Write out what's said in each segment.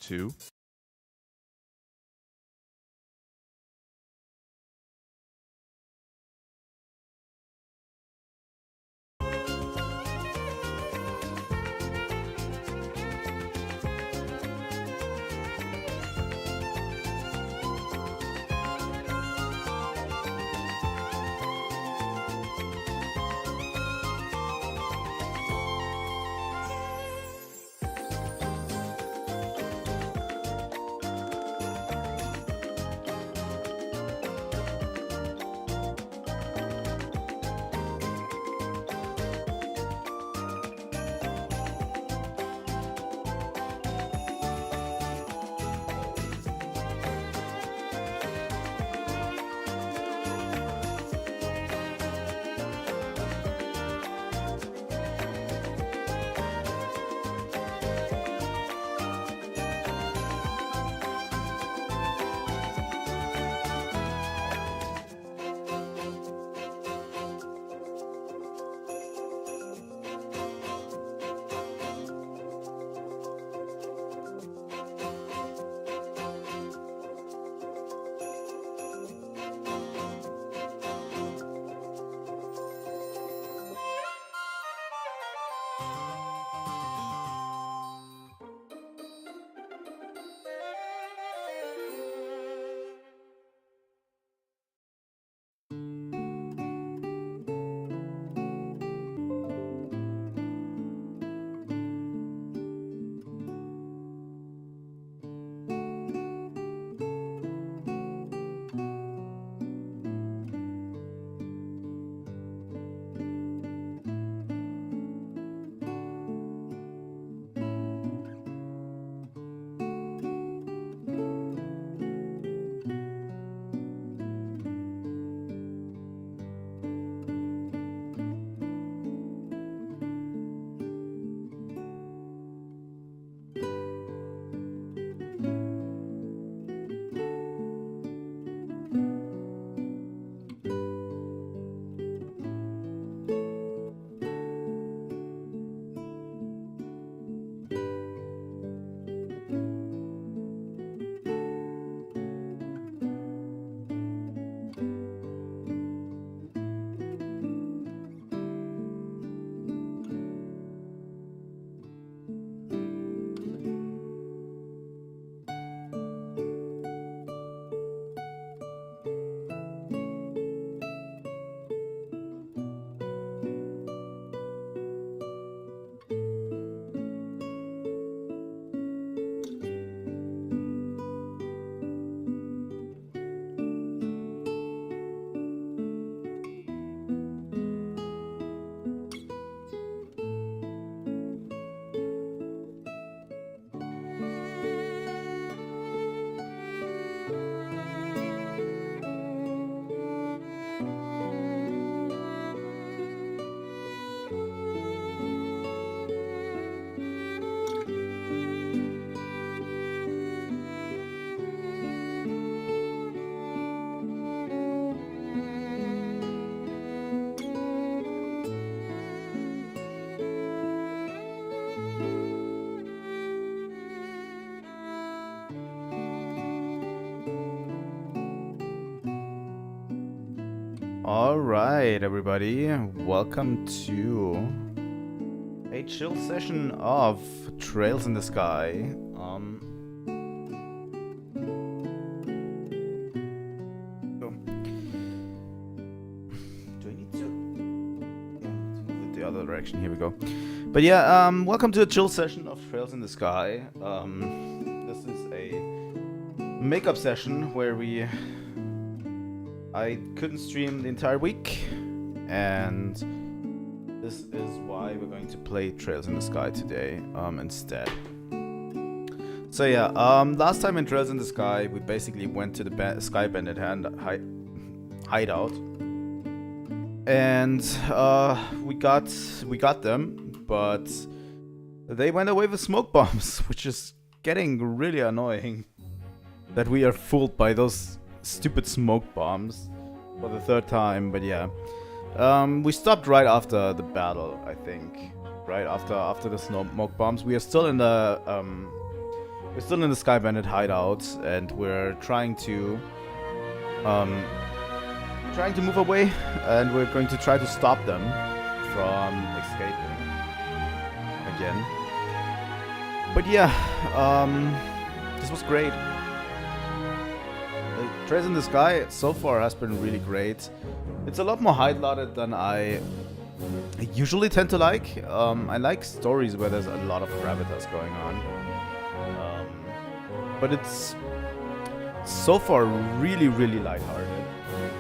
2. Alright, everybody, welcome to a chill session of Trails in the Sky. Do I need to? Yeah, to move it the other direction. Here we go. But yeah, welcome to a chill session of Trails in the Sky. This is a makeup session where I couldn't stream the entire week, and this is why we're going to play Trails in the Sky today instead. So yeah, last time in Trails in the Sky, we basically went to the Sky Bandit hideout, and we got them, but they went away with smoke bombs, which is getting really annoying. That we are fooled by those stupid smoke bombs for the third time, but yeah. We stopped right after the battle, I think. Right after the smoke bombs. We are still in the We're still in the Sky Bandit hideout, and we're trying to move away, and we're going to try to stop them from escaping again. But yeah, this was great. Trails in the Sky so far has been really great. It's a lot more highlighted than I usually tend to like. I like stories where there's a lot of gravitas going on. But it's so far really, really lighthearted.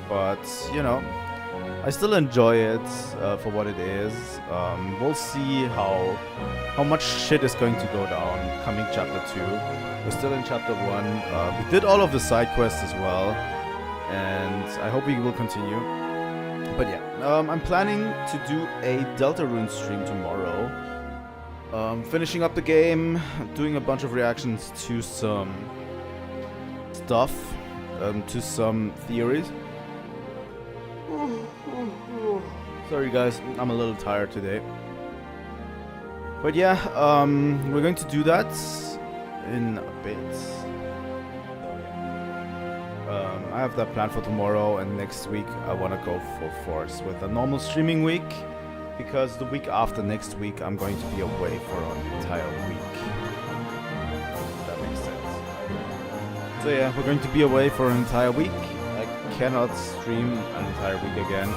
But, you know, I still enjoy it for what it is. We'll see how much shit is going to go down coming chapter 2. We're still in chapter 1. We did all of the side quests as well, and I hope we will continue. But yeah, I'm planning to do a Deltarune stream tomorrow. Finishing up the game, doing a bunch of reactions to some stuff, to some theories. Sorry guys, I'm a little tired today. But yeah, we're going to do that in a bit. I have that planned for tomorrow, and next week I want to go full force with a normal streaming week, because the week after next week I'm going to be away for an entire week. If that makes sense. So yeah, we're going to be away for an entire week. I cannot stream an entire week again.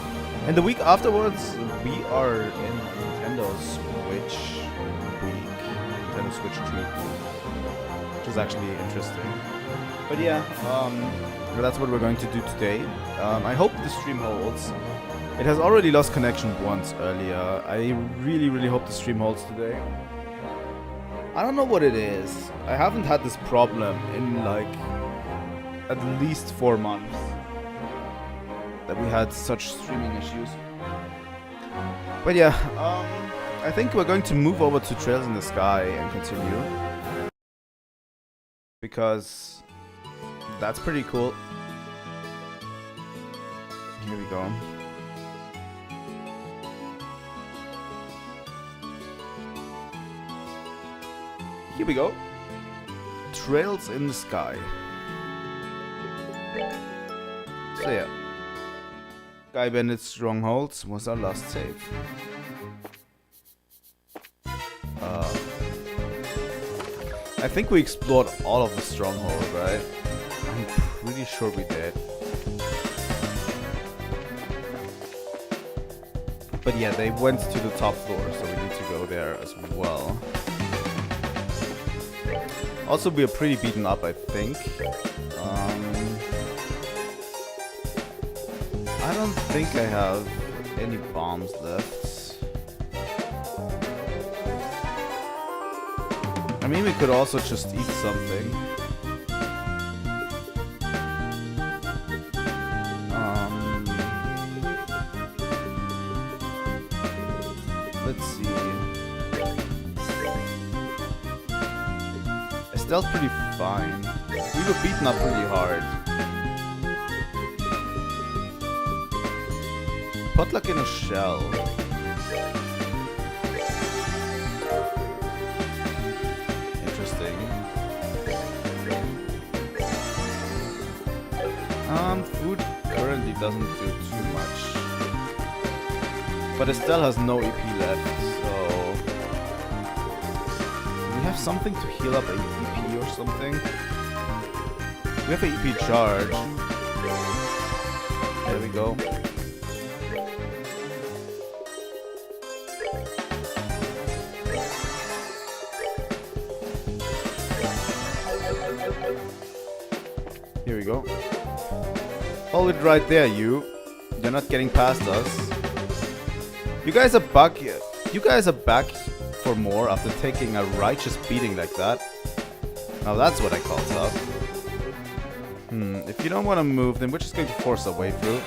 And the week afterwards, we are in Nintendo Switch week. Nintendo Switch treat. Which is actually interesting. But yeah, that's what we're going to do today. I hope the stream holds. It has already lost connection once earlier. I really, really hope the stream holds today. I don't know what it is. I haven't had this problem in like at least 4 months that we had such streaming issues. But yeah, I think we're going to move over to Trails in the Sky and continue, because that's pretty cool. Here we go. Here we go. Trails in the Sky. So yeah. Sky Bandit Strongholds was our last save. I think we explored all of the stronghold, right? I'm pretty sure we did. But yeah, they went to the top floor, so we need to go there as well. Also, we are pretty beaten up, I think. I don't think I have any bombs left. I mean, we could also just eat something. Let's see. Estelle's pretty fine. We were beaten up pretty hard. Potluck in a shell. Interesting. Food currently doesn't do too much. But Estelle has no EP left, so... we have something to heal up an EP or something? We have an EP charge. There we go. Here we go. Hold it right there, you. You're not getting past us. You guys are back. You guys are back for more after taking a righteous beating like that. Now that's what I call tough. If you don't want to move, then we're just going to force our way through.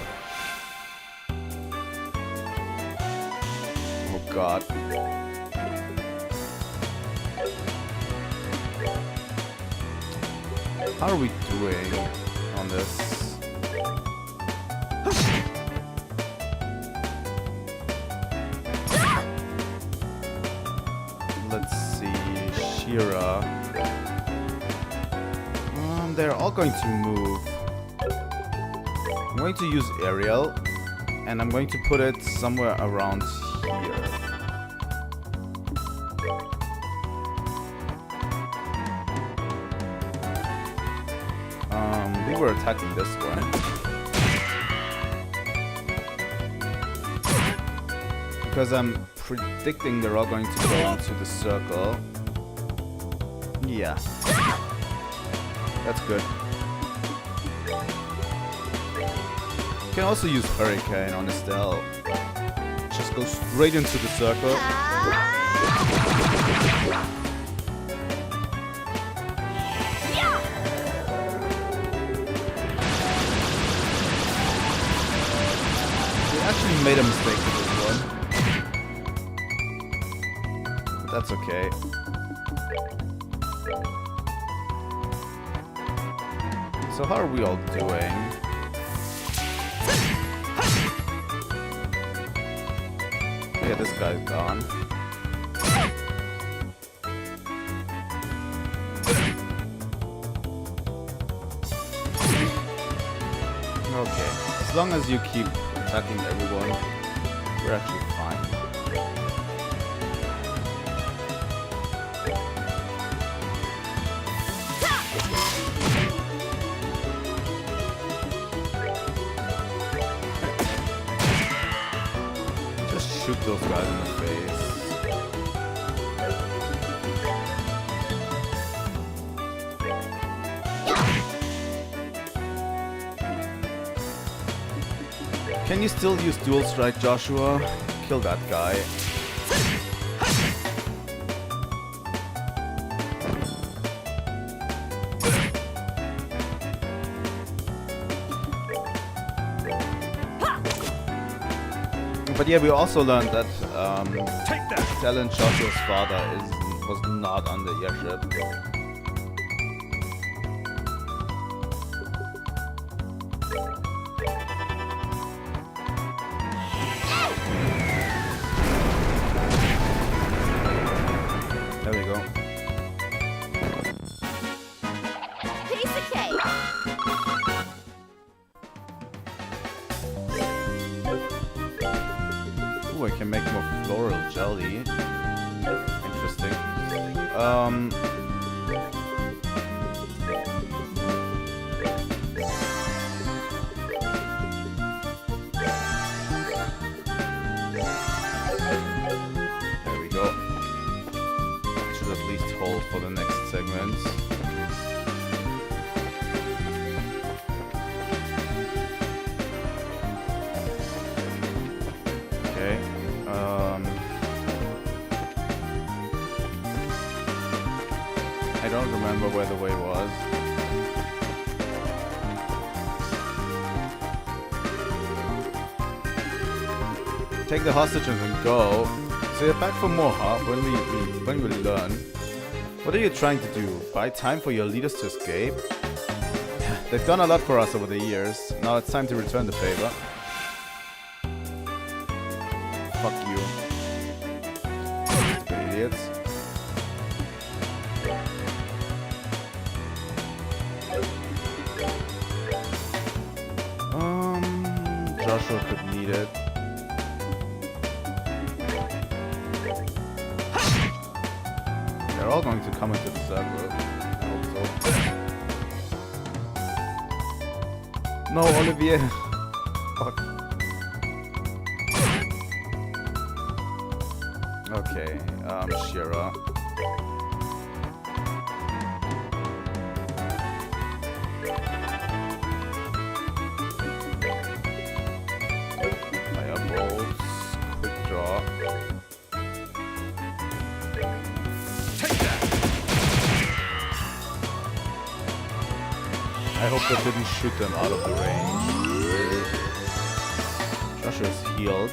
Oh god. How are we doing on this? Let's see, Shira. they're all going to move. I'm going to use aerial, and I'm going to put it somewhere around here. We were attacking this one. Because I'm predicting they're all going to go into the circle. Yeah. That's good. You can also use Hurricane on Estelle. Just go straight into the circle. We actually made a mistake with this one. But that's okay. So how are we all doing? Yeah, this guy's gone. Okay, as long as you keep attacking everyone, we're actually fine. Shoot those guys in the face. Can you still use dual strike, Joshua? Kill that guy. But yeah, we also learned that Estelle and Joshua's father was not on the airship. There we go. Kiseki! Ooh, I can make more floral jelly. Interesting. There we go. Should at least hold for the next segment. Okay. I don't remember where the way was. Take the hostages and go. So you're back for more, huh? When we learn. What are you trying to do? Buy time for your leaders to escape? They've done a lot for us over the years. Now it's time to return the favor. Fuck you. Stupid idiots. Joshua could need it. They're all going to come into the circle. I hope so. No, Olivier. Fuck. Okay, Shira. Firebolts. Quick draw. I hope that didn't shoot them out of the range. Joshua's healed.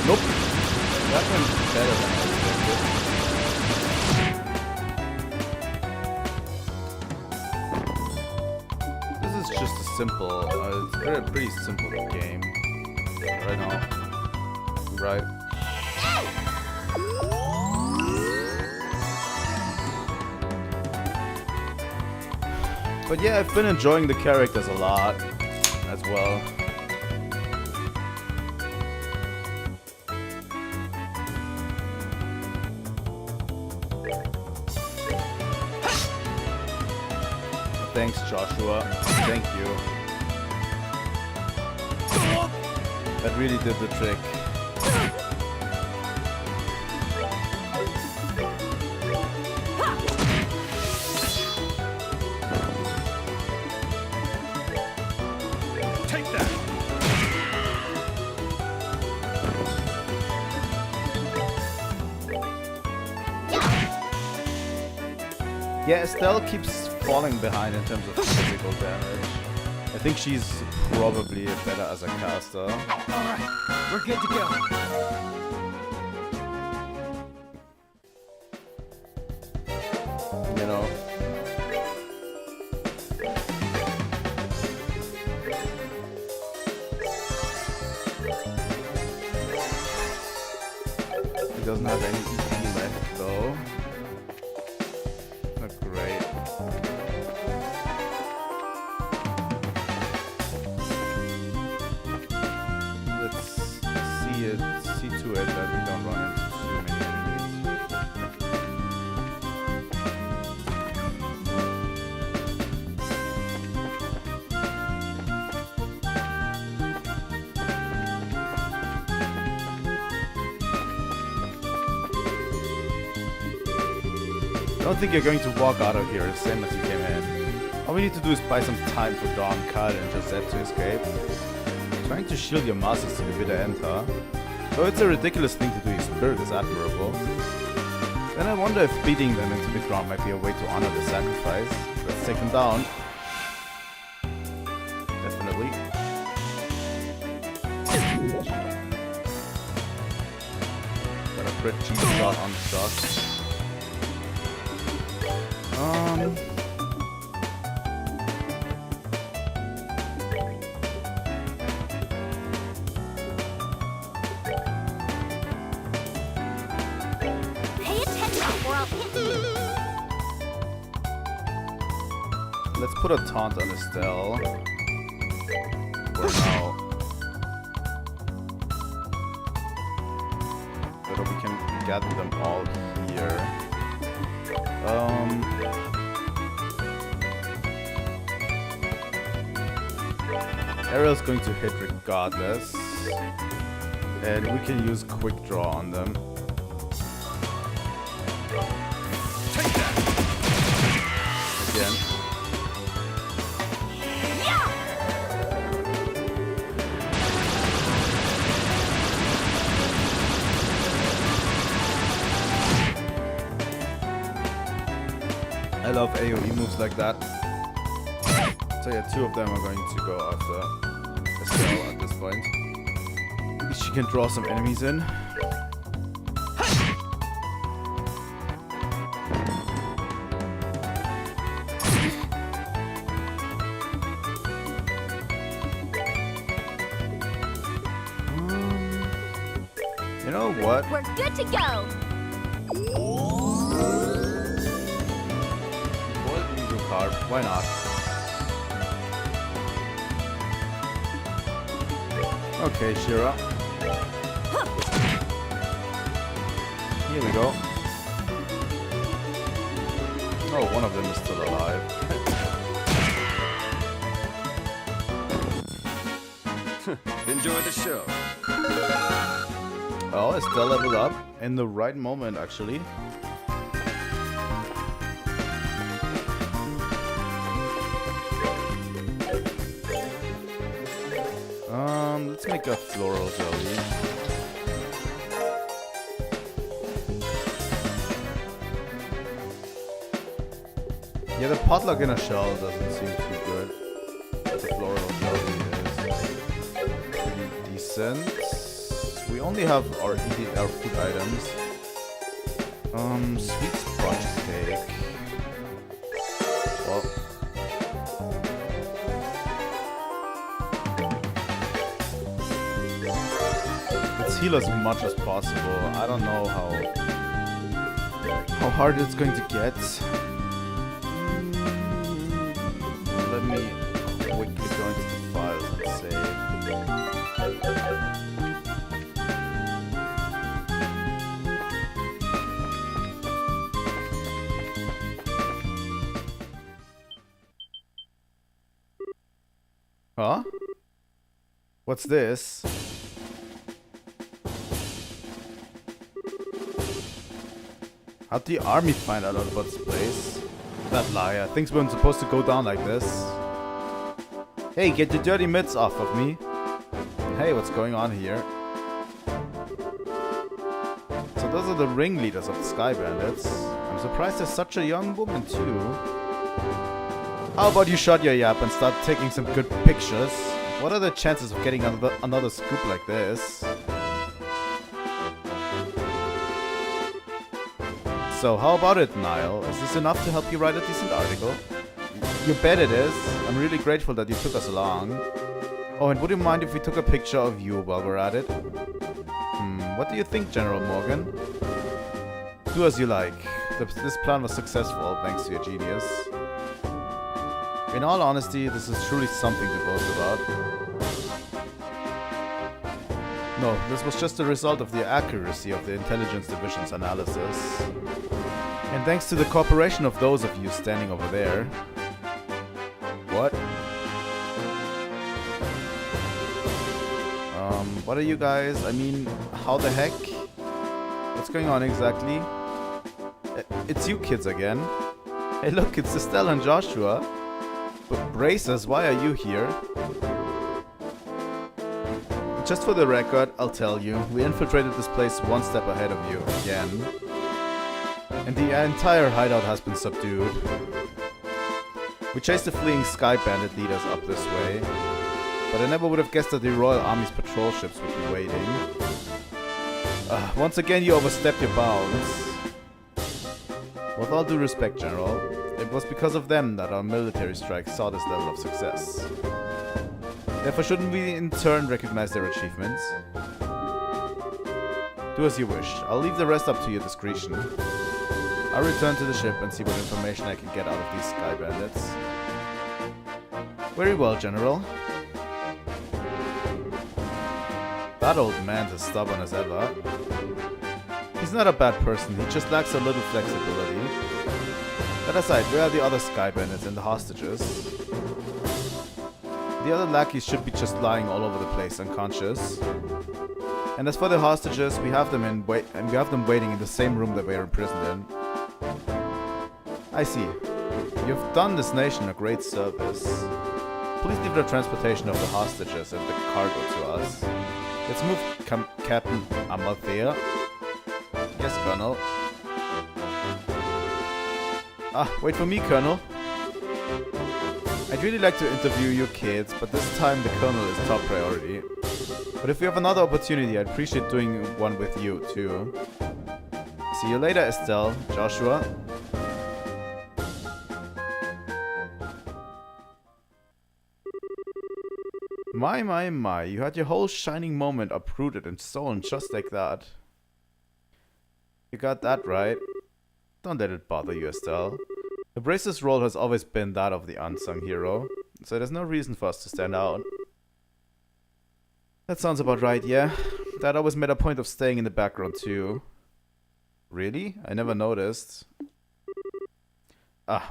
Nope. That went better than I expected. This is just a simple, it's a pretty simple game. Right now. Right. But yeah, I've been enjoying the characters a lot as well. Thanks, Joshua. Thank you. That really did the trick. Take that. Yeah, Estelle keeps falling behind in terms of physical damage. I think she's probably better as a caster. Alright, we're good to go. You know. He doesn't have any EP left though. Not great. See to it that we don't run into too many enemies. I don't think you're going to walk out of here the same as you came in. All we need to do is buy some time for Dawn, Kyle, and Josette to escape. Trying to shield your muscles to the bitter end, huh? Though it's a ridiculous thing to do, your spirit is admirable. Then I wonder if beating them into the ground might be a way to honor the sacrifice. Let's take them down. Definitely. Got a crit cheese shot on shot. Let's put a taunt on Estelle. For now. So that we can gather them all here. Ariel's going to hit regardless. And we can use quick draw on them. Take that. Again. I love AoE moves like that. So yeah, two of them are going to go after Estelle at this point. At least she can draw some enemies in. You know what? We're good to go. Why not? Okay, Shira. Here we go. Oh, one of them is still alive. Enjoy the show. Oh, Estelle leveled up in the right moment, actually. Let's make a floral jelly. Yeah, the potluck in a shell doesn't seem too good. The floral jelly is pretty decent. We only have our food items. Sweet sponge cake. Well. Let's heal as much as possible. I don't know how hard it's going to get. let me quickly go into the files and save. Huh? What's this? How'd the army find out about this place? That liar. Things weren't supposed to go down like this. Hey, get your dirty mitts off of me. Hey, what's going on here? So those are the ringleaders of the Sky Bandits. I'm surprised there's such a young woman too. How about you shut your yap and start taking some good pictures? What are the chances of getting another scoop like this? So, how about it, Niall? Is this enough to help you write a decent article? You bet it is. I'm really grateful that you took us along. Oh, and would you mind if we took a picture of you while we're at it? What do you think, General Morgan? Do as you like. This plan was successful, thanks to your genius. In all honesty, this is truly something to boast about. No, this was just a result of the accuracy of the Intelligence Division's analysis. And thanks to the cooperation of those of you standing over there. What? What are you guys? I mean, how the heck? What's going on exactly? It's you kids again. Hey look, it's Estelle and Joshua. But Braces, why are you here? Just for the record, I'll tell you, we infiltrated this place one step ahead of you, again. And the entire hideout has been subdued. We chased the fleeing Sky Bandit leaders up this way, but I never would have guessed that the Royal Army's patrol ships would be waiting. Once again, you overstepped your bounds. With all due respect, General, it was because of them that our military strike saw this level of success. Therefore, shouldn't we in turn recognize their achievements? Do as you wish. I'll leave the rest up to your discretion. I'll return to the ship and see what information I can get out of these Sky Bandits. Very well, General. That old man's as stubborn as ever. He's not a bad person, he just lacks a little flexibility. That aside, where are the other Sky Bandits and the hostages? The other lackeys should be just lying all over the place, unconscious. And as for the hostages, we have them waiting in the same room that we are imprisoned in. I see. You've done this nation a great service. Please leave the transportation of the hostages and the cargo to us. Let's move, Captain Amathea. Yes, Colonel. Wait for me, Colonel. I'd really like to interview you kids, but this time the Colonel is top priority. But if we have another opportunity, I'd appreciate doing one with you, too. See you later, Estelle. Joshua. My, you had your whole shining moment uprooted and stolen just like that. You got that right. Don't let it bother you, Estelle. The Brace's role has always been that of the unsung hero, so there's no reason for us to stand out. That sounds about right, yeah. Dad always made a point of staying in the background too. Really? I never noticed.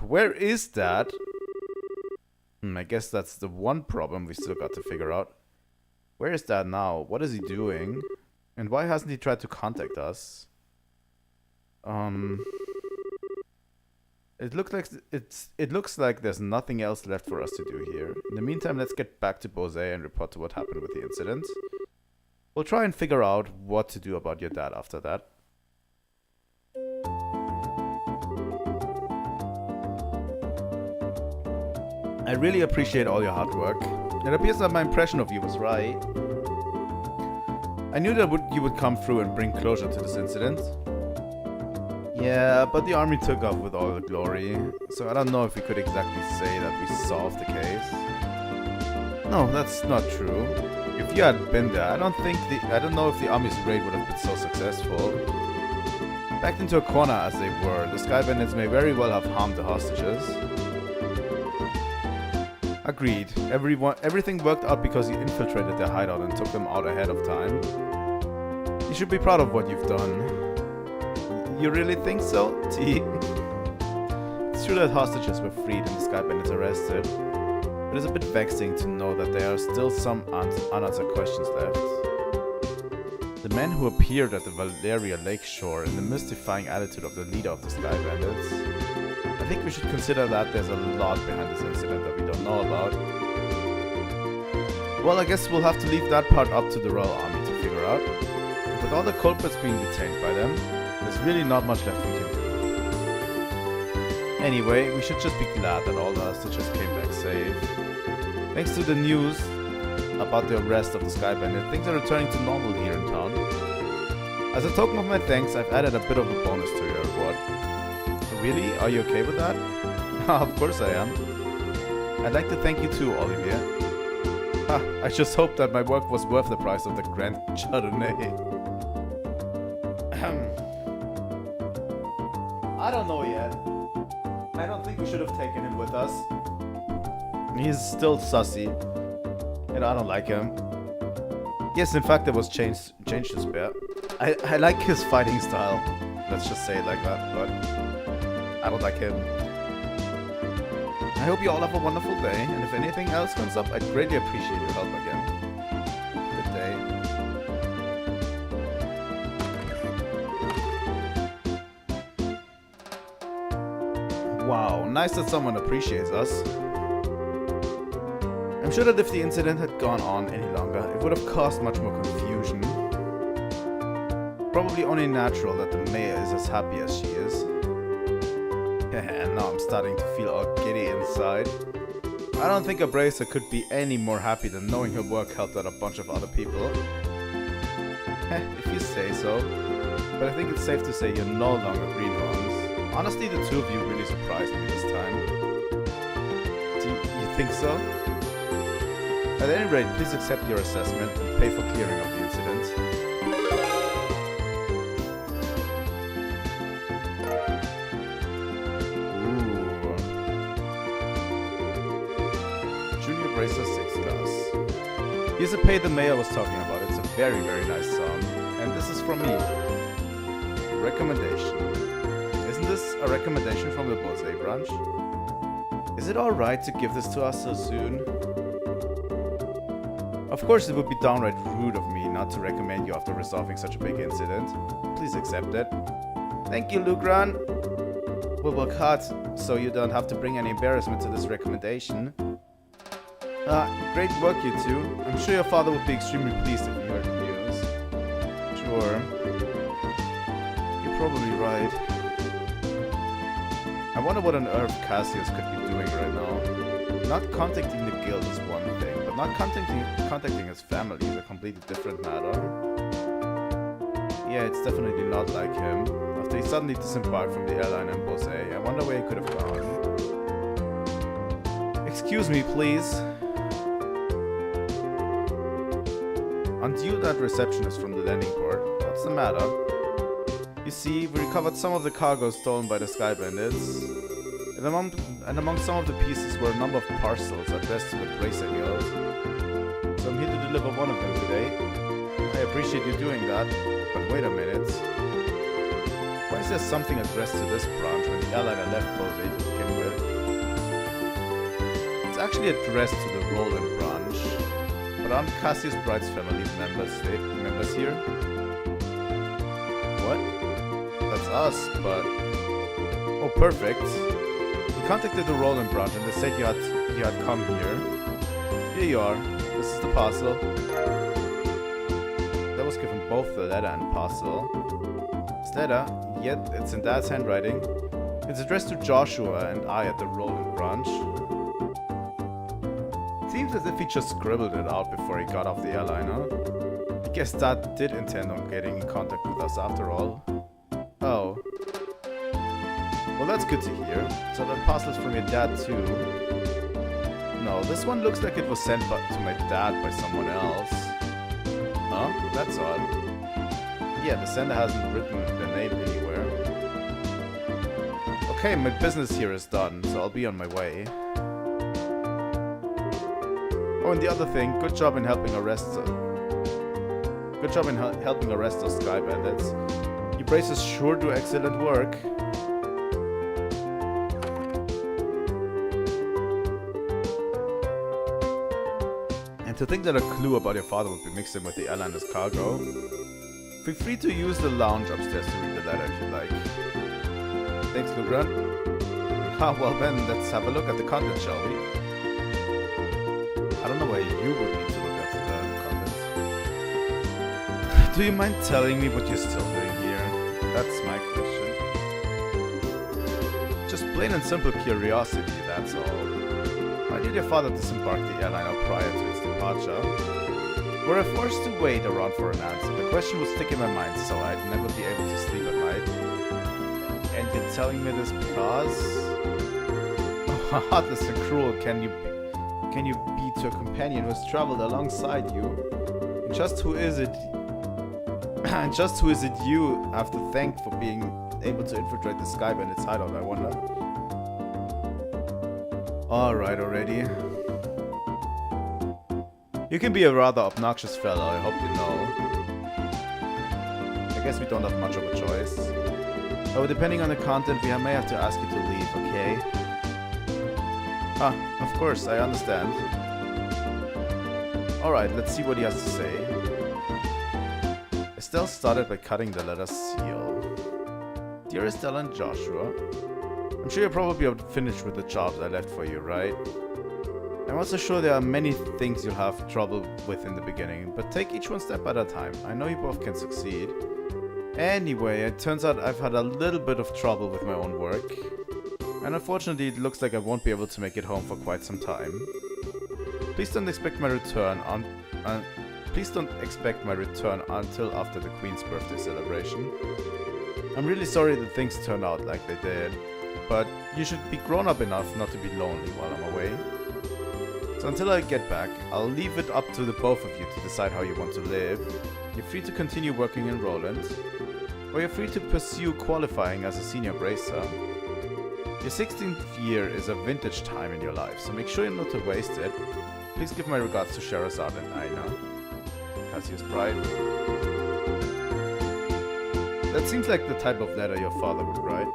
Where is Dad? I guess that's the one problem we still got to figure out. Where is Dad now? What is he doing? And why hasn't he tried to contact us? It looks like there's nothing else left for us to do here. In the meantime, let's get back to Bose and report to what happened with the incident. We'll try and figure out what to do about your dad after that. I really appreciate all your hard work. It appears that my impression of you was right. I knew that you would come through and bring closure to this incident. Yeah, but the army took off with all the glory, so I don't know if we could exactly say that we solved the case. No, that's not true. If you had been there, I don't know if the army's raid would have been so successful. Backed into a corner as they were, the Sky Bandits may very well have harmed the hostages. Agreed. Everything worked out because you infiltrated their hideout and took them out ahead of time. You should be proud of what you've done. You really think so, T? It's true that hostages were freed and the Sky Bandits arrested, but it's a bit vexing to know that there are still some unanswered questions left. The men who appeared at the Valeria Lakeshore and the mystifying attitude of the leader of the Sky Bandits. I think we should consider that there's a lot behind this incident that we don't know about. Well, I guess we'll have to leave that part up to the Royal Army to figure out. With all the culprits being detained by them, there's really not much left we can do. Anyway, we should just be glad that all the hostages came back safe. Thanks to the news about the arrest of the Sky Bandit, things are returning to normal here in town. As a token of my thanks, I've added a bit of a bonus to your reward. Really? Are you okay with that? Of course I am. I'd like to thank you too, Olivier. I just hope that my work was worth the price of the Grand Chardonnay. I don't know yet. I don't think we should have taken him with us. He's still sussy. And I don't like him. Yes, in fact, there was change to spare. I like his fighting style. Let's just say it like that, but I don't like him. I hope you all have a wonderful day, and if anything else comes up, I'd greatly appreciate your help again. Good day. Wow, nice that someone appreciates us. I'm sure that if the incident had gone on any longer, it would have caused much more confusion. Probably only natural that the mayor is as happy as she is. And now I'm starting to feel all giddy inside. I don't think a bracer could be any more happy than knowing her work helped out a bunch of other people. If you say so. But I think it's safe to say you're no longer greenhorns. Honestly, the two of you really surprised me this time. Do you think so? At any rate, please accept your assessment and pay for clearing up the incident. Bracer 6 class. Here's a pay the mayor was talking about. It's a very, very nice song. And this is from me. Recommendation. Isn't this a recommendation from the Bose branch? Is it alright to give this to us so soon? Of course, it would be downright rude of me not to recommend you after resolving such a big incident. Please accept it. Thank you, Lugran. We'll work hard so you don't have to bring any embarrassment to this recommendation. Great work, you two. I'm sure your father would be extremely pleased if he heard the news. Sure. You're probably right. I wonder what on earth Cassius could be doing right now. Not contacting the guild is one thing, but not contacting his family is a completely different matter. Yeah, it's definitely not like him. After he suddenly disembarked from the airline in Bose, I wonder where he could have gone. Excuse me, please. Undue that receptionist from the landing port. What's the matter? You see, we recovered some of the cargo stolen by the Sky Bandits. And among some of the pieces were a number of parcels addressed to the Bracer Guild. So I'm here to deliver one of them today. I appreciate you doing that, but wait a minute. Why is there something addressed to this branch when the airliner left Bose to begin with? It's actually addressed to the Roland branch. But aren't Cassius Bright's family members here? What? That's us, but... Oh, perfect. We contacted the Roland branch and they said you had come here. Here you are. This is the parcel. That was given both the letter and parcel. This letter, yet it's in Dad's handwriting. It's addressed to Joshua and I at the Roland branch. Seems as if he just scribbled it out before he got off the airliner. I guess Dad did intend on getting in contact with us after all. Oh. Well, that's good to hear. So that parcel's from your dad too. No, this one looks like it was sent to my dad by someone else. Huh? That's odd. Yeah, the sender hasn't written their name anywhere. Okay, my business here is done, so I'll be on my way. Oh, and the other thing, good job in helping arrest helping arrest those Sky Bandits. You braces sure do excellent work. And to think that a clue about your father would be mixed in with the airliner's cargo. Feel free to use the lounge upstairs to read the letter if you like. Thanks, Lugran. Ah, well then, let's have a look at the content, shall we? I don't know why you would need to look at the content. Do you mind telling me what you're still doing here? That's my question. Just plain and simple curiosity, that's all. Why did your father disembark the airliner prior to its departure? Were I forced to wait around for an answer, the question would stick in my mind, so I'd never be able to sleep at night. And you're telling me this because... Oh, how heartless and cruel can you be to a companion who has traveled alongside you? And just who is it you have to thank for being able to infiltrate the Sky Bandit's hideout, I wonder? Alright already. You can be a rather obnoxious fellow, I hope you know. I guess we don't have much of a choice. Oh, depending on the content, we may have to ask you to leave, okay? Ah, of course, I understand. Alright, let's see what he has to say. Estelle started by cutting the letter seal. Dear Estelle and Joshua, I'm sure you're probably finished with the jobs I left for you, right? I'm also sure there are many things you'll have trouble with in the beginning, but take each one step at a time. I know you both can succeed. Anyway, it turns out I've had a little bit of trouble with my own work. And unfortunately, it looks like I won't be able to make it home for quite some time. Please don't expect my return until after the Queen's birthday celebration. I'm really sorry that things turned out like they did, but you should be grown up enough not to be lonely while I'm away. So until I get back, I'll leave it up to the both of you to decide how you want to live. You're free to continue working in Roland, or you're free to pursue qualifying as a senior bracer. Your 16th year is a vintage time in your life, so make sure not to waste it. Please give my regards to Sherazad and Aina. Cassius Pride. That seems like the type of letter your father would write.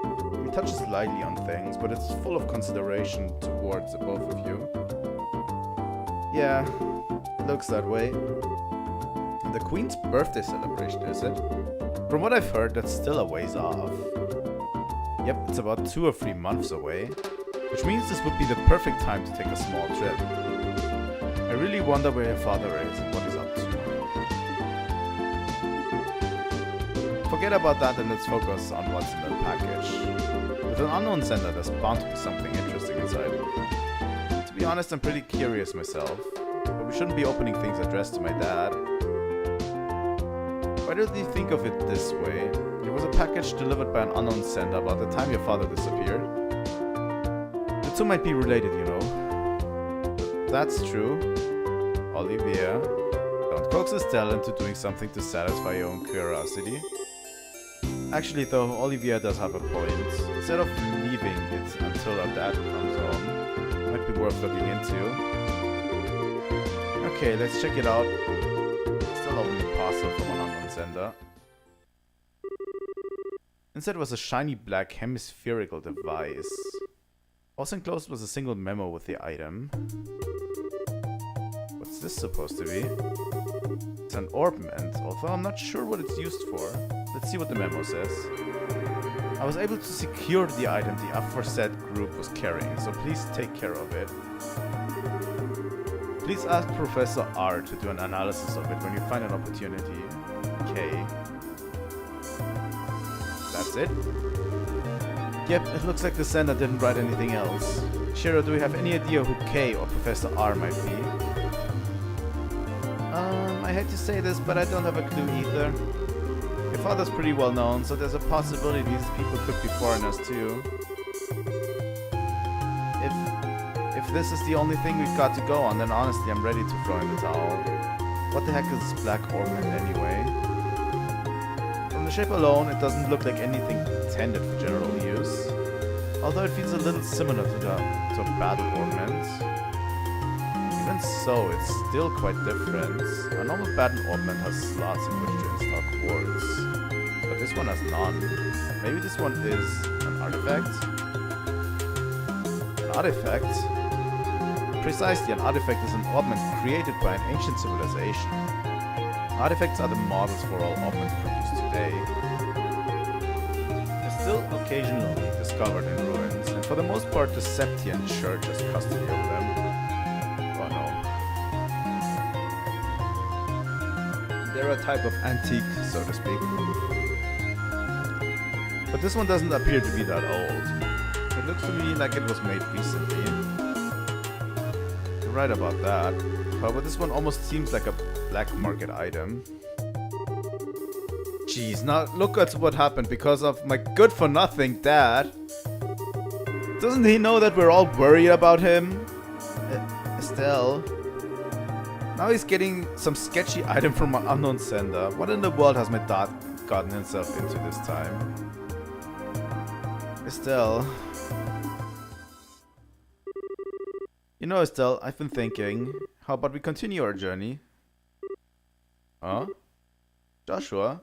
He touches lightly on things, but it's full of consideration towards the both of you. Yeah, it looks that way. The Queen's birthday celebration, is it? From what I've heard, that's still a ways off. Yep, it's about 2 or 3 months away, which means this would be the perfect time to take a small trip. I really wonder where your father is and what he's up to. Forget about that and let's focus on what's in the package. With an unknown sender, there's bound to be something interesting inside. To be honest, I'm pretty curious myself, but we shouldn't be opening things addressed to my dad. Why did you think of it this way? It was a package delivered by an unknown sender about the time your father disappeared. The two might be related, you know. That's true. Olivia, don't coax Estelle into doing something to satisfy your own curiosity. Actually though, Olivia does have a point. Instead of leaving it until our dad comes home, might be worth looking into. Okay, let's check it out. Still opening a parcel from an unknown sender. Inside was a shiny black hemispherical device. Also enclosed was a single memo with the item. What's this supposed to be? It's an Orbment, although I'm not sure what it's used for. Let's see what the memo says. I was able to secure the item the aforesaid group was carrying, so please take care of it. Please ask Professor R to do an analysis of it when you find an opportunity. K. That's it? Yep, it looks like the sender didn't write anything else. Shiro, do we have any idea who K or Professor R might be? I hate to say this, but I don't have a clue either. Your father's pretty well known, so there's a possibility these people could be foreigners too. If this is the only thing we've got to go on, then honestly I'm ready to throw in the towel. What the heck is this black ornament anyway? From the shape alone, it doesn't look like anything intended for general use. Although it feels a little similar to a battle ornament. Even even so, it's still quite different. A normal Bandit Orbment has slots in which to install quartz, but this one has none. Maybe this one is an artifact? An artifact? Precisely, an artifact is an orbment created by an ancient civilization. Artifacts are the models for all orbments produced today. They're still occasionally discovered in ruins, and for the most part the Septian Church has custody of them. Oh no. They're a type of antique, so to speak. But this one doesn't appear to be that old. It looks to me like it was made recently. You're right about that. However, this one almost seems like a black market item. Jeez, now look at what happened because of my good-for-nothing dad. Doesn't he know that we're all worried about him? Estelle. Now he's getting some sketchy item from an unknown sender. What in the world has my dad gotten himself into this time? Estelle. You know, Estelle, I've been thinking, how about we continue our journey? Huh? Joshua?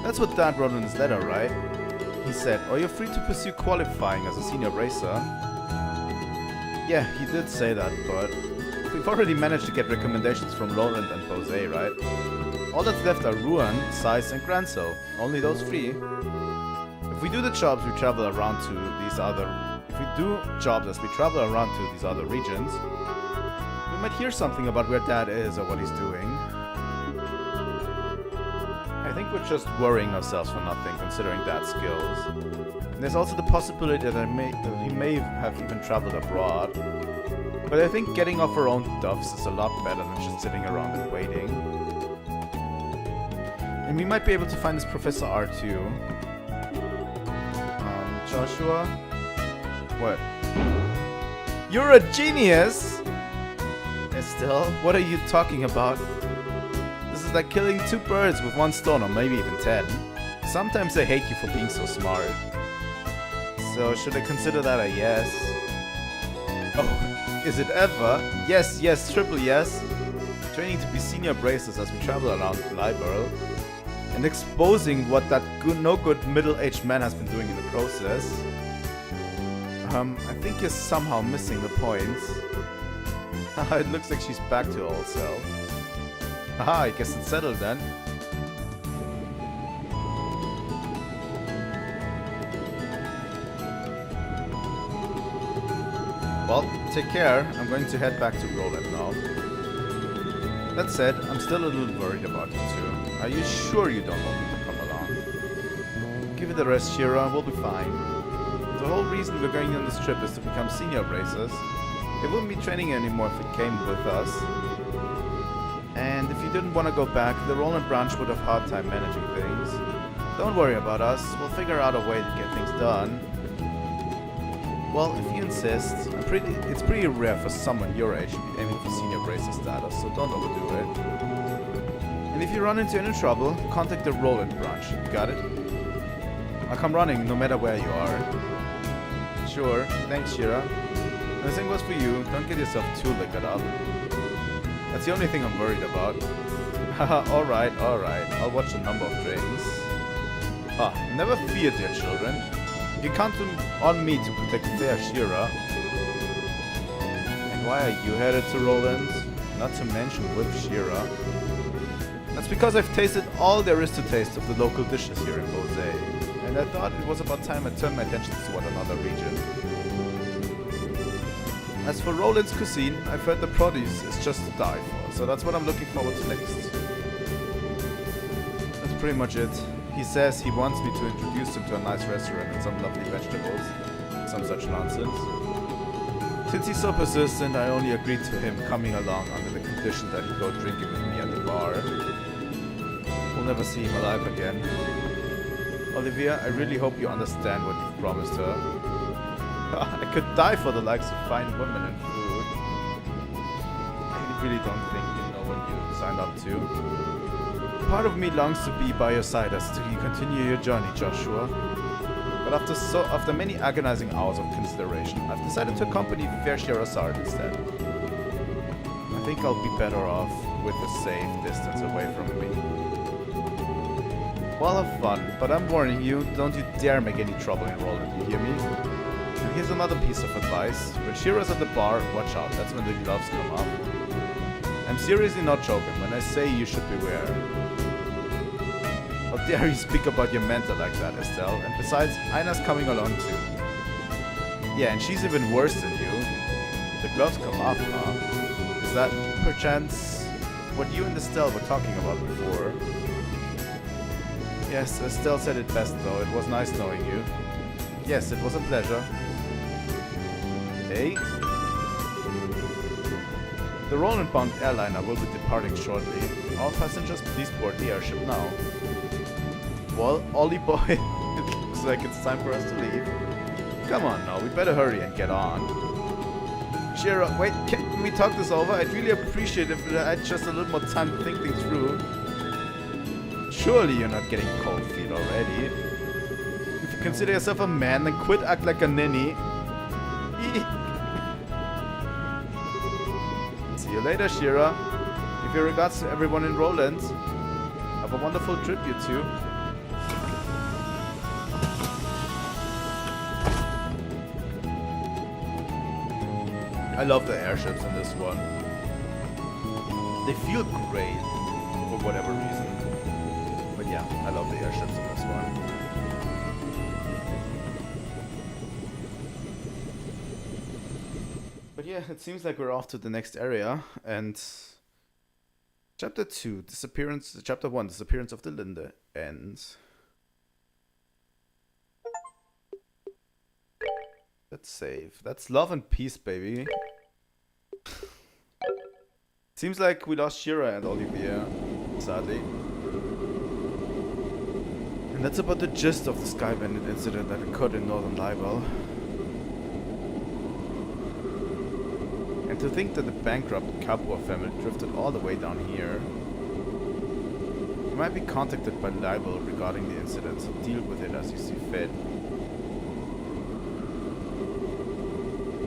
That's what Dad wrote in his letter, right? He said, "Are you free to pursue qualifying as a senior racer?" Yeah, he did say that, but we've already managed to get recommendations from Lowland and Bose, right? All that's left are Ruan, Size, and Granso. Only those three. If we do the jobs we travel around to these other... If we do jobs as we travel around to these other regions, we might hear something about where Dad is or what he's doing. I think we're just worrying ourselves for nothing, considering Dad's skills. And there's also the possibility that he may have even traveled abroad. But I think getting off our own duffs is a lot better than just sitting around and waiting. And we might be able to find this Professor R too. Joshua? What? You're a genius! Estelle, what are you talking about? This is like killing two birds with one stone, or maybe even 10. Sometimes I hate you for being so smart. So, should I consider that a yes? Oh, is it ever? Yes, yes, triple yes. Training to be senior bracers as we travel around Liberl. And exposing what that no-good middle-aged man has been doing in the process. I think you're somehow missing the point. It looks like she's back to old self. Aha, I guess it's settled then. Well, take care. I'm going to head back to Roland now. That said, I'm still a little worried about you two. Are you sure you don't want me to come along? Give it a rest, Shira. We'll be fine. The whole reason we're going on this trip is to become senior racers. It wouldn't be training anymore if it came with us. And if you didn't want to go back, the Roland branch would have a hard time managing things. Don't worry about us. We'll figure out a way to get things done. Well, if you insist, it's pretty rare for someone your age to be aiming for senior racer status, so don't overdo it. And if you run into any trouble, contact the Roland branch. Got it? I'll come running no matter where you are. Sure. Thanks, Shira. And the same goes for you. Don't get yourself too liquored up. That's the only thing I'm worried about. Haha, alright. I'll watch the number of trains. Never fear, dear children. You count on me to protect fair Shira. And why are you headed to Roland? Not to mention with Shira. That's because I've tasted all there is to taste of the local dishes here in Bose. And I thought it was about time I turned my attention toward another region. As for Roland's cuisine, I've heard the produce is just to die for, so that's what I'm looking forward to next. That's pretty much it. He says he wants me to introduce him to a nice restaurant and some lovely vegetables. Some such nonsense. Since he's so persistent, I only agreed to him coming along under the condition that he'd go drinking with me at the bar. We'll never see him alive again. Olivia, I really hope you understand what you've promised her. I could die for the likes of fine women and food. I really don't think you know what you signed up to. Part of me longs to be by your side as you continue your journey, Joshua. But after many agonizing hours of consideration, I've decided to accompany Fair Sherazard instead. think I'll be better off with a safe distance away from me. Well, have fun, but I'm warning you, don't you dare make any trouble in Roland, you hear me? And here's another piece of advice. When Shira's at the bar, watch out, that's when the gloves come up. I'm seriously not joking when I say you should beware. How dare you speak about your mentor like that, Estelle? And besides, Aina's coming along too. Yeah, and she's even worse than you. The gloves come off, huh? Is that, perchance, what you and Estelle were talking about before? Yes, Estelle said it best though. It was nice knowing you. Yes, it was a pleasure. Hey? The Roland-bound airliner will be departing shortly. All passengers, please board the airship now. Well, Ollie boy, it looks like it's time for us to leave. Come on now, we better hurry and get on. Shira, wait, can we talk this over? I'd really appreciate it if I had just a little more time to think things through. Surely you're not getting cold feet already. If you consider yourself a man, then quit act like a ninny. See you later, Shira. Give your regards to everyone in Roland. Have a wonderful trip, you two. I love the airships in this one. They feel great for whatever reason. But yeah, I love the airships in this one. But yeah, it seems like we're off to the next area, and Chapter 2, Chapter 1, Disappearance of the Linde ends. Let's save. That's love and peace, baby. Seems like we lost Shira and Olivia, sadly. And that's about the gist of the Sky Bandit incident that occurred in Northern Libel. And to think that the bankrupt Capua family drifted all the way down here. You might be contacted by Libel regarding the incident, so deal with it as you see fit.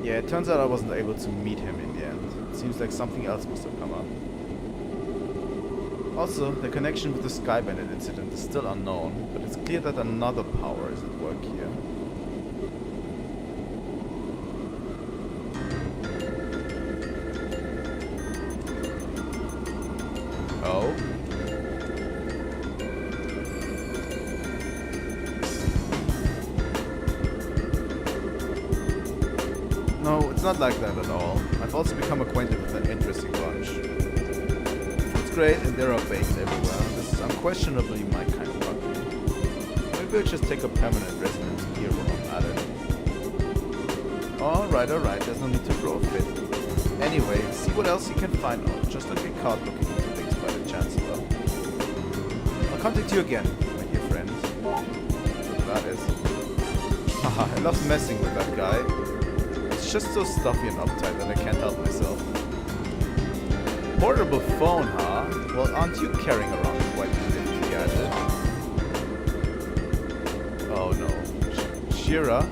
Yeah, it turns out I wasn't able to meet him in the end. It seems like something else must have come up. Also, the connection with the Sky Bandit incident is still unknown, but it's clear that another power is at work here. Oh? No, it's not like that at all. I've also become acquainted with an interesting bunch. It's great and there are bakes everywhere. This is unquestionably my kind of country. Maybe I'll just take a permanent residence here while I'm at it. Alright, there's no need to throw a fit. Anyway, see what else you can find out. Just don't get caught looking into things by the Chancellor. I'll contact you again, my dear friend. Whatever that is. Haha, I love messing with that guy. It's just so stuffy and uptight that I can't help myself. Portable phone, huh? Well, aren't you carrying around quite a nifty gadget? Oh no. Shira?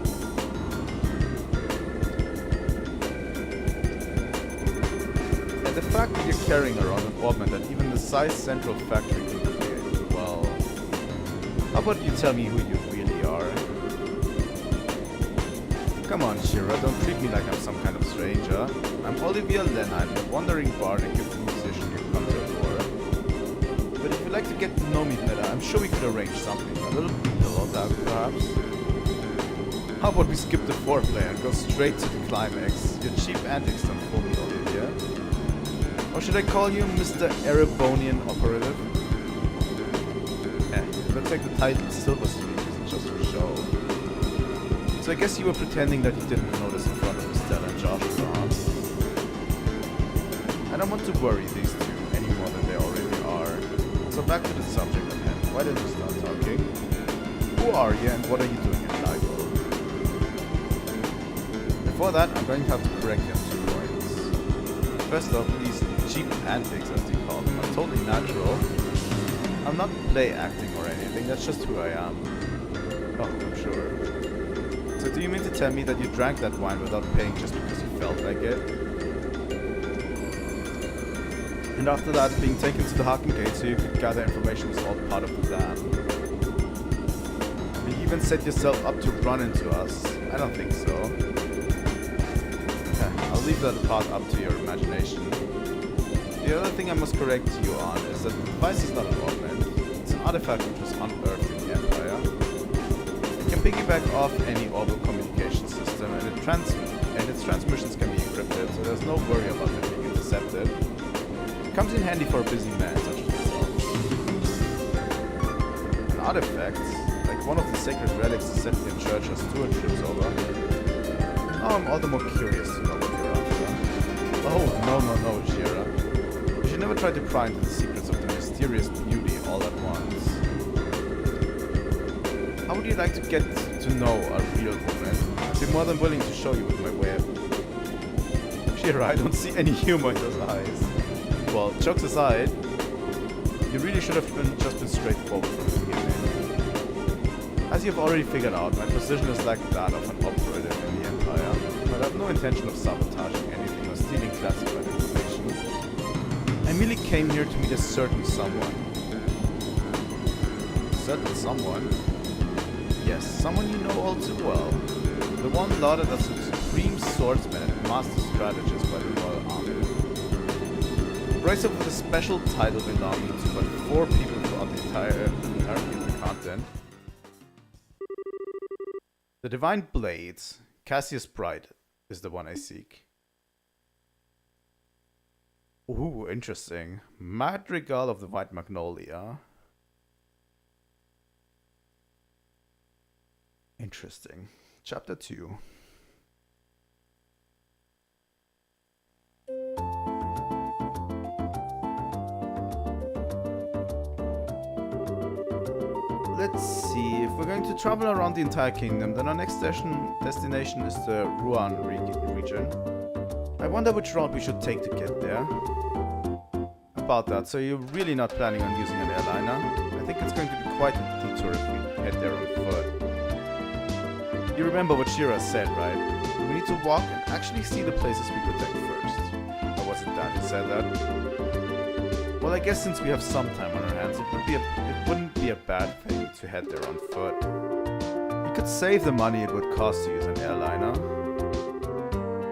And the fact that you're carrying around an Orbment that even the size central factory can create, well... How about you tell me who you really are? Come on, Shira, don't treat me like I'm some kind of stranger. I'm Olivia Lenheim, the wandering bard and gifted musician you've come to adore. But if you'd like to get to know me better, I'm sure we could arrange something. A little pillow talk, perhaps? How about we skip the foreplay and go straight to the climax? Your cheap antics don't fool me, Olivia. Or should I call you Mr. Erebonian Operative? Let's take the title Silver Streak, isn't just for show. So I guess you were pretending that you didn't notice in front of Estelle and Josh's arms. I don't want to worry these two any more than they already are. So back to the subject at hand. Why don't you start talking? Who are you and what are you doing in Ligo? Before that, I'm going to have to correct you on 2 points. First off, these cheap antics, as you call them, are totally natural. I'm not play acting or anything, that's just who I am. Oh, I'm sure. So do you mean to tell me that you drank that wine without paying just because you felt like it? And after that, being taken to the Haken Gate so you could gather information was all part of the plan. You even set yourself up to run into us. I don't think so. Yeah, I'll leave that part up to your imagination. The other thing I must correct you on is that the device is not an Orbment. It's an artifact which was unearthed in the Empire. It can piggyback off any orbital communication system, and its transmissions can be encrypted, so there's no worry about it being intercepted. It comes in handy for a busy man such as yourself. An artifact, like one of the sacred relics the Septian Church has stewardships over. Now I'm all the more curious to know what you're after. Oh, no, Shira. You should never try to pry into the secrets of the mysterious beauty all at once. How would you like to get to know a real woman? I'd be more than willing to show you with my web. Shira, I don't see any humor in those eyes. Well, jokes aside, you really should have just been straightforward from the beginning. As you've already figured out, my position is like that of an operative in the Empire, but I have no intention of sabotaging anything or stealing classified information. I merely came here to meet a certain someone. Certain someone? Yes, someone you know all too well. The one lauded as a supreme swordsman and master strategist by the Royal Army. Bracer with a special title belonging to but 4 people throughout the entirety of the continent. The Divine Blade, Cassius Bright, is the one I seek. Ooh, interesting. Madrigal of the White Magnolia. Interesting. Chapter 2. Let's see, if we're going to travel around the entire kingdom, then our next destination is the Ruan region. I wonder which route we should take to get there. About that, so you're really not planning on using an airliner? I think it's going to be quite a detour if we head there on foot. You remember what Shira said, right? We need to walk and actually see the places we protect first. Or was it Dan who said that? Well, I guess since we have some time on our hands, it wouldn't be a bad thing to head there on foot. We could save the money it would cost to use an airliner.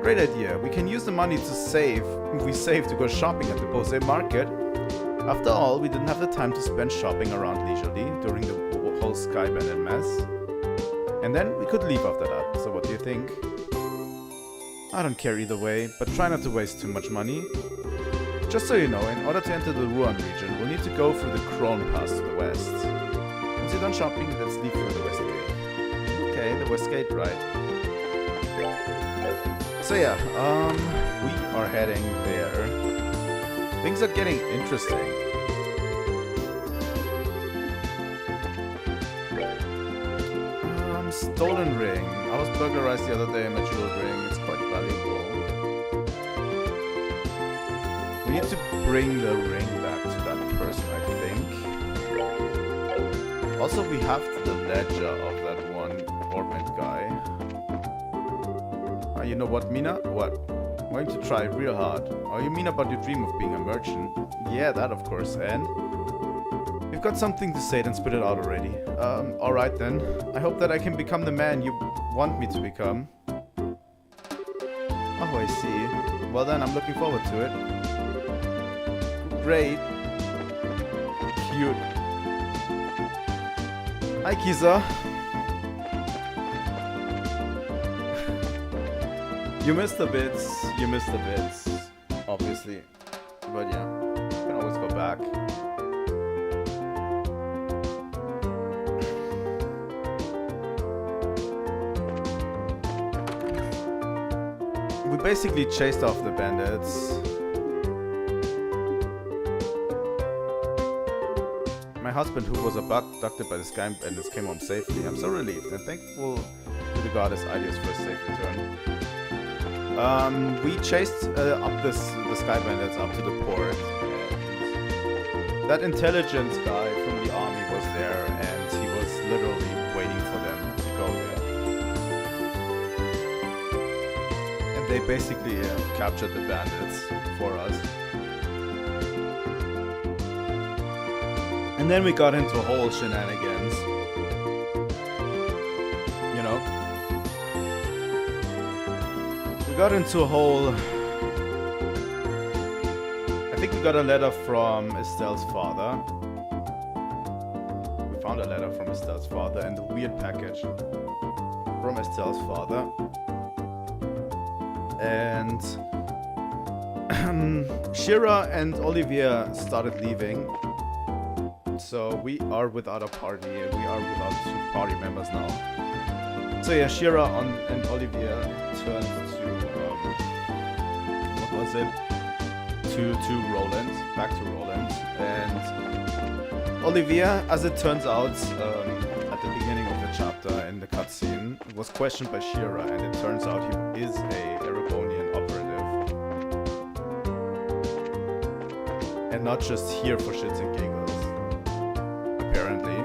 Great idea. We can use the money to save to go shopping at the Bose market. After all, we didn't have the time to spend shopping around leisurely during the whole Sky Bandit mess. And then we could leave after that. So what do you think? I don't care either way, but try not to waste too much money. Just so you know, in order to enter the Ruan region, we'll need to go through the Krone Pass to the west. Once you're done shopping, let's leave through the west gate. Okay, the west gate, right. So yeah, we are heading there. Things are getting interesting. Stolen ring. I was burglarized the other day, my jewel ring. It's quite valuable. We need to bring the ring back to that person, I think. Also, we have the ledger of that one Orbment guy. You know what, Mina? What? I'm going to try real hard. Oh, you mean about your dream of being a merchant? Yeah, that of course, and... You've got something to say, then spit it out already. Alright then. I hope that I can become the man you want me to become. Oh, I see. Well then, I'm looking forward to it. Great. Cute. Hi, Kisa. You missed the bits. You missed the bits. Obviously. But yeah. You can always go back. We basically chased off the bandits. My husband, who was abducted by the Sky Bandits, came home safely. I'm so relieved and thankful to the goddess Ideas for a safe return. We chased up the Sky Bandits up to the port. And that intelligence guy from the army was there, and he was literally waiting for them to go there. They basically captured the bandits for us. And then we got into whole shenanigans. You know? We got into a whole... I think we got a letter from Estelle's father. We found a letter from Estelle's father and a weird package from Estelle's father. And Shira and Olivia started leaving. So we are without a party. We are without 2 party members now. So yeah, Shira and Olivia turned to what was it? To Roland, back to Roland. And Olivia, as it turns out, at the beginning of the chapter in the cutscene, was questioned by Shira, and it turns out he is a Erebonian operative. And not just here for shits and giggles, apparently.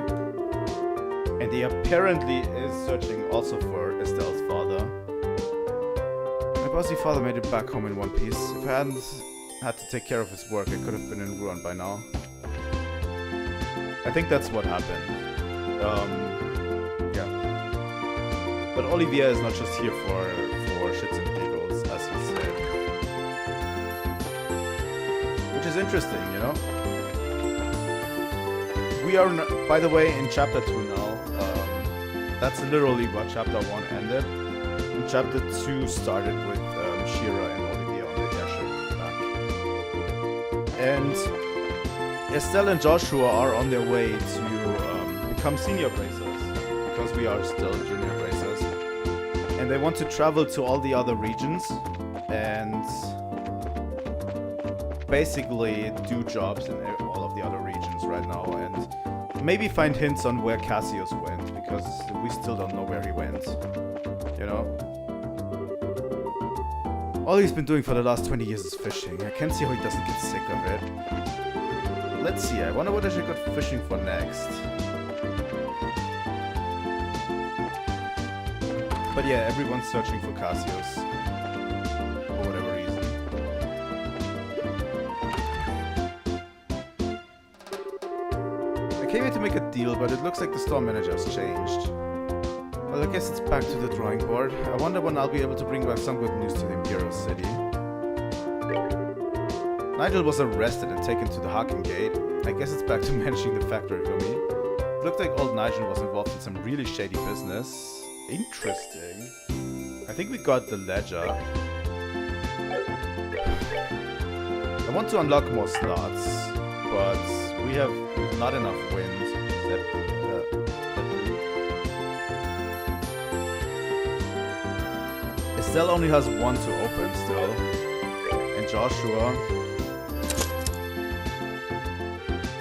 And he apparently is searching also for Estelle's father. My bossy father made it back home in one piece. If I hadn't had to take care of his work, I could have been in ruin by now. I think that's what happened. Yeah. But Olivia is not just here for shits and giggles, as he said. Which is interesting, you know? We are, by the way, in chapter 2 now. That's literally what chapter 1 ended. And chapter 2 started with Shira and Olivia on the airship back. And Estelle and Joshua are on their way to become senior racers, because we are still junior racers. And they want to travel to all the other regions and basically do jobs in all of the other regions right now, and maybe find hints on where Cassius went, because we still don't know where he went, you know? All he's been doing for the last 20 years is fishing. I can't see how he doesn't get sick of it. Let's see, I wonder what I should go fishing for next. But yeah, everyone's searching for Cassius. For whatever reason. I came here to make a deal, but it looks like the store manager has changed. Well, I guess it's back to the drawing board. I wonder when I'll be able to bring back some good news to the Imperial City. Nigel was arrested and taken to the Harkin Gate. I guess it's back to managing the factory for me. It looked like old Nigel was involved in some really shady business. Interesting. I think we got the ledger. I want to unlock more slots, but we have not enough wind. Estelle only has 1 to open still. And Joshua...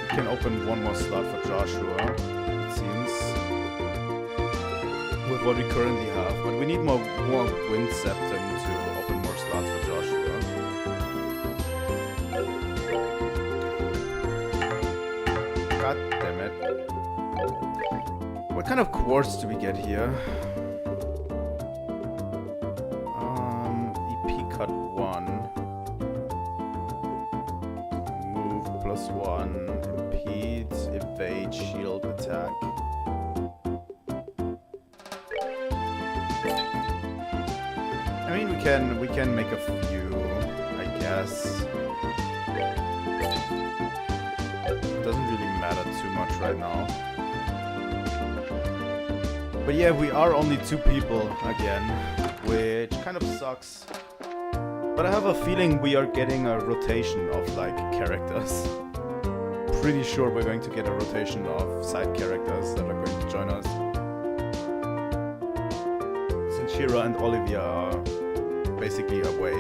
we can open 1 more slot for Joshua, it seems. With what we currently have. But we need more wind septum to open more slots for Joshua. God damn it. What kind of quartz do we get here? EP cut 1. Move +1. Impede, evade, shield, attack. I mean, we can make a few, I guess. It doesn't really matter too much right now. But yeah, we are only 2 people again, which kind of sucks. But I have a feeling we are getting a rotation of, like, characters. Pretty sure we're going to get a rotation of side characters that are going to join us. Since Shira and Olivia are basically away.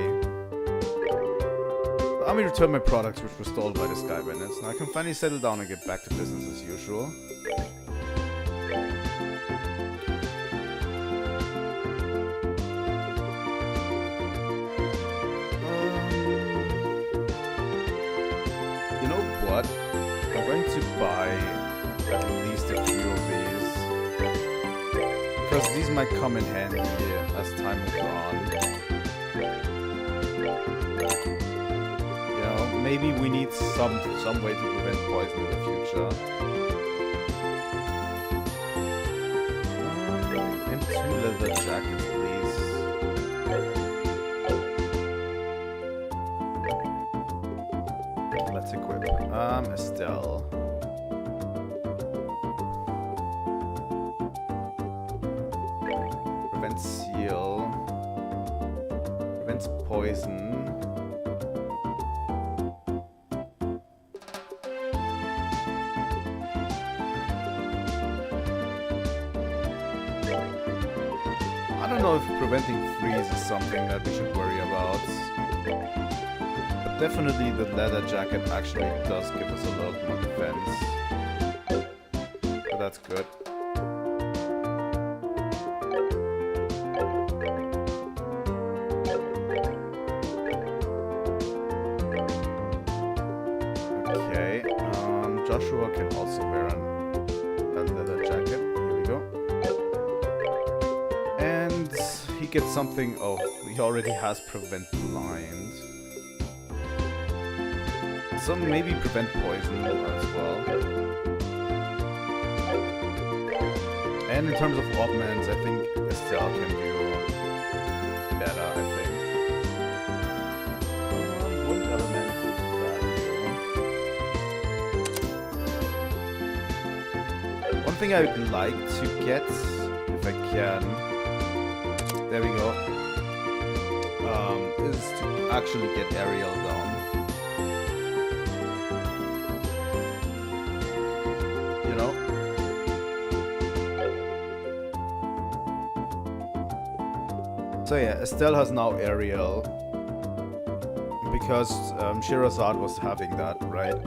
The army returned my products which were stolen by the Sky Bandits. Now I can finally settle down and get back to business as usual. You know what? I'm going to buy at least a few of these. Because these might come in handy as time moves on. You know, maybe we need some way to prevent poison in the future. And 2 leather jackets, please. Let's equip. Estelle. Prevents seal. Prevents poison. I don't know if preventing freeze is something that we should worry about. But definitely the leather jacket actually does give us a lot more defense. So that's good. Okay, Joshua can also wear a leather jacket. Here we go. And he gets something. Oh, he already has prevent blind. So maybe prevent poison as well. And in terms of Orbments, I think Estelle can do better, I think. What element would that do? One thing I would like to get, if I can, there we go, is to actually get Ariel down. You know? So yeah, Estelle has now Ariel. Because Shirazad was having that, right?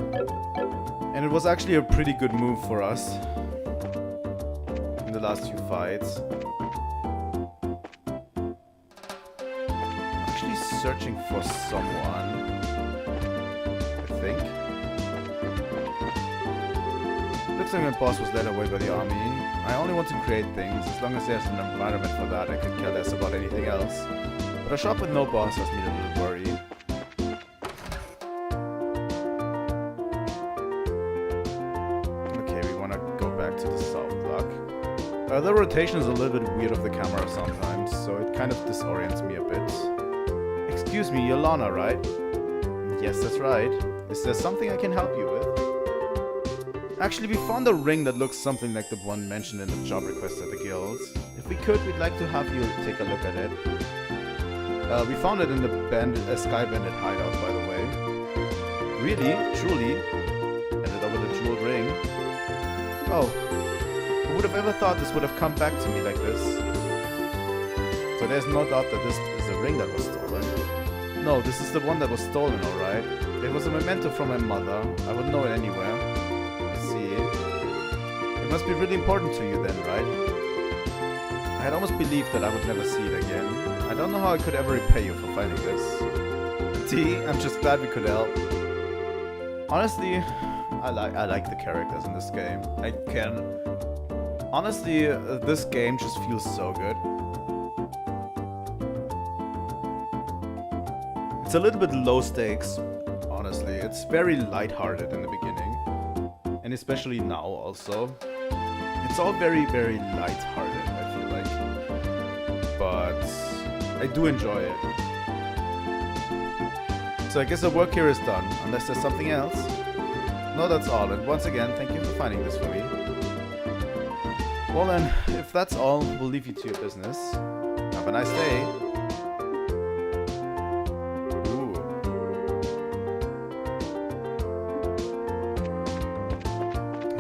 And it was actually a pretty good move for us in the last few fights. Actually searching for someone, I think. Looks like my boss was led away by the army. I only want to create things. As long as there's an environment for that, I could care less about anything else. But a shop with no boss has me a little worried. Okay, we want to go back to the south block. The rotation is a little bit weird of the camera sometimes, so it kind of disorients me a bit. Excuse me, you're Lana, right? Yes, that's right. Is there something I can help you with? Actually, we found a ring that looks something like the one mentioned in the job request at the guilds. If we could, we'd like to have you take a look at it. We found it in the Sky Bandit hideout, by the way. Really? Truly? Handed over the jeweled ring. Oh. Who would have ever thought this would have come back to me like this? So there's no doubt that this is the ring that was stolen. No, this is the one that was stolen, alright. It was a memento from my mother. I would know it anywhere. I see. It must be really important to you then, right? I had almost believed that I would never see it again. I don't know how I could ever repay you for finding this. T, I'm just glad we could help. Honestly, I like the characters in this game. Honestly, this game just feels so good. It's a little bit low stakes, honestly. It's very lighthearted in the beginning. And especially now also. It's all very, very lighthearted, I feel like. But I do enjoy it. So I guess the work here is done, unless there's something else. No, that's all. And once again, thank you for finding this for me. Well then, if that's all, we'll leave you to your business. Have a nice day. Ooh.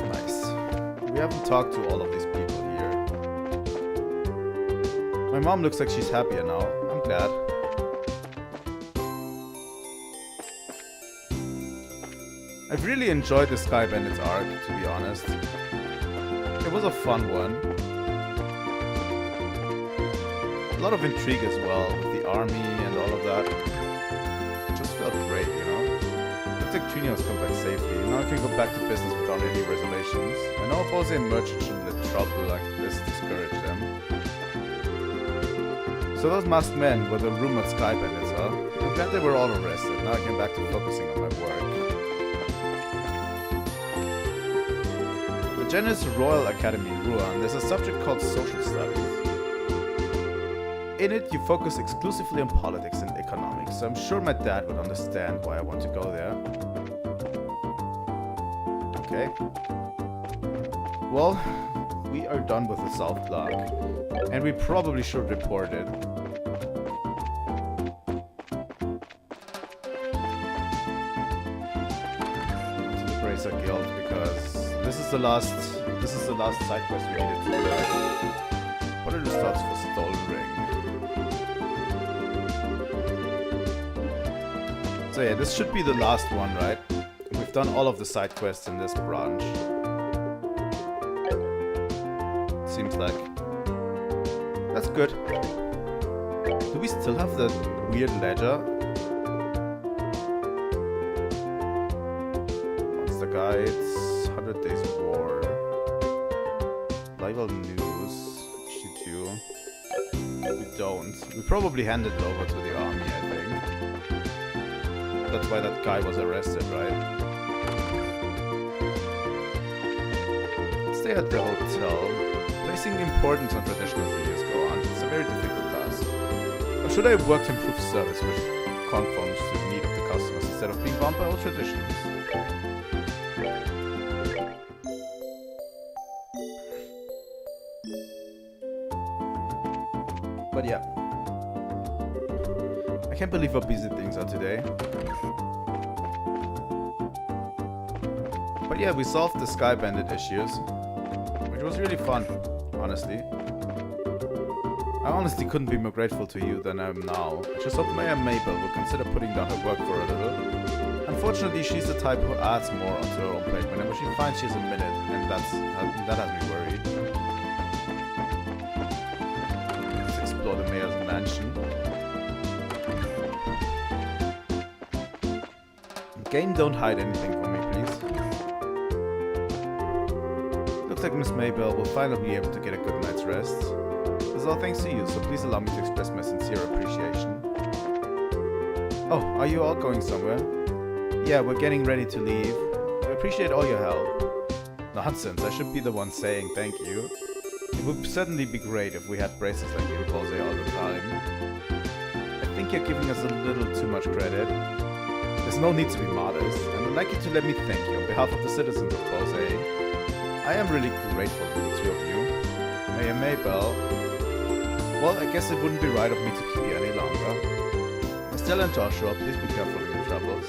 Nice. We haven't talked to all of these people here. My mom looks like she's happier now. I'm glad. I've really enjoyed the Sky Bandits arc, to be honest. It was a fun one. A lot of intrigue as well, with the army and all of that. It just felt great, you know? Looks like Trini has come back safely. Now I can go back to business without any reservations. I know opposing merchants shouldn't let trouble like this discourage them. So those masked men were the rumored Sky Bandits, huh? I'm glad they were all arrested. Now I can back to focusing on my work. The Janus Royal Academy in Ruan, there's a subject called Social Studies. In it, you focus exclusively on politics and economics, so I'm sure my dad would understand why I want to go there. Okay. Well, we are done with the South Block, and we probably should report it. To the Bracer Guild, because this is the last side quest we needed to do. What are the stats for Stolen Ring? So yeah, this should be the last one, right? We've done all of the side quests in this branch. Seems like. That's good. Do we still have the weird ledger? Monster Guides, 100 Days of War. Rival News, Issue 2. We don't. We probably handed it over to the army, I think. That's why that guy was arrested, right? Stay at the hotel. Placing importance on traditional videos go on. It's a very difficult task. Or should I work to improve service which conforms to the need of the customers instead of being bound by old traditions? But yeah. I can't believe how busy things are today. But yeah, we solved the Sky Bandit issues, which was really fun, honestly. I honestly couldn't be more grateful to you than I am now. I just hope Mayor Mabel will consider putting down her work for a little. Unfortunately, she's the type who adds more onto her own plate whenever she finds she's a minute, and that has me worried. Let's explore the Mayor's mansion. Game, don't hide anything from me, please. Looks like Miss Maybell will finally be able to get a good night's rest. This is all thanks to you, so please allow me to express my sincere appreciation. Oh, are you all going somewhere? Yeah, we're getting ready to leave. I appreciate all your help. Nonsense, I should be the one saying thank you. It would certainly be great if we had braces like you, Bose, all the time. I think you're giving us a little too much credit. There's no need to be modest, and I'd like you to let me thank you on behalf of the citizens of Bose. I am really grateful to the two of you. Mayor Maybell. Well, I guess it wouldn't be right of me to keep you any longer. Estelle and Joshua, please be careful in your travels.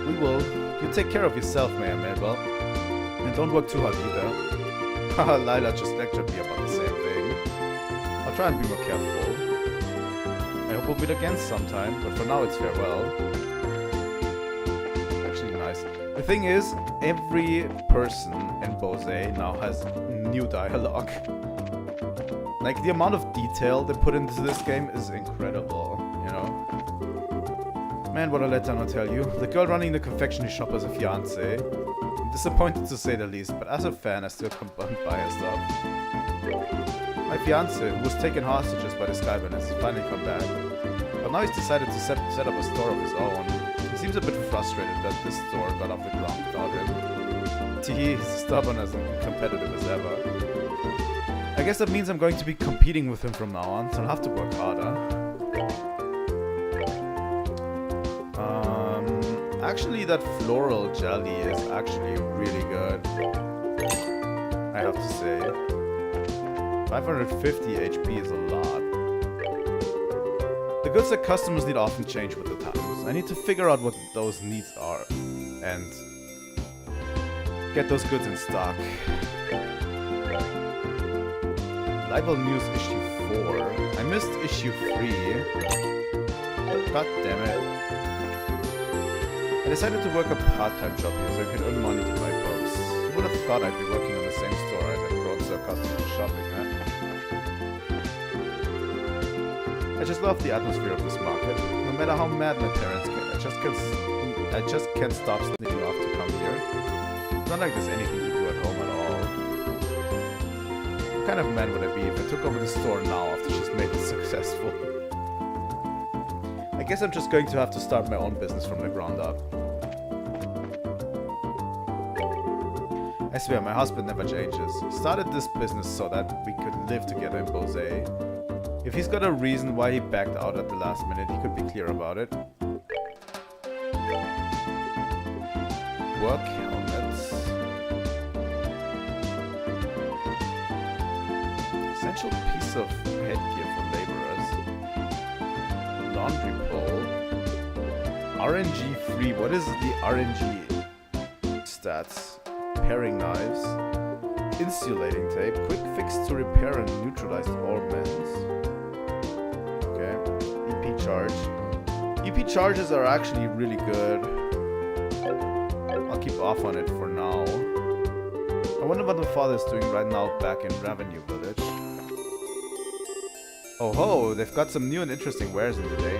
We will. You take care of yourself, Mayor Maybell. And don't work too hard either. Haha, Lila just lectured me about the same thing. I'll try and be more careful. I hope we'll meet again sometime, but for now it's farewell. The thing is, every person in Bose now has new dialogue. Like, the amount of detail they put into this game is incredible, you know? Man, what a letdown, I'll tell you. The girl running the confectionery shop is a fiancé. I'm disappointed to say the least, but as a fan, I still can't buy her stuff. My fiancé, who was taken hostages by the Sky Bandits, has finally come back. But now he's decided to set up a store of his own. He seems a bit frustrated that this store got off the ground without him. He's stubborn and competitive as ever. I guess that means I'm going to be competing with him from now on, so I'll have to work harder. Actually, that floral jelly is actually really good. I have to say. 550 HP is a lot. The goods that customers need often change with the times. I need to figure out what those needs are and get those goods in stock. Libel News issue 4. I missed issue 3. God damn it. I decided to work a part-time job here so I could earn money to buy books. Who would have thought I'd be working on the same store as I brought so customers shopping, huh? I just love the atmosphere of this market. No matter how mad my parents get, I just can't stop sneaking off to come here. It's not like there's anything to do at home at all. kind of man would I be if I took over the store now after she's made it successful? I guess I'm just going to have to start my own business from the ground up. I swear, my husband never changes. He started this business so that we could live together in Bose. If he's got a reason why he backed out at the last minute, he could be clear about it. Work helmets. Essential piece of headgear for laborers. Laundry pole. RNG free. What is the RNG stats? Repairing knives. Insulating tape. Quick fix to repair and neutralize Orbments. Okay. EP charge. EP charges are actually really good. I'll keep off on it for now. I wonder what my father's doing right now back in Revenue Village. Oh ho, they've got some new and interesting wares in today.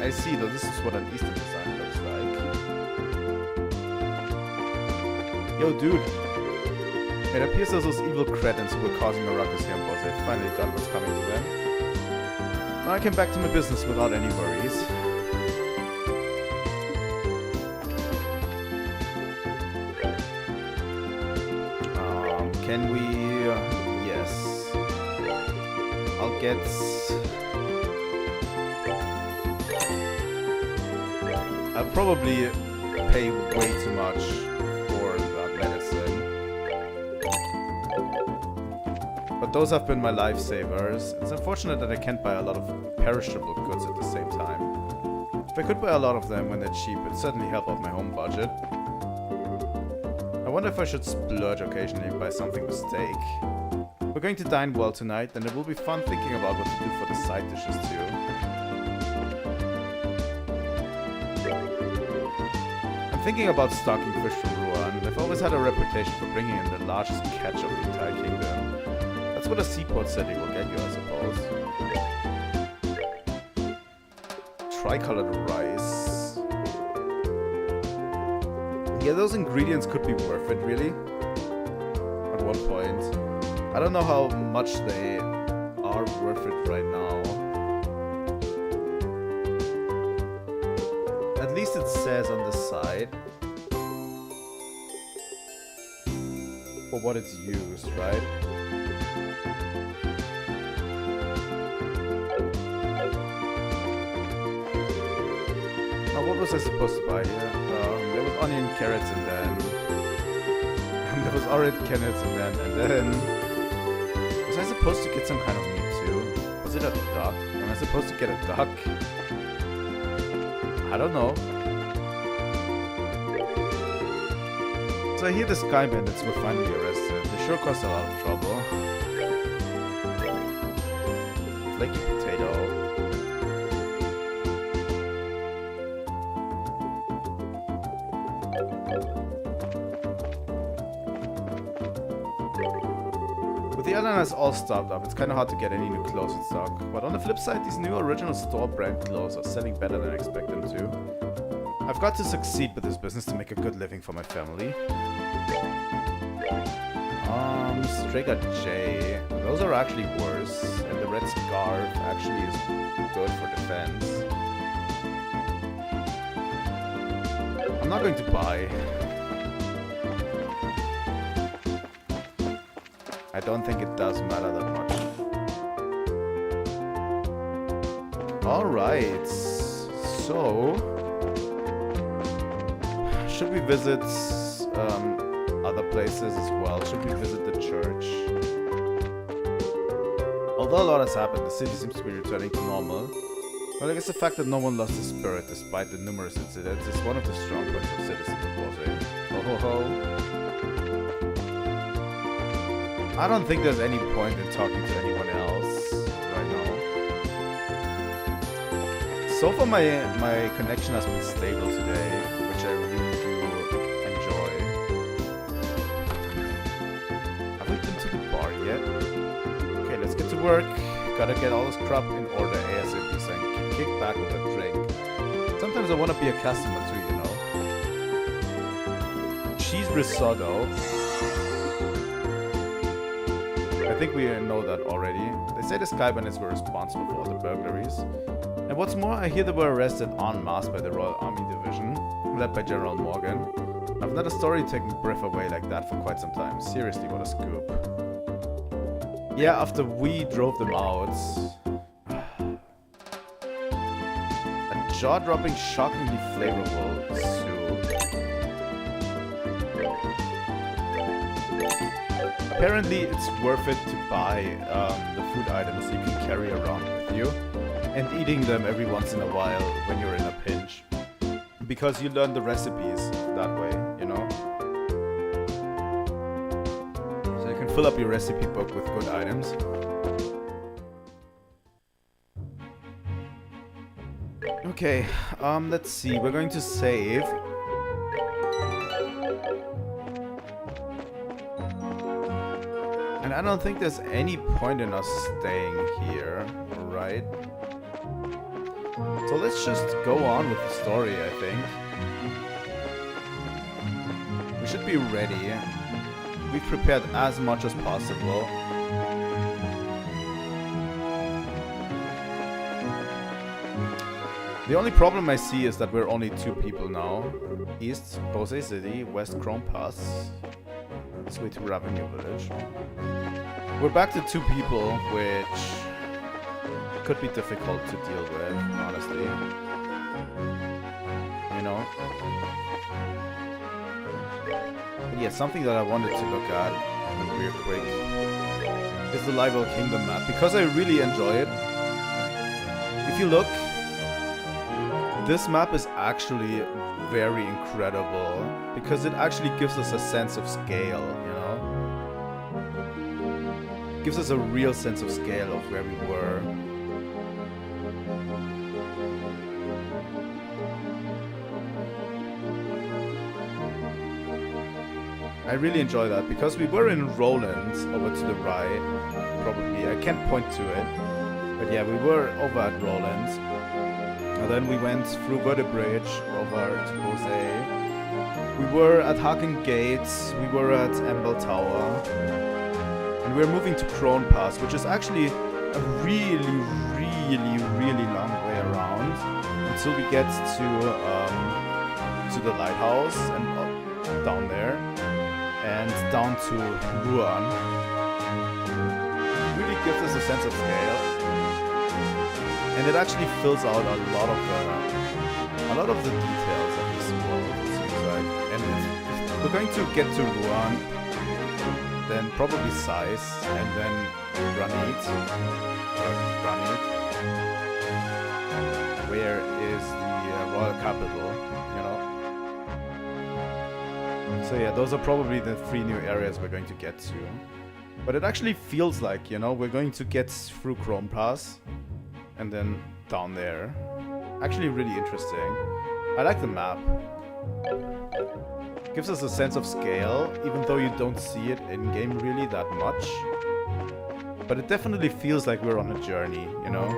I see, though this is what an Eastern design looks like. Yo dude. It appears as those evil cretins who were causing a ruckus here in Bose finally got what's coming to them. Now I came back to my business without any worries. Can we... yes. I'll get... I'll probably pay way too much for that medicine. But those have been my lifesavers. It's unfortunate that I can't buy a lot of perishable goods at the same time. If I could buy a lot of them when they're cheap, it'd certainly help out my home budget. I wonder if I should splurge occasionally and buy something with steak. We're going to dine well tonight, and it will be fun thinking about what to do for the side dishes too. I'm thinking about stocking fish from Ruan. They've always had a reputation for bringing in the largest catch of the entire kingdom. That's what a seaport city will get you, I suppose. Tricolored rice. Yeah, those ingredients could be worth it, really. At one point. I don't know how much they are worth it right now. At least it says on the side. For what it's used, right? Now, what was I supposed to buy here? There was onion, carrots, and then... there was orange, carrots, and then... Was I supposed to get some kind of meat too? Was it a duck? Am I supposed to get a duck? I don't know. So I hear the Sky Bandits were finally arrested. They sure caused a lot of trouble. Flaky potato. With the airliners all stocked up, it's kinda hard to get any new clothes in stock. But on the flip side, these new original store brand clothes are selling better than I expect them to. I've got to succeed with this business to make a good living for my family. Striga J. Those are actually worse. And the red scarf actually is good for defense. I'm not going to buy. I don't think it does matter that much. Alright, so... should we visit other places as well? Should we visit the church? Although a lot has happened, the city seems to be returning to normal. Well, I guess the fact that no one lost his spirit despite the numerous incidents is one of the strong points of citizens of Bose. Ho ho ho. I don't think there's any point in talking to anyone else right now. So far my connection has been stable today, which I really do enjoy. Have we been to the bar yet? Okay, let's get to work. Gotta get all this crap in order ASAP so I can kick back with a drink. Sometimes I want to be a customer too, you know. Cheese risotto. I think we know that already. They say the Sky Bandits were responsible for all the burglaries. And what's more, I hear they were arrested en masse by the Royal Army Division, led by General Morgan. I've not a story taking breath away like that for quite some time. Seriously, what a scoop. Yeah, after we drove them out... a jaw-dropping, shockingly flavorful soup. Apparently, it's worth it to buy the food items you can carry around with you, and eating them every once in a while when you're in a pinch. Because you learn the recipes that way, you know? So you can fill up your recipe book with good items. Okay, let's see, we're going to save. And I don't think there's any point in us staying here, right? So let's just go on with the story, I think. We should be ready. We've prepared as much as possible. The only problem I see is that we're only 2 people now. East, Bose City, West Chrome Pass, Sweet Revenue Village. We're back to 2 people, which could be difficult to deal with, honestly. You know? But yeah, something that I wanted to look at real quick is the Live Oak Kingdom map, because I really enjoy it. If you look, this map is actually very incredible, because it actually gives us a sense of scale, you know? Gives us a real sense of scale of where we were. I really enjoy that, because we were in Roland's over to the right, probably. I can't point to it, but yeah, we were over at Roland's. And then we went through Verde Bridge over to Bose. We were at Haken Gates, we were at Embel Tower. And we're moving to Crone Pass, which is actually a really long way around until we get to the lighthouse and down there and down to Ruan. It really gives us a sense of scale, and it actually fills out a lot of the details of this world, it seems like. And if we're going to get to Ruan, then probably Sais, and then Granite. Where is the royal capital, you know? So yeah, those are probably the 3 new areas we're going to get to. But it actually feels like, you know, we're going to get through Chrome Pass, and then down there. Actually really interesting. I like the map. Gives us a sense of scale, even though you don't see it in-game really that much. But it definitely feels like we're on a journey, you know?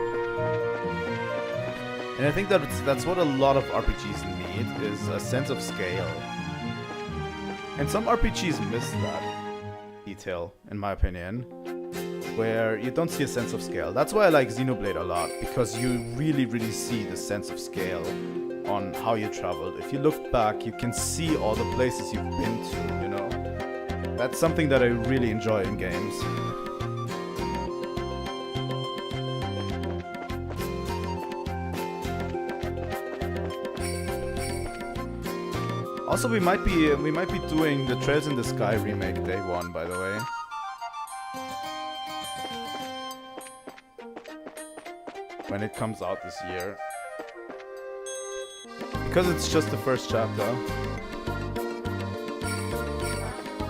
And I think that's what a lot of RPGs need, is a sense of scale. And some RPGs miss that detail, in my opinion, where you don't see a sense of scale. That's why I like Xenoblade a lot, because you really see the sense of scale on how you traveled. If you look back, you can see all the places you've been to, you know? That's something that I really enjoy in games. Also, we might be doing the Trails in the Sky remake day 1, by the way. When it comes out this year. Because it's just the first chapter.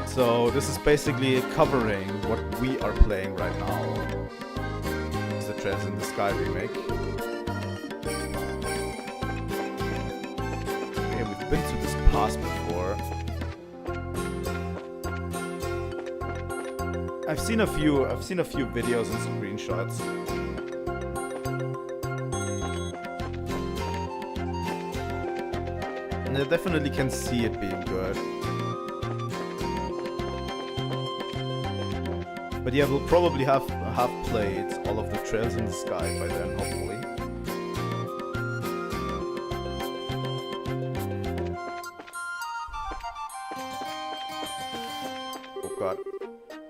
So this is basically covering what we are playing right now. It's the Trails in the Sky remake. Yeah, we've been to this pass before. I've seen a few videos and screenshots. And I definitely can see it being good. But But yeah, we'll probably have played all of the trails in the sky by then, hopefully. Oh god.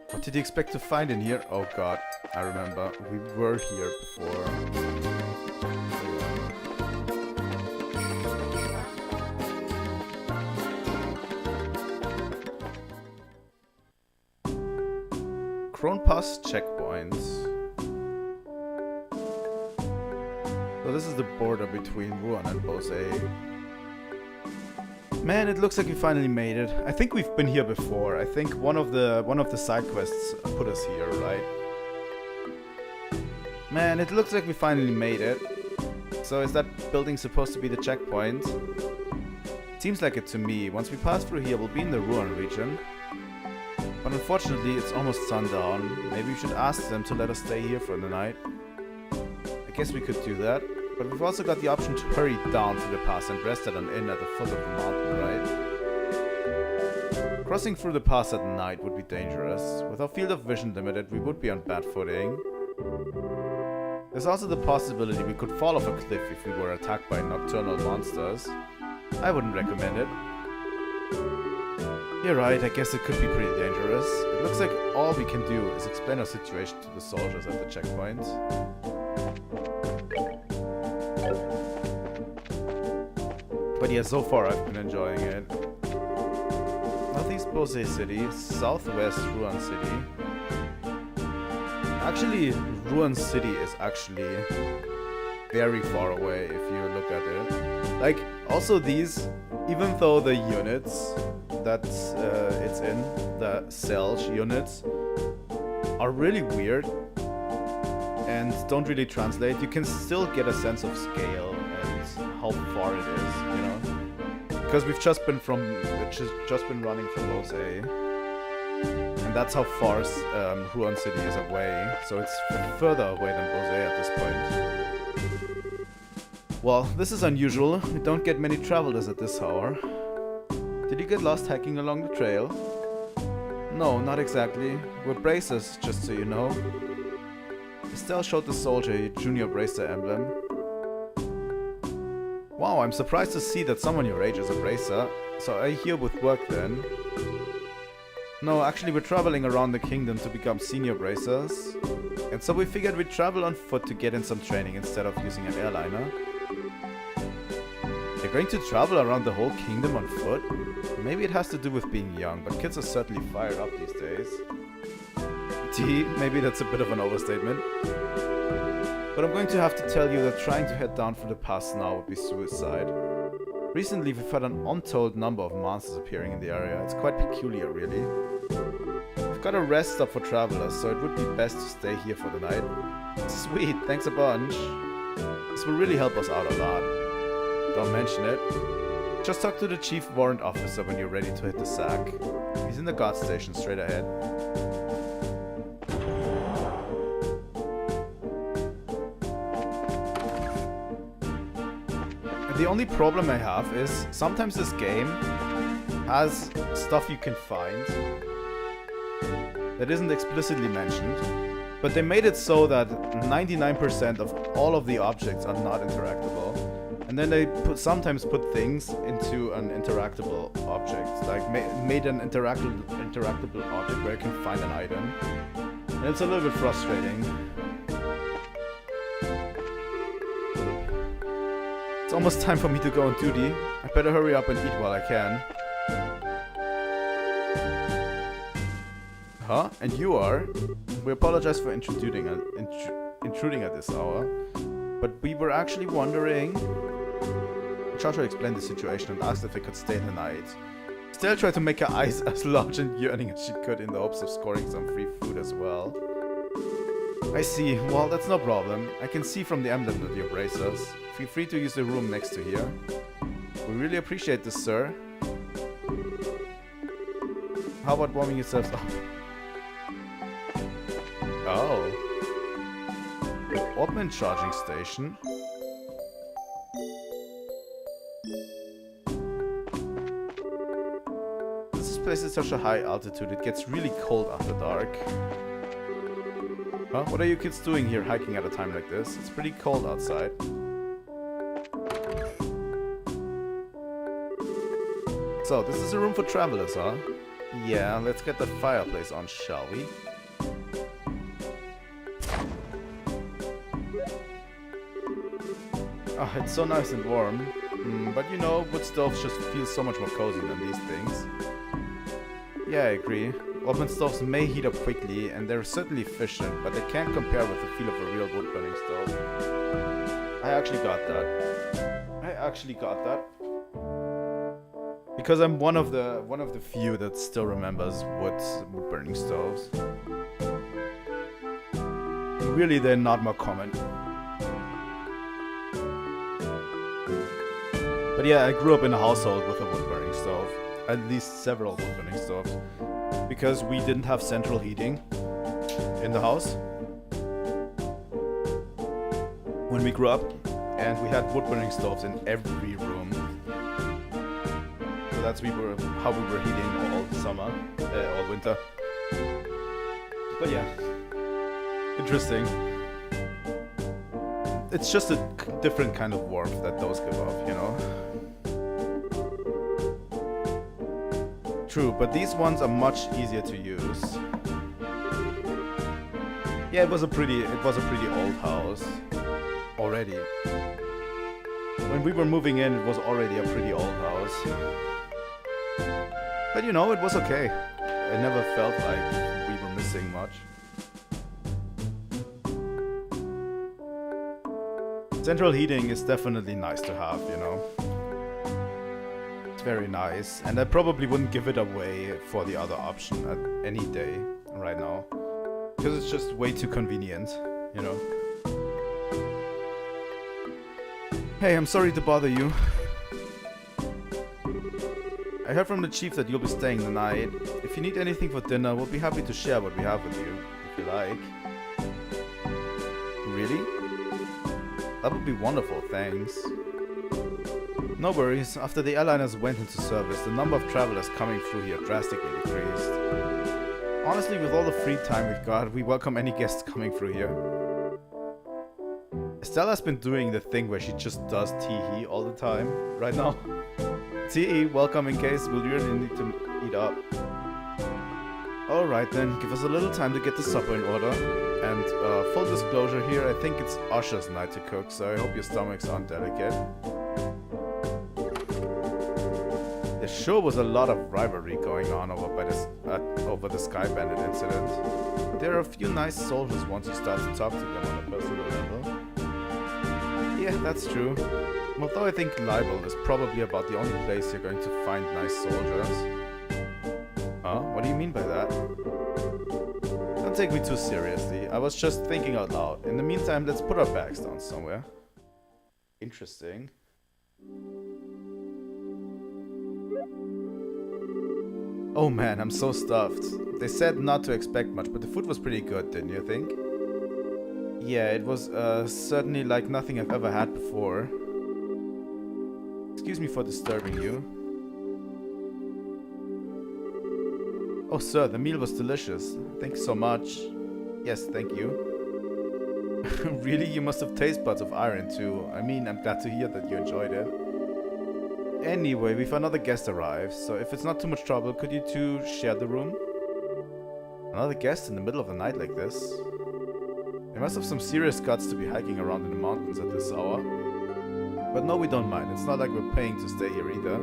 What did you expect to find in here? Oh god, I remember. We were here before. Pass checkpoints. So this is the border between Ruan and Bose. Man, it looks like we finally made it. I think we've been here before. I think one of the side quests put us here, right? Man, it looks like we finally made it. So is that building supposed to be the checkpoint? Seems like it to me. Once we pass through here, we'll be in the Ruan region. But unfortunately, it's almost sundown. Maybe we should ask them to let us stay here for the night. I guess we could do that. But we've also got the option to hurry down through the pass and rest at an inn at the foot of the mountain, right? Crossing through the pass at night would be dangerous. With our field of vision limited, we would be on bad footing. There's also the possibility we could fall off a cliff if we were attacked by nocturnal monsters. I wouldn't recommend it. You're right, I guess it could be pretty dangerous. It looks like all we can do is explain our situation to the soldiers at the checkpoint. But yeah, so far I've been enjoying it. Northeast Bose City, southwest Ruan City. Actually, Ruan City is actually very far away if you look at it. Like, also these, even though the units that it's in, the Selge units, are really weird and don't really translate, you can still get a sense of scale and how far it is, you know? Because we've just been running from Bose, and that's how far Ruan City is away, so it's further away than Bose at this point. Well, this is unusual. We don't get many travelers at this hour. Did you get lost hiking along the trail? No, not exactly. We're bracers, just so you know. Estelle showed the soldier a junior bracer emblem. Wow, I'm surprised to see that someone your age is a bracer. So are you here with work then? No, actually we're traveling around the kingdom to become senior bracers. And so we figured we'd travel on foot to get in some training instead of using an airliner. You're going to travel around the whole kingdom on foot? Maybe it has to do with being young, but kids are certainly fired up these days. Maybe that's a bit of an overstatement. But I'm going to have to tell you that trying to head down through the pass now would be suicide. Recently we've had an untold number of monsters appearing in the area. It's quite peculiar, really. We've got a rest stop for travelers, so it would be best to stay here for the night. Sweet, thanks a bunch. This will really help us out a lot. Don't mention it. Just talk to the chief warrant officer when you're ready to hit the sack. He's in the guard station straight ahead. And the only problem I have is sometimes this game has stuff you can find that isn't explicitly mentioned, but they made it so that 99% of all of the objects are not interactable. And then they sometimes put things into an interactable object, like made an interactable object where you can find an item. And it's a little bit frustrating. It's almost time for me to go on duty. I better hurry up and eat while I can. Huh? And you are? We apologize for intruding at this hour, but we were actually wondering... Joshua explained the situation and asked if they could stay the night. Estelle tried to make her eyes as large and yearning as she could in the hopes of scoring some free food as well. I see. Well, that's no problem. I can see from the emblem that you're bracers. Feel free to use the room next to here. We really appreciate this, sir. How about warming yourselves up? Oh. Orbments charging station. This place is such a high altitude, it gets really cold after dark. Huh? What are you kids doing here hiking at a time like this? It's pretty cold outside. So, this is a room for travelers, huh? Yeah, let's get the fireplace on, shall we? Oh, it's so nice and warm. But you know, wood stoves just feel so much more cozy than these things. Yeah, I agree. Open stoves may heat up quickly, and they're certainly efficient, but they can't compare with the feel of a real wood-burning stove. I actually got that. Because I'm one of the few that still remembers wood-burning stoves. Really, they're not more common. But yeah, I grew up in a household with a wood-burning stove. At least several wood-burning stoves. Because we didn't have central heating in the house when we grew up, and we had wood-burning stoves in every room. So that's how we were heating all summer, all winter. But yeah, interesting. It's just a different kind of warmth that those give off, you know. True, but these ones are much easier to use. Yeah, it was a pretty old house already. When we were moving in, it was already a pretty old house. But you know, it was okay. I never felt like we were missing much. Central heating is definitely nice to have, you know. Very nice, and I probably wouldn't give it away for the other option at any day right now, because it's just way too convenient, you know. Hey, I'm sorry to bother you. I heard from the chief that you'll be staying the night. If you need anything for dinner, we'll be happy to share what we have with you, if you like. Really? That would be wonderful, thanks. No worries, after the airliners went into service, the number of travelers coming through here drastically decreased. Honestly, with all the free time we've got, we welcome any guests coming through here. Estelle has been doing the thing where she just does tee-hee all the time, right now. Tee-hee, welcome in case we'll really need to eat up. Alright then, give us a little time to get the supper in order. And full disclosure here, I think it's Usher's night to cook, so I hope your stomachs aren't delicate. There sure was a lot of rivalry going on over the Sky Bandit incident. But there are a few nice soldiers once you start to talk to them on a personal level. Yeah, that's true. Although I think Libel is probably about the only place you're going to find nice soldiers. Huh? What do you mean by that? Don't take me too seriously. I was just thinking out loud. In the meantime, let's put our bags down somewhere. Interesting. Oh man, I'm so stuffed. They said not to expect much, but the food was pretty good, didn't you think? Yeah, it was certainly like nothing I've ever had before. Excuse me for disturbing you. Oh sir, the meal was delicious. Thanks so much. Yes, thank you. Really? You must have taste buds of iron too. I mean, I'm glad to hear that you enjoyed it. Anyway, we've another guest arrived, so if it's not too much trouble, could you two share the room? Another guest in the middle of the night like this? They must have some serious guts to be hiking around in the mountains at this hour. But no, we don't mind. It's not like we're paying to stay here either.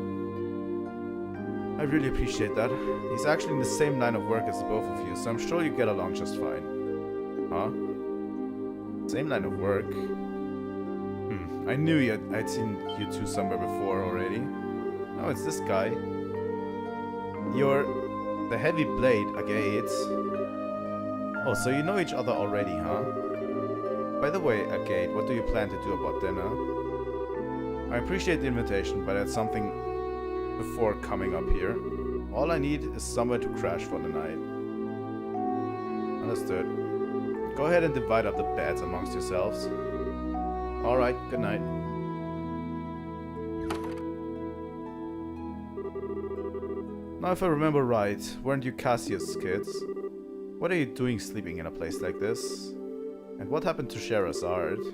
I really appreciate that. He's actually in the same line of work as the both of you, so I'm sure you get along just fine. Huh? Same line of work? I knew I'd seen you two somewhere before already. Oh, it's this guy. You're the heavy blade, Agate. Oh, so you know each other already, huh? By the way, Agate, what do you plan to do about dinner? I appreciate the invitation, but it's something before coming up here. All I need is somewhere to crash for the night. Understood. Go ahead and divide up the beds amongst yourselves. Alright, good night. Now if I remember right, weren't you Cassius' kids? What are you doing sleeping in a place like this? And what happened to Sherazard?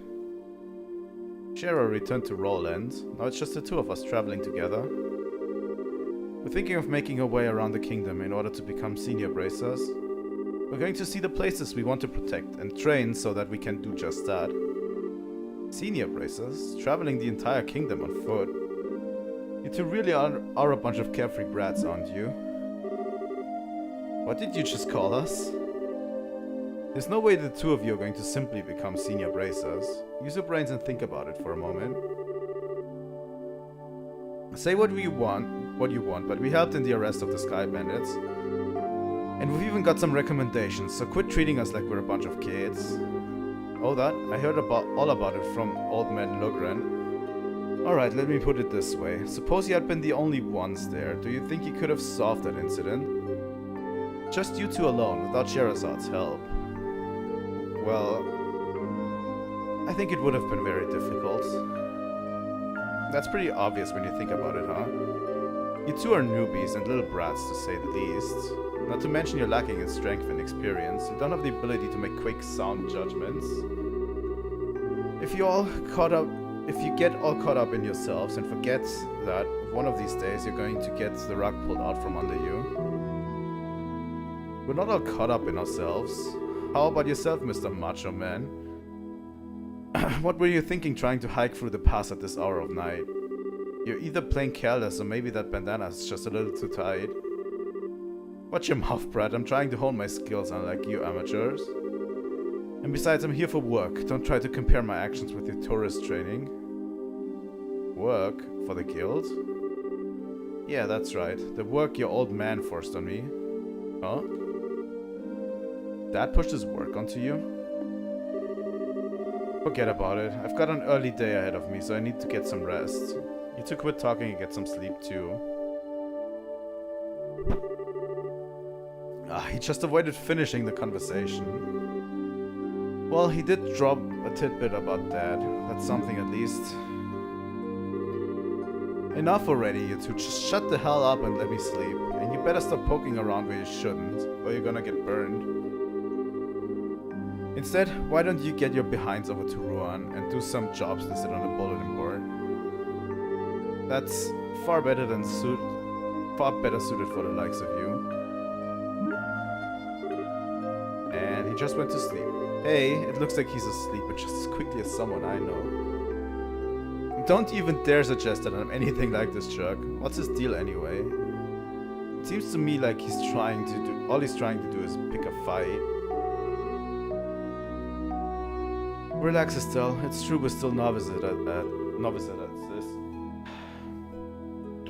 Shara returned to Roland. Now it's just the two of us traveling together. We're thinking of making our way around the kingdom in order to become senior bracers. We're going to see the places we want to protect and train so that we can do just that. Senior bracers? Traveling the entire kingdom on foot? You two really are a bunch of carefree brats, aren't you? What did you just call us? There's no way the two of you are going to simply become senior bracers. Use your brains and think about it for a moment. Say what you want, but we helped in the arrest of the Sky Bandits. And we've even got some recommendations, so quit treating us like we're a bunch of kids. Oh, that? I heard all about it from old man Logren. Alright, let me put it this way. Suppose you had been the only ones there. Do you think you could have solved that incident? Just you two alone, without Sherazad's help. Well, I think it would have been very difficult. That's pretty obvious when you think about it, huh? You two are newbies and little brats, to say the least. Not to mention you're lacking in strength and experience. You don't have the ability to make quick, sound judgments. If you get all caught up in yourselves and forget that one of these days you're going to get the rug pulled out from under you. We're not all caught up in ourselves. How about yourself, Mr. Macho Man? What were you thinking trying to hike through the pass at this hour of night? You're either playing careless or maybe that bandana is just a little too tight. Watch your mouth, Brad. I'm trying to hone my skills unlike you amateurs. And besides, I'm here for work. Don't try to compare my actions with your tourist training. Work? For the guild? Yeah, that's right. The work your old man forced on me. Huh? Dad pushed his work onto you? Forget about it. I've got an early day ahead of me, so I need to get some rest. You two quit talking and get some sleep too. He just avoided finishing the conversation. Well, he did drop a tidbit about Dad. That's something at least. Enough already, you two. Just shut the hell up and let me sleep. And you better stop poking around where you shouldn't, or you're gonna get burned. Instead, why don't you get your behinds over to Ruan and do some jobs listed on the bulletin board? That's far better suited for the likes of you. And he just went to sleep. Hey, it looks like he's asleep, but just as quickly as someone I know. Don't even dare suggest that I'm anything like this jerk. What's his deal anyway? It seems to me like all he's trying to do is pick a fight. Relax, Estelle. It's true we're still novices at this.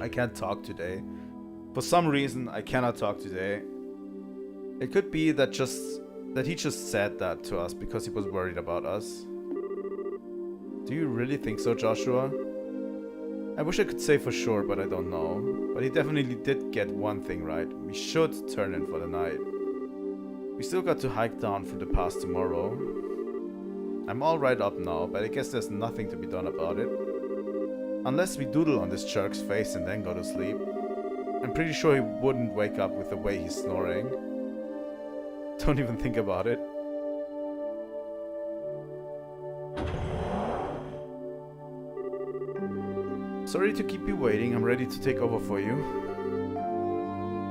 I can't talk today. For some reason, I cannot talk today. It could be that he just said that to us because he was worried about us. Do you really think so, Joshua? I wish I could say for sure, but I don't know. But he definitely did get one thing right. We should turn in for the night. We still got to hike down through the pass tomorrow. I'm all right up now, but I guess there's nothing to be done about it. Unless we doodle on this jerk's face and then go to sleep. I'm pretty sure he wouldn't wake up with the way he's snoring. Don't even think about it. Sorry to keep you waiting, I'm ready to take over for you.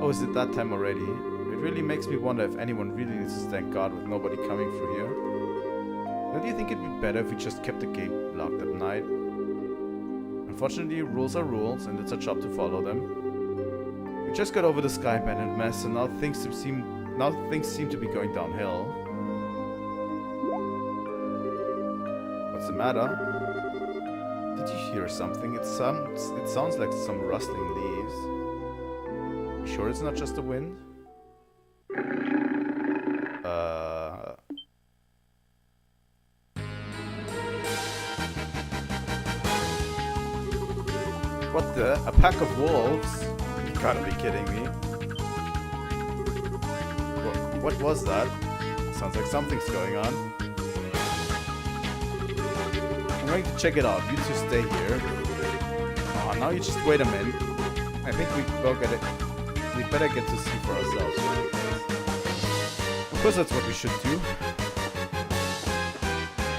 Oh, is it that time already? It really makes me wonder if anyone really needs to stand guard with nobody coming through here. Don't you think it'd be better if we just kept the gate locked at night? Unfortunately, rules are rules, and it's our job to follow them. We just got over the Sky Bandit mess, and now things seem to be going downhill. What's the matter? Did you hear something? It sounds like some rustling leaves. You sure it's not just the wind? What the? A pack of wolves? You gotta be kidding me. What was that? Sounds like something's going on. I'm going to check it out. You two stay here. Oh, now you just wait a minute. I think we better get to see for ourselves. course that's what we should do.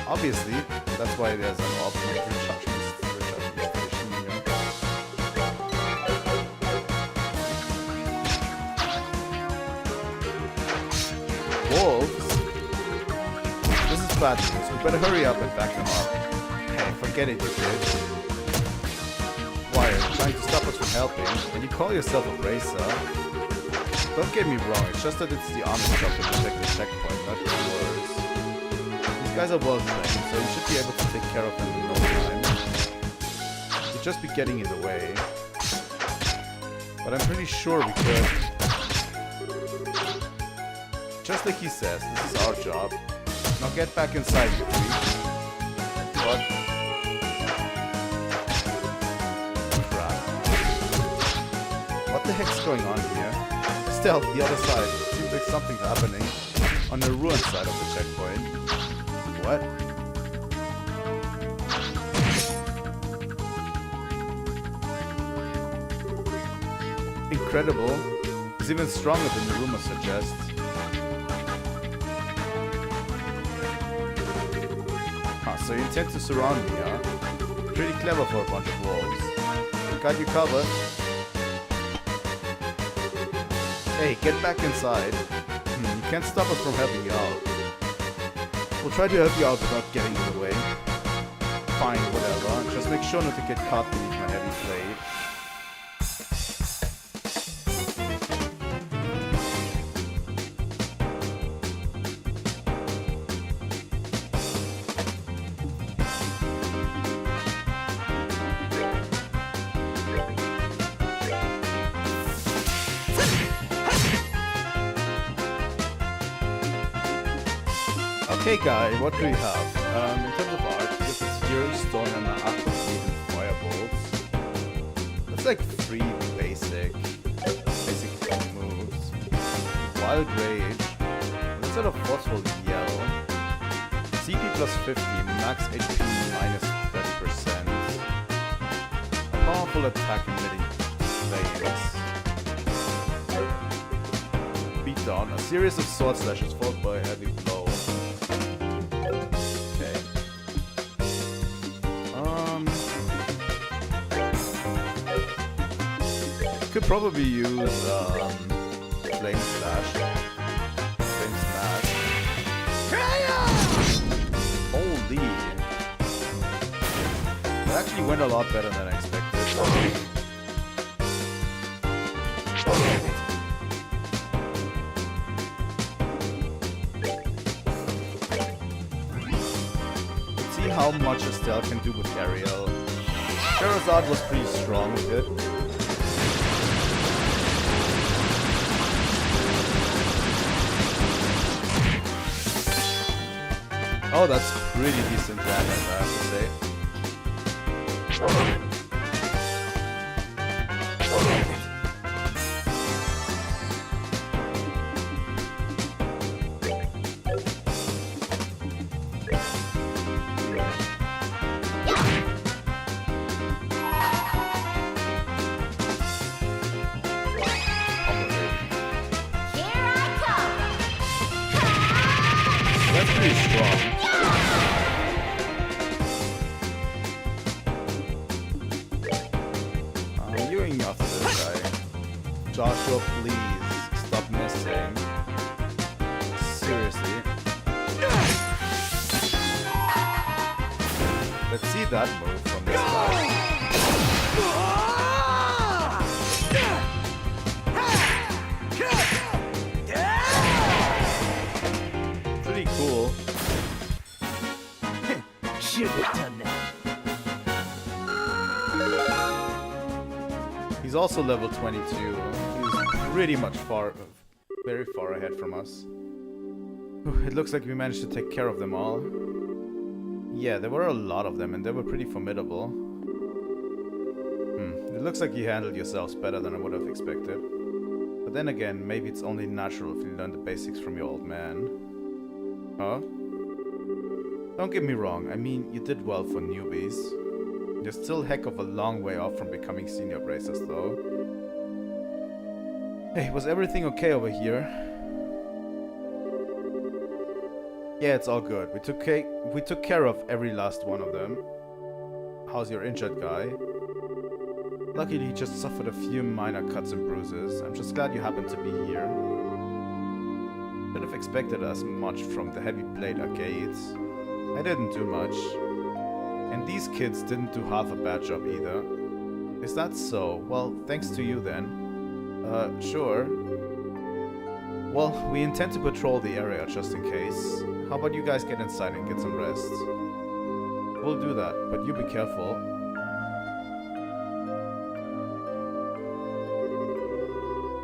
Obviously, that's why there's an alternate receptionist station here. Wolves? This is bad news. We better hurry up and back them up. Hey, forget it, you bitch. Why, are you trying to stop us from helping? When you call yourself a bracer, don't get me wrong, it's just that it's the army stuff to protect the checkpoint, not yours. These guys are well trained, so you should be able to take care of them in no time. You'd just be getting in the way. But I'm pretty sure we could. Just like he says, this is our job. Now get back inside, you three. What? Crap. What the heck's going on here? Estelle, the other side. Seems like something's happening on the ruined side of the checkpoint. What? Incredible. It's even stronger than the rumor suggests. So you intend to surround me, huh? Pretty clever for a bunch of wolves. Got you covered. Hey, get back inside. You can't stop us from helping you out. We'll try to help you out without getting in the way. Fine, whatever. Just make sure not to get caught beneath my heavy blade. Okay, guy, what do we have? In terms of art, this is Fury, Stone, and Aqua and Firebolts. That's like 3 basic moves. Wild Rage. Instead of Forceful Yell. CP plus 50, max HP minus 30%. A powerful attack emitting flames. Beatdown, a series of sword slashes followed by a heavy blow. Could probably use Flame Slash. Flame Smash. Holy! That actually went a lot better than I expected. Let's see how much Estelle can do with Ariel. Charizard was pretty strong with it. Oh, that's pretty decent damage, I have to say. That's pretty strong. Joshua, please stop missing. Seriously. Let's see that move from this guy. Pretty cool. Should have done that. He's also level 22. He's pretty much very far ahead from us. It looks like we managed to take care of them all. Yeah, there were a lot of them and they were pretty formidable. It looks like you handled yourselves better than I would have expected. But then again, maybe it's only natural if you learn the basics from your old man. Huh? Don't get me wrong, I mean, you did well for newbies. You're still a heck of a long way off from becoming senior bracers though. Hey, was everything okay over here? Yeah, it's all good. We took care of every last one of them. How's your injured guy? Luckily, he just suffered a few minor cuts and bruises. I'm just glad you happened to be here. Should have expected as much from the Heavy Blade Arcades. I didn't do much. And these kids didn't do half a bad job either. Is that so? Well, thanks to you then. Sure. Well, we intend to patrol the area just in case. How about you guys get inside and get some rest? We'll do that, but you be careful.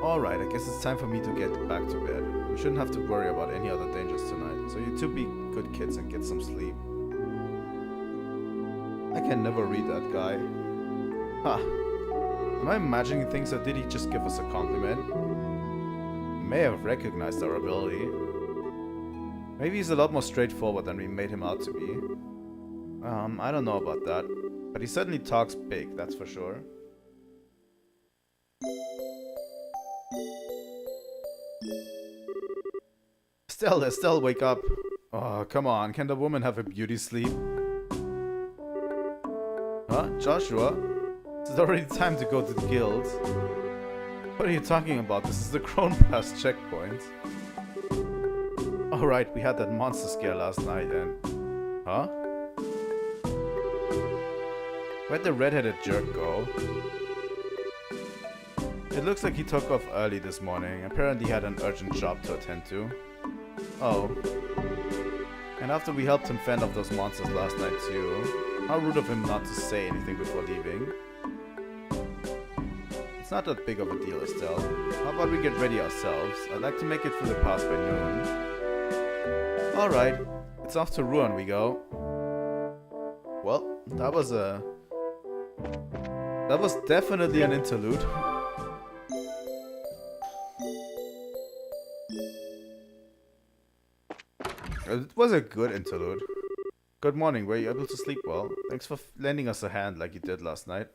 Alright, I guess it's time for me to get back to bed. We shouldn't have to worry about any other dangers tonight, so you two be good kids and get some sleep. I can never read that guy. Huh. Am I imagining things, or did he just give us a compliment? He may have recognized our ability. Maybe he's a lot more straightforward than we made him out to be. I don't know about that. But he certainly talks big, that's for sure. Estelle, wake up. Oh, come on, can the woman have a beauty sleep? Huh? Joshua? It's already time to go to the guild. What are you talking about? This is the Grown Pass checkpoint. Alright, we had that monster scare last night and... Huh? Where'd the red-headed jerk go? It looks like he took off early this morning. Apparently he had an urgent job to attend to. Oh. And after we helped him fend off those monsters last night too. How rude of him not to say anything before leaving. It's not that big of a deal, Estelle. How about we get ready ourselves? I'd like to make it through the pass by noon. Alright, it's off to Ruin we go. Well, that was definitely an interlude. It was a good interlude. Good morning, were you able to sleep well? Thanks for lending us a hand like you did last night.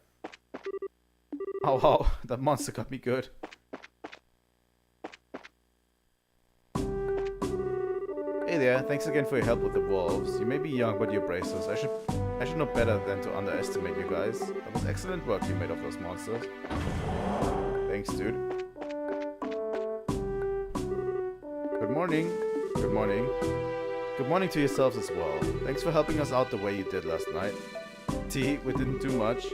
Oh wow, that monster got me good. Hey there, thanks again for your help with the wolves. You may be young, but you're braceless. I should know better than to underestimate you guys. That was excellent work you made of those monsters. Thanks, dude. Good morning. Good morning. Good morning to yourselves as well. Thanks for helping us out the way you did last night. We didn't do much.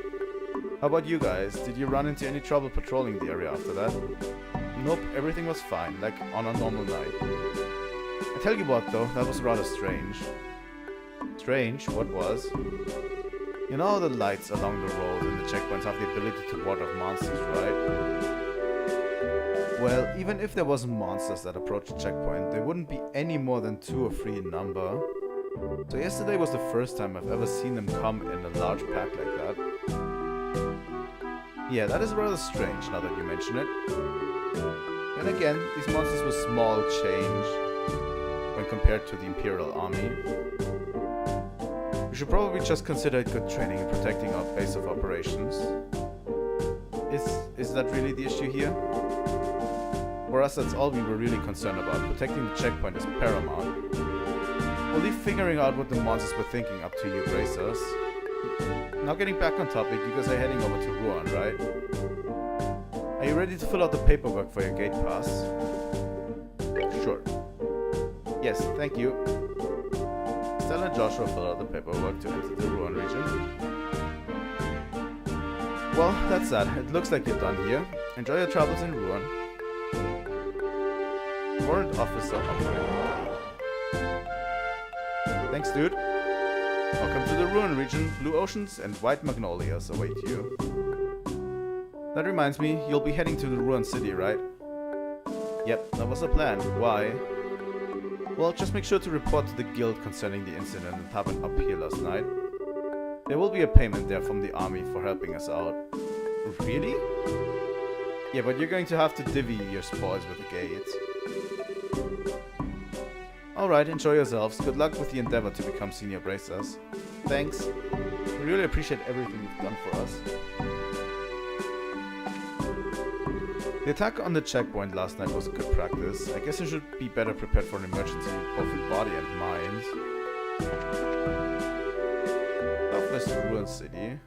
How about you guys? Did you run into any trouble patrolling the area after that? Nope, everything was fine, like on a normal night. I tell you what though, that was rather strange. Strange? What was? You know the lights along the road and the checkpoints have the ability to ward off monsters, right? Well, even if there wasn't monsters that approached the checkpoint, there wouldn't be any more than 2 or 3 in number. So yesterday was the first time I've ever seen them come in a large pack like that. Yeah, that is rather strange now that you mention it. And again, these monsters were small change when compared to the Imperial Army. We should probably just consider it good training in protecting our base of operations. Is that really the issue here? For us, that's all we were really concerned about. Protecting the checkpoint is paramount. We'll leave figuring out what the monsters were thinking up to you, Bracers. Now getting back on topic, you guys are heading over to Ruan, right? Are you ready to fill out the paperwork for your gate pass? Sure. Yes, thank you. Estelle and Joshua fill out the paperwork to enter the Ruan region. Well, that's that. It looks like you're done here. Enjoy your travels in Ruan. Warrant Officer Upgrade. Thanks, dude. Welcome to the Ruin region. Blue oceans and white magnolias await you. That reminds me, you'll be heading to the Ruin city, right? Yep, that was the plan. Why? Well, just make sure to report to the guild concerning the incident that happened up here last night. There will be a payment there from the army for helping us out. Really? Yeah, but you're going to have to divvy your spoils with the gate. Alright, enjoy yourselves. Good luck with the endeavor to become senior bracers. Thanks. We really appreciate everything you've done for us. The attack on the checkpoint last night was good practice. I guess I should be better prepared for an emergency, both in body and mind. Southwest Ruin City.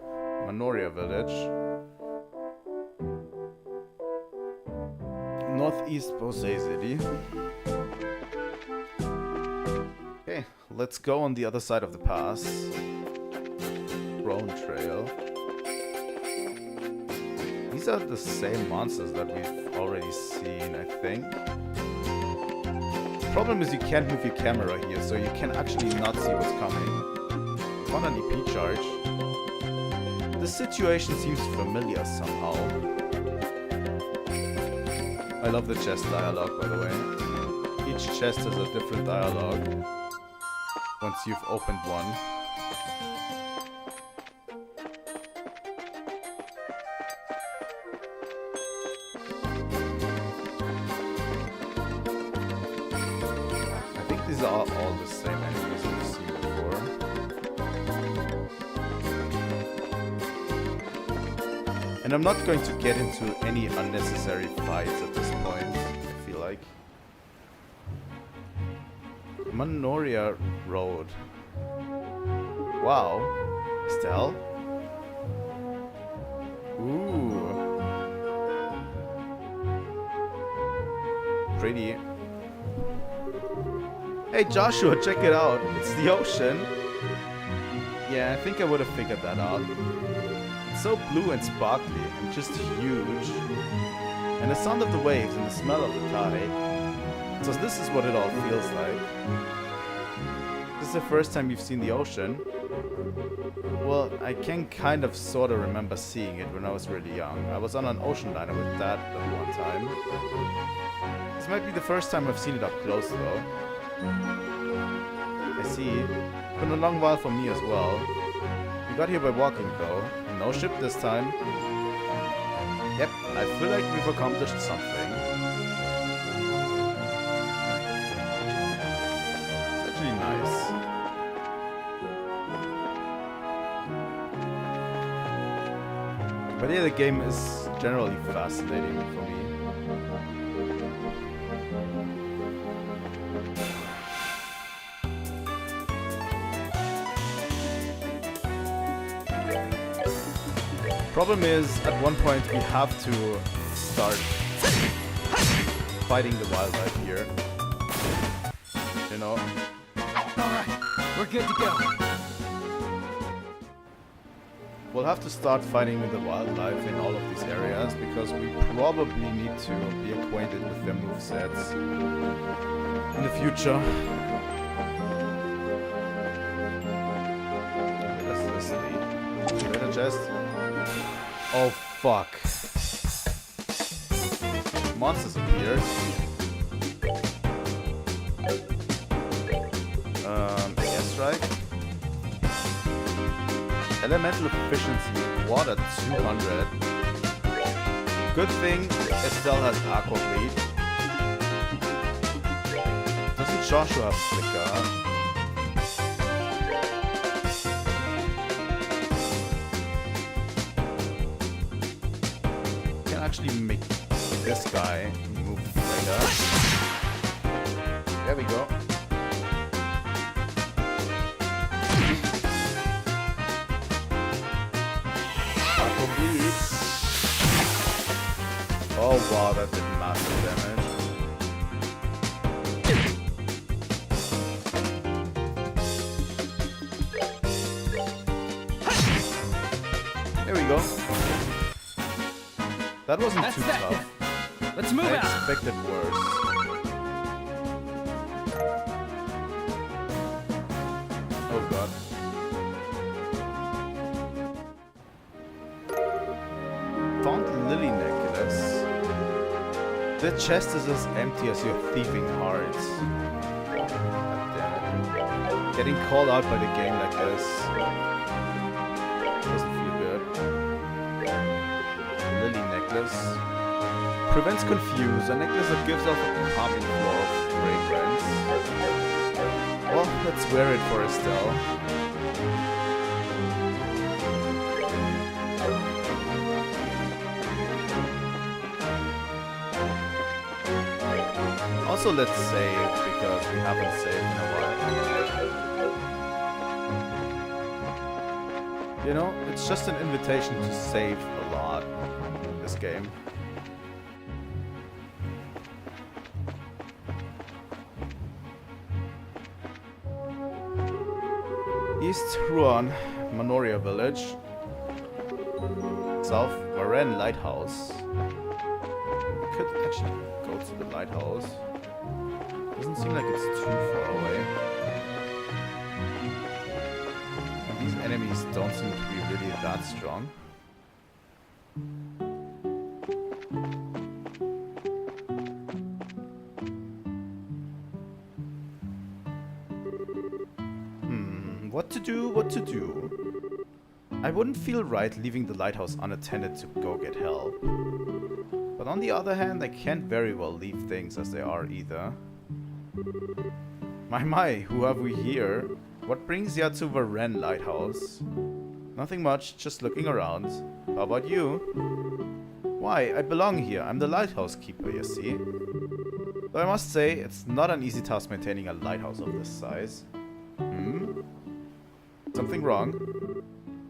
Manoria Village. Northeast Bose City. Okay, let's go on the other side of the pass. Drone Trail. These are the same monsters that we've already seen, I think. The problem is you can't move your camera here, so you can actually not see what's coming. Found an EP charge. The situation seems familiar somehow. I love the chest dialogue, by the way. Each chest has a different dialogue once you've opened one. I think these are all the same enemies we've seen before. And I'm not going to get into any unnecessary fights at this point, I feel like. Manoria Road. Wow. Estelle? Ooh. Pretty. Hey Joshua, check it out. It's the ocean. Yeah, I think I would have figured that out. It's so blue and sparkly and just huge. And the sound of the waves and the smell of the tide. So this is what it all feels like. This is the first time you've seen the ocean. Well, I can kind of sort of remember seeing it when I was really young. I was on an ocean liner with Dad at one time. This might be the first time I've seen it up close though. I see. It's been a long while for me as well. We got here by walking though. No ship this time. Yep, I feel like we've accomplished something. It's actually nice. But yeah, the game is generally fascinating for me. Problem is, at one point we have to start fighting the wildlife here. You know? Alright, we're good to go. We'll have to start fighting with the wildlife in all of these areas because we probably need to be acquainted with their movesets in the future. Where's this lead? Better chest. Oh fuck. Monsters appeared. Airstrike. Elemental efficiency, water 200. Good thing Estelle has aqua bleed. Doesn't Joshua have flicker? Actually make this guy move later. There we go. Oh wow, that did massive damage. There we go. That wasn't too tough. Let's move I out. expected worse. Oh god. Found Lily necklace. The chest is as empty as your thieving heart. God damn it. Getting called out by the game like this doesn't feel good. Lily necklace. Prevents confuse. A necklace that gives off a calming flow of fragrance. Well, let's wear it for Estelle. also let's save, because we haven't saved in a while. You know, it's just an invitation to save a lot in this game. East Ruan, Manoria Village. South Varen Lighthouse. We could actually go to the lighthouse. Doesn't seem like it's too far away. And these enemies don't seem to be really that strong. What to do, what to do? I wouldn't feel right leaving the lighthouse unattended to go get help. But on the other hand, I can't very well leave things as they are either. My, who have we here? What brings ya to Varen Lighthouse? Nothing much, just looking around. How about you? Why, I belong here, I'm the lighthouse keeper, you see. Though I must say, it's not an easy task maintaining a lighthouse of this size. Something wrong?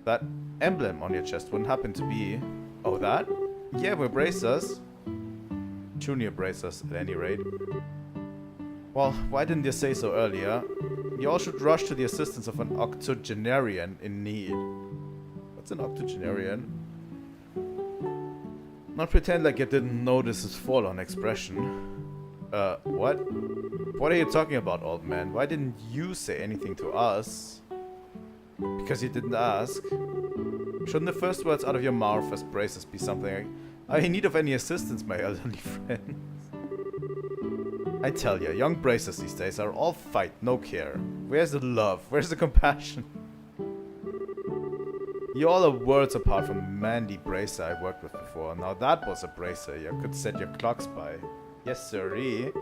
That emblem on your chest wouldn't happen to be... Oh, that? Yeah, we're bracers. Junior bracers, at any rate. Well, why didn't you say so earlier? You all should rush to the assistance of an octogenarian in need. What's an octogenarian? Not pretend like you didn't notice his forlorn expression. What? What are you talking about, old man? Why didn't you say anything to us? Because you didn't ask. Shouldn't the first words out of your mouth as bracers be something like, "Are you in need of any assistance, my elderly friend?" I tell ya, young bracers these days are all fight, no care. Where's the love? Where's the compassion? You all are worlds apart from Mandy Bracer I worked with before. Now that was a bracer you could set your clocks by. Yes, sirree.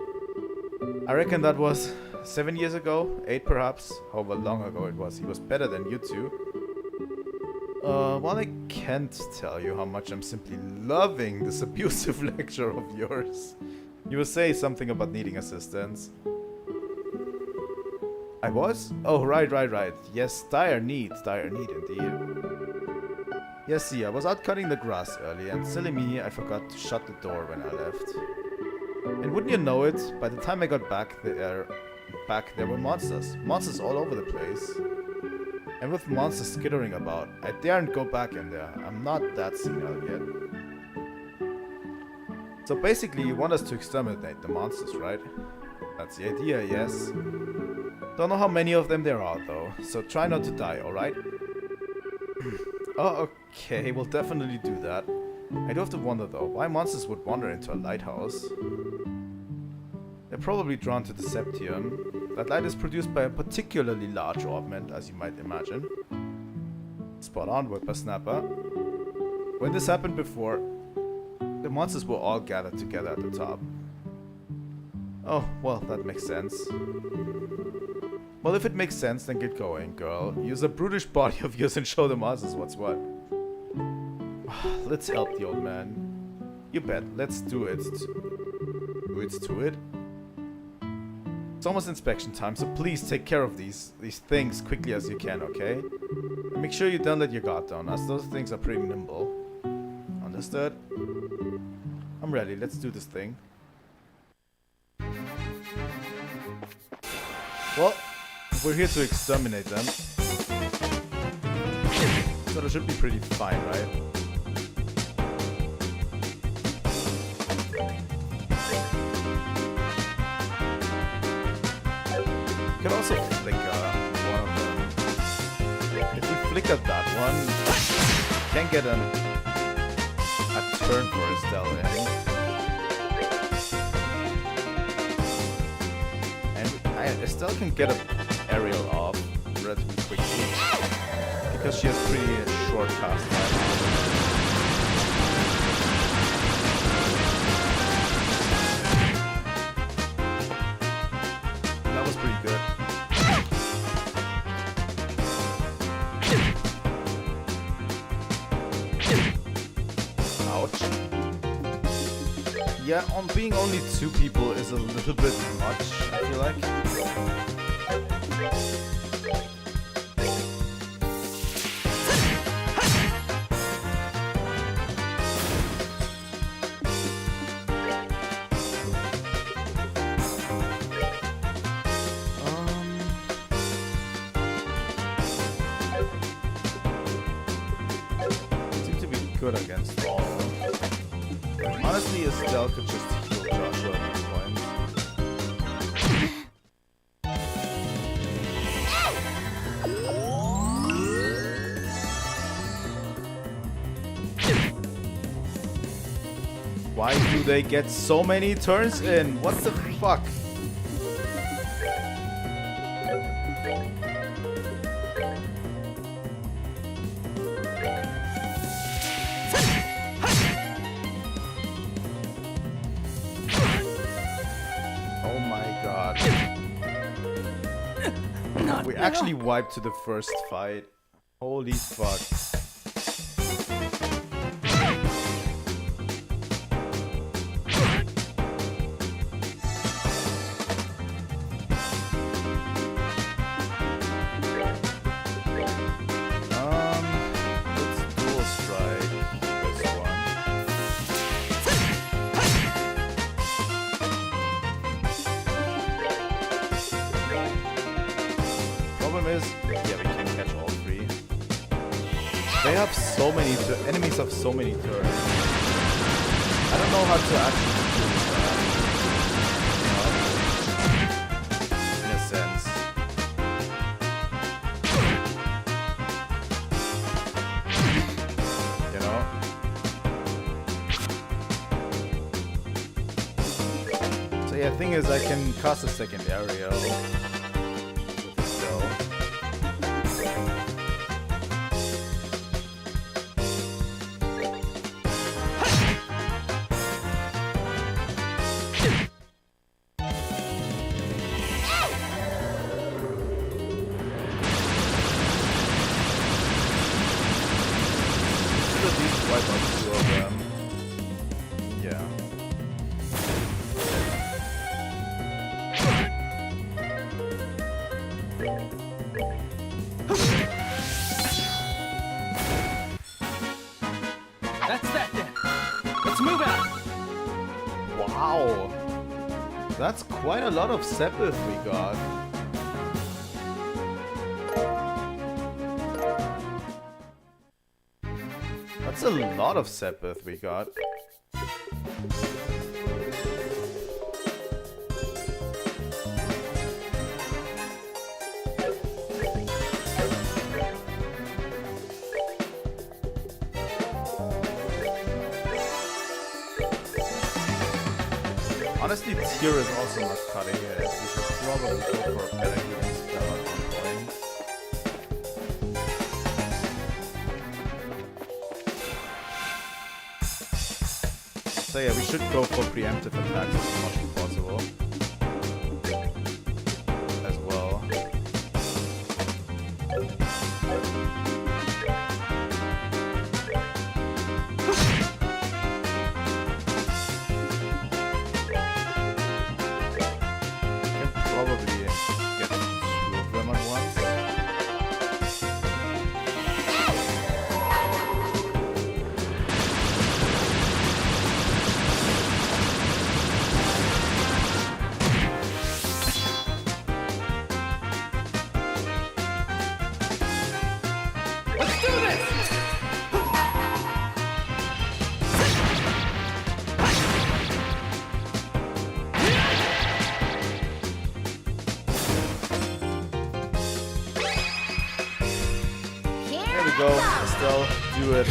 I reckon that was 7 years ago, 8 perhaps, however long ago it was. He was better than you two. Well, I can't tell you how much I'm simply loving this abusive lecture of yours. You were saying something about needing assistance. I was? Oh, right. Yes, dire need indeed. Yes, see, I was out cutting the grass early, and silly me, I forgot to shut the door when I left. And wouldn't you know it, by the time I got back, there were monsters. Monsters all over the place. And with monsters skittering about, I daren't go back in there. I'm not that senile yet. So basically, you want us to exterminate the monsters, right? That's the idea, yes. Don't know how many of them there are, though. So try not to die, alright? Oh, okay, we'll definitely do that. I do have to wonder, though, why monsters would wander into a lighthouse. They're probably drawn to the Septium. That light is produced by a particularly large orbment, as you might imagine. Spot on, whippersnapper. When this happened before, the monsters were all gathered together at the top. Oh, well, that makes sense. Well, if it makes sense, then get going, girl. Use a brutish body of yours and show the monsters what's what. Let's help the old man. You bet, let's do it. Do it to it. It's almost inspection time, so please take care of these things quickly as you can, okay? And make sure you don't let your guard down, as those things are pretty nimble. Understood? I'm ready, let's do this thing. Well, we're here to exterminate them. So that should be pretty fine, right? We could also flicker one of them. If we flicker that one, we can get a turn for Estelle in. And Estelle can get an aerial off relatively quickly because she has pretty short cast time. That was pretty good. Ouch. Yeah, on being only 2 people is a little bit much, I feel like. Seem to be good against all. Honestly, Estelle could just heal Joshua at this point. Why do they get so many turns in? What the fuck? Oh my god. We actually wiped to the first fight. Holy fuck. Let's dual strike this one. Problem is, yeah, we can catch all 3. They have so many, enemies have so many turns. I don't know how to actually do that. In a sense. You know? So yeah, thing is I can cast a second area with Estelle. Should at least wipe out 2 of them. Yeah. That's that then. Let's move out. Wow. That's quite a lot of Sepith we got. That's a lot of Sepith we got. Honestly, Tyr is also not cutting it. We should probably go for a better healing spell at one point. So yeah, we should go for preemptive attacks as much as possible. As well. Probably get 2 of them at once. Let's do this. There we go, Estelle, do it.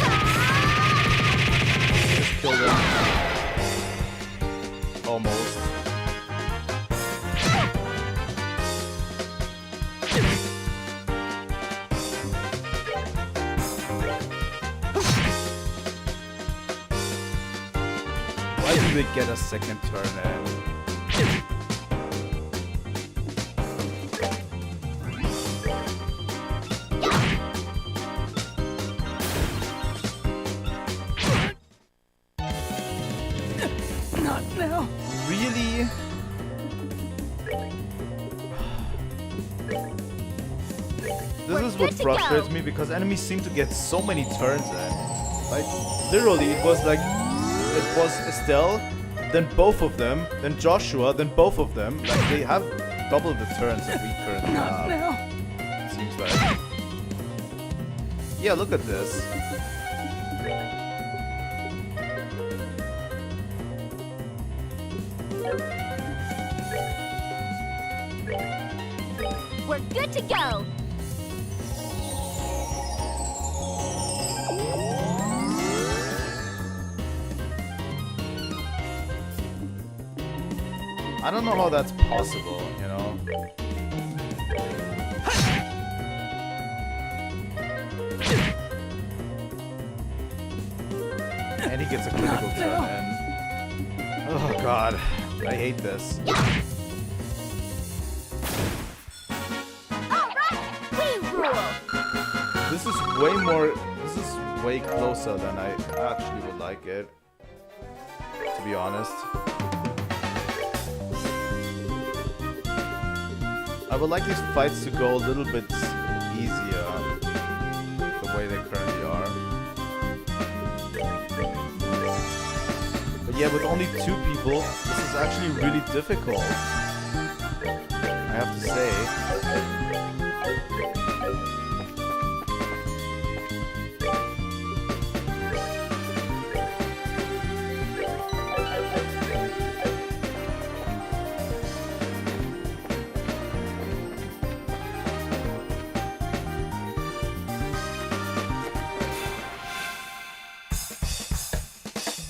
Just kill them. Almost. Why did we get a second turn in? Not This is what frustrates me because enemies seem to get so many turns in. Like, literally, it was Estelle, then both of them, then Joshua, then both of them. Like, they have double the turns that we currently have. Seems like. Yeah, look at this. We're good to go. I don't know how that's possible, you know? And he gets a critical turn in. Oh god, I hate this. This is way closer than I actually would like it, to be honest. I would like these fights to go a little bit easier, the way they currently are. But yeah, with only 2 people, this is actually really difficult, I have to say.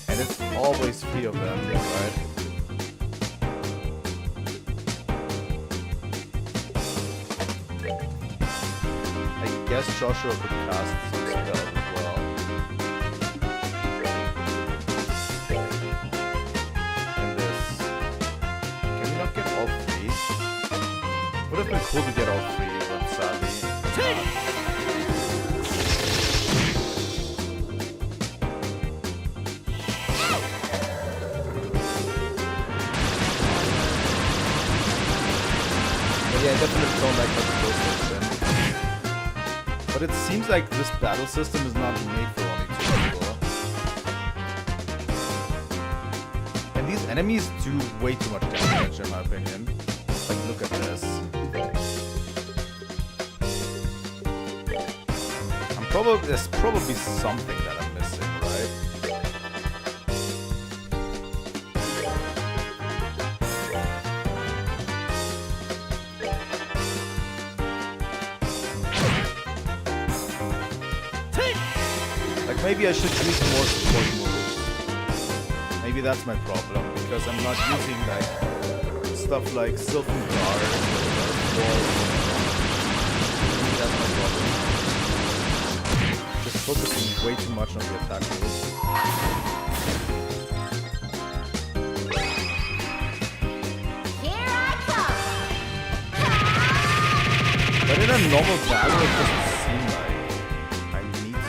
And it's always 3 of them, right? I guess Joshua could cast some spells as well. And this. Can we not get all 3? Would have been cool to get all 3, but sadly. Yeah, I definitely don't like how the system. But it seems like this battle system is not made for only 2 people. And these enemies do way too much damage in my opinion. Like, look at this. There's probably something that I'm missing, right? Maybe I should use more support moves. Maybe that's my problem, because I'm not using like stuff like Sylvan Guard or maybe that's my problem. Just focusing way too much on the attack moves. Here I come. But in a normal battle it doesn't seem like I need to.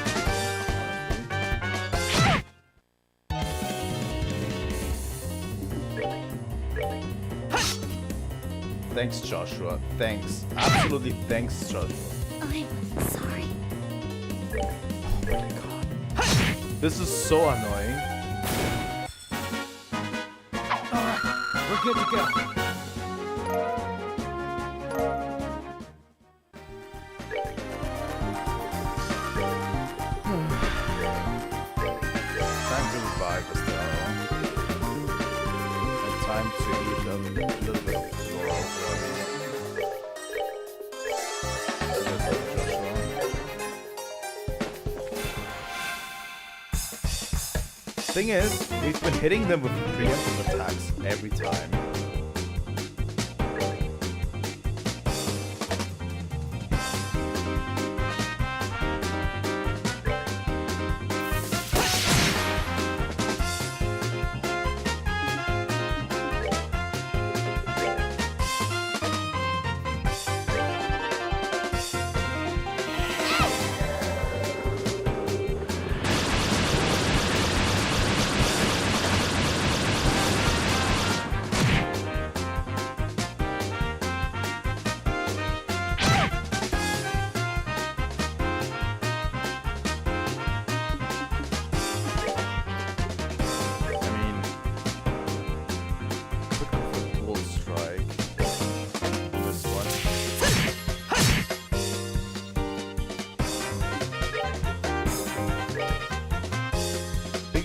Thanks, Joshua. Thanks. Absolutely thanks, Joshua. I'm sorry. Oh my god. This is so annoying. Alright, we're good to go. Time to revive Estelle. And time to eat a little bit of floral. Thing is, we've been hitting them with preemptive attacks every time.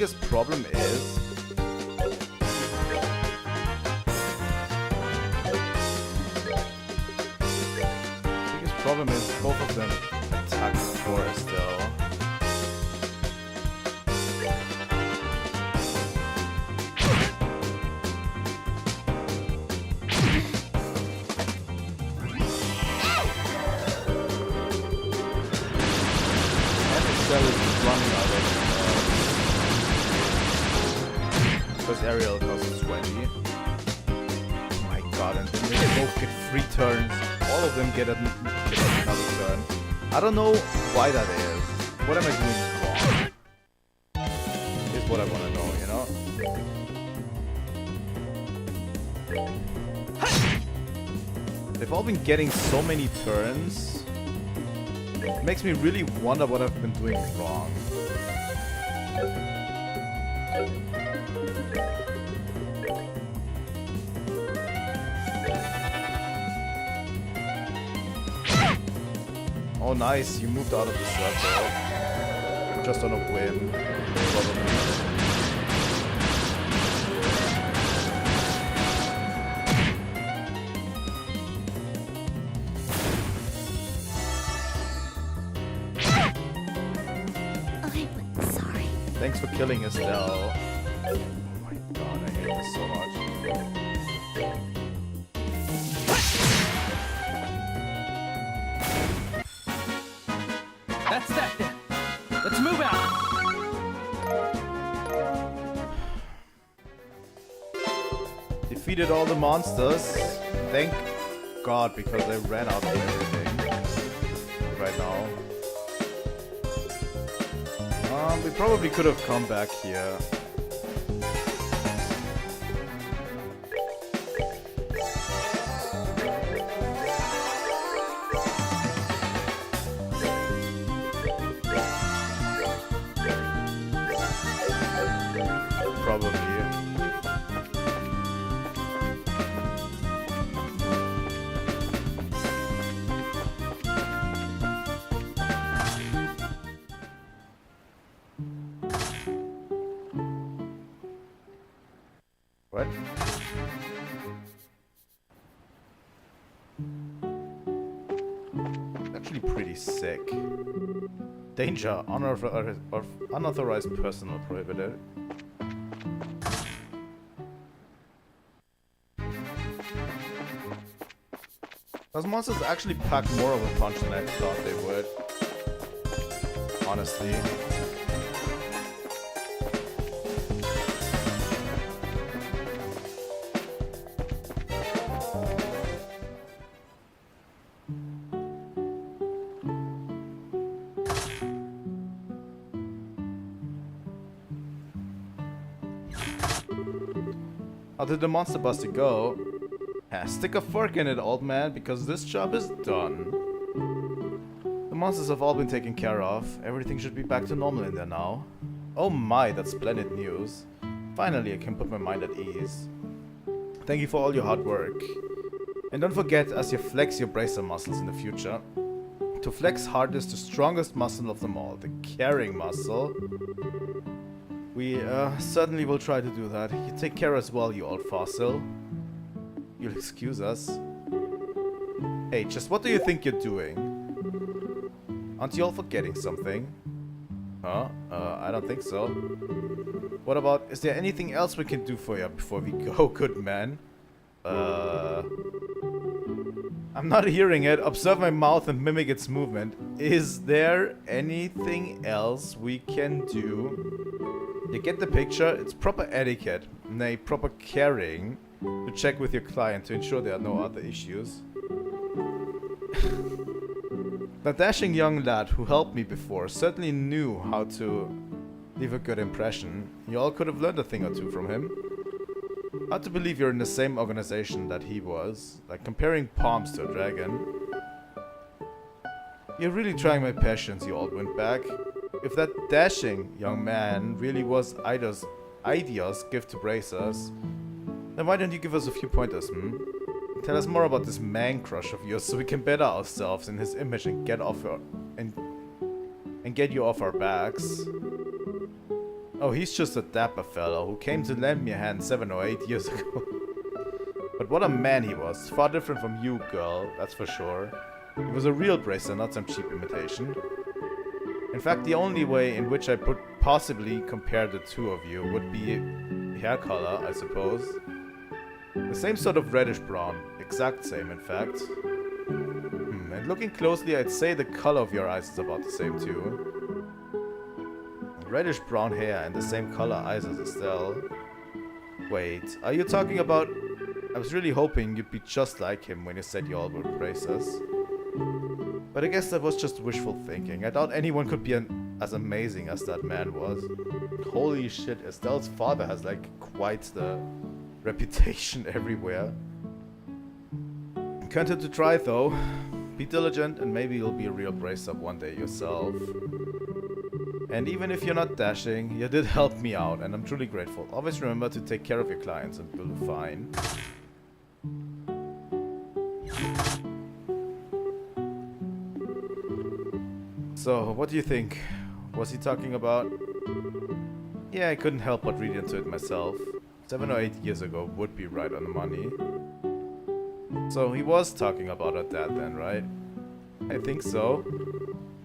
biggest problem is... biggest problem is both of them attack for Estelle. Because Ariel costs 20. Oh my god, and then they both get 3 turns. All of them get another turn. I don't know why that is. What am I doing wrong? Is what I want to know, you know? They've all been getting so many turns. It makes me really wonder what I've been doing wrong. Oh nice, you moved out of the circle. Just on a whim, probably. I'm sorry. Thanks for killing Estelle. Oh my god, I hate this so much. That's that then. Let's move out. Defeated all the monsters. Thank God, because I ran out of everything right now. We probably could have come back here. Probably. What? Actually pretty sick. Danger, unauthorized personnel prohibited. Those monsters actually pack more of a punch than I thought they would. Honestly. How did the monster buster go? Yeah, stick a fork in it, old man, because this job is done. The monsters have all been taken care of. Everything should be back to normal in there now. Oh my, that's splendid news. Finally, I can put my mind at ease. Thank you for all your hard work. And don't forget, as you flex your bracer muscles in the future, to flex hard is the strongest muscle of them all, the carrying muscle. We certainly will try to do that. You take care as well, you old fossil. You'll excuse us. Hey, just what do you think you're doing? Aren't you all forgetting something? Huh? I don't think so. What about, is there anything else we can do for you before we go, good man? I'm not hearing it. Observe my mouth and mimic its movement. Is there anything else we can do? You get the picture? It's proper etiquette, nay, proper caring, to check with your client to ensure there are no other issues. The dashing young lad who helped me before certainly knew how to leave a good impression. You all could have learned a thing or two from him. Hard to believe you're in the same organization that he was, like comparing palms to a dragon. You're really trying my patience, you old windbag. If that dashing young man really was Idea's gift to bracers, then why don't you give us a few pointers, hmm? Tell us more about this man crush of yours so we can better ourselves in his image and get off and get you off our backs. Oh, he's just a dapper fellow who came to lend me a hand 7 or 8 years ago. But what a man he was. Far different from you, girl, that's for sure. He was a real bracer, not some cheap imitation. In fact, the only way in which I could possibly compare the two of you would be hair color, I suppose. The same sort of reddish brown. Exact same, in fact. And looking closely, I'd say the color of your eyes is about the same too. Reddish brown hair and the same color eyes as Estelle. Wait, are you talking about... I was really hoping you'd be just like him when you said you all were braces. But I guess that was just wishful thinking. I doubt anyone could be as amazing as that man was. Holy shit, Estelle's father has like quite the reputation everywhere. Can't hurt to try though. Be diligent and maybe you'll be a real bracer one day yourself. And even if you're not dashing, you did help me out and I'm truly grateful. Always remember to take care of your clients and you'll be fine. So, what do you think? Was he talking about? Yeah, I couldn't help but read into it myself. 7 or 8 years ago would be right on the money. So he was talking about her dad then, right? I think so.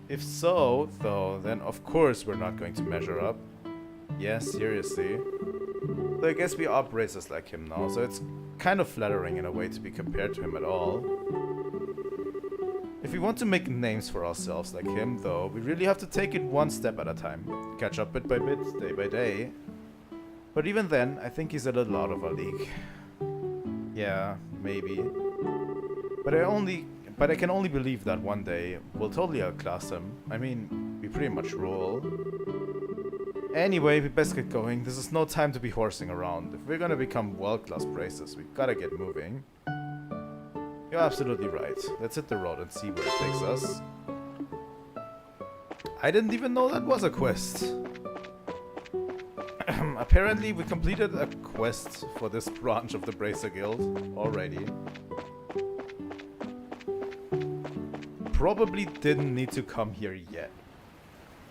If so, though, then of course we're not going to measure up. Yeah, seriously. So I guess we are bracers like him now, so it's kind of flattering in a way to be compared to him at all. If we want to make names for ourselves like him, though, we really have to take it one step at a time. Catch up bit by bit, day by day. But even then, I think he's a little out of our league. Yeah, maybe. But I can only believe that one day we'll totally outclass him. I mean, we pretty much rule. Anyway, we best get going. This is no time to be horsing around. If we're gonna become world-class bracers, we gotta get moving. You're absolutely right. Let's hit the road and see where it takes us. I didn't even know that was a quest. Apparently, we completed a quest for this branch of the Bracer Guild already. Probably didn't need to come here yet.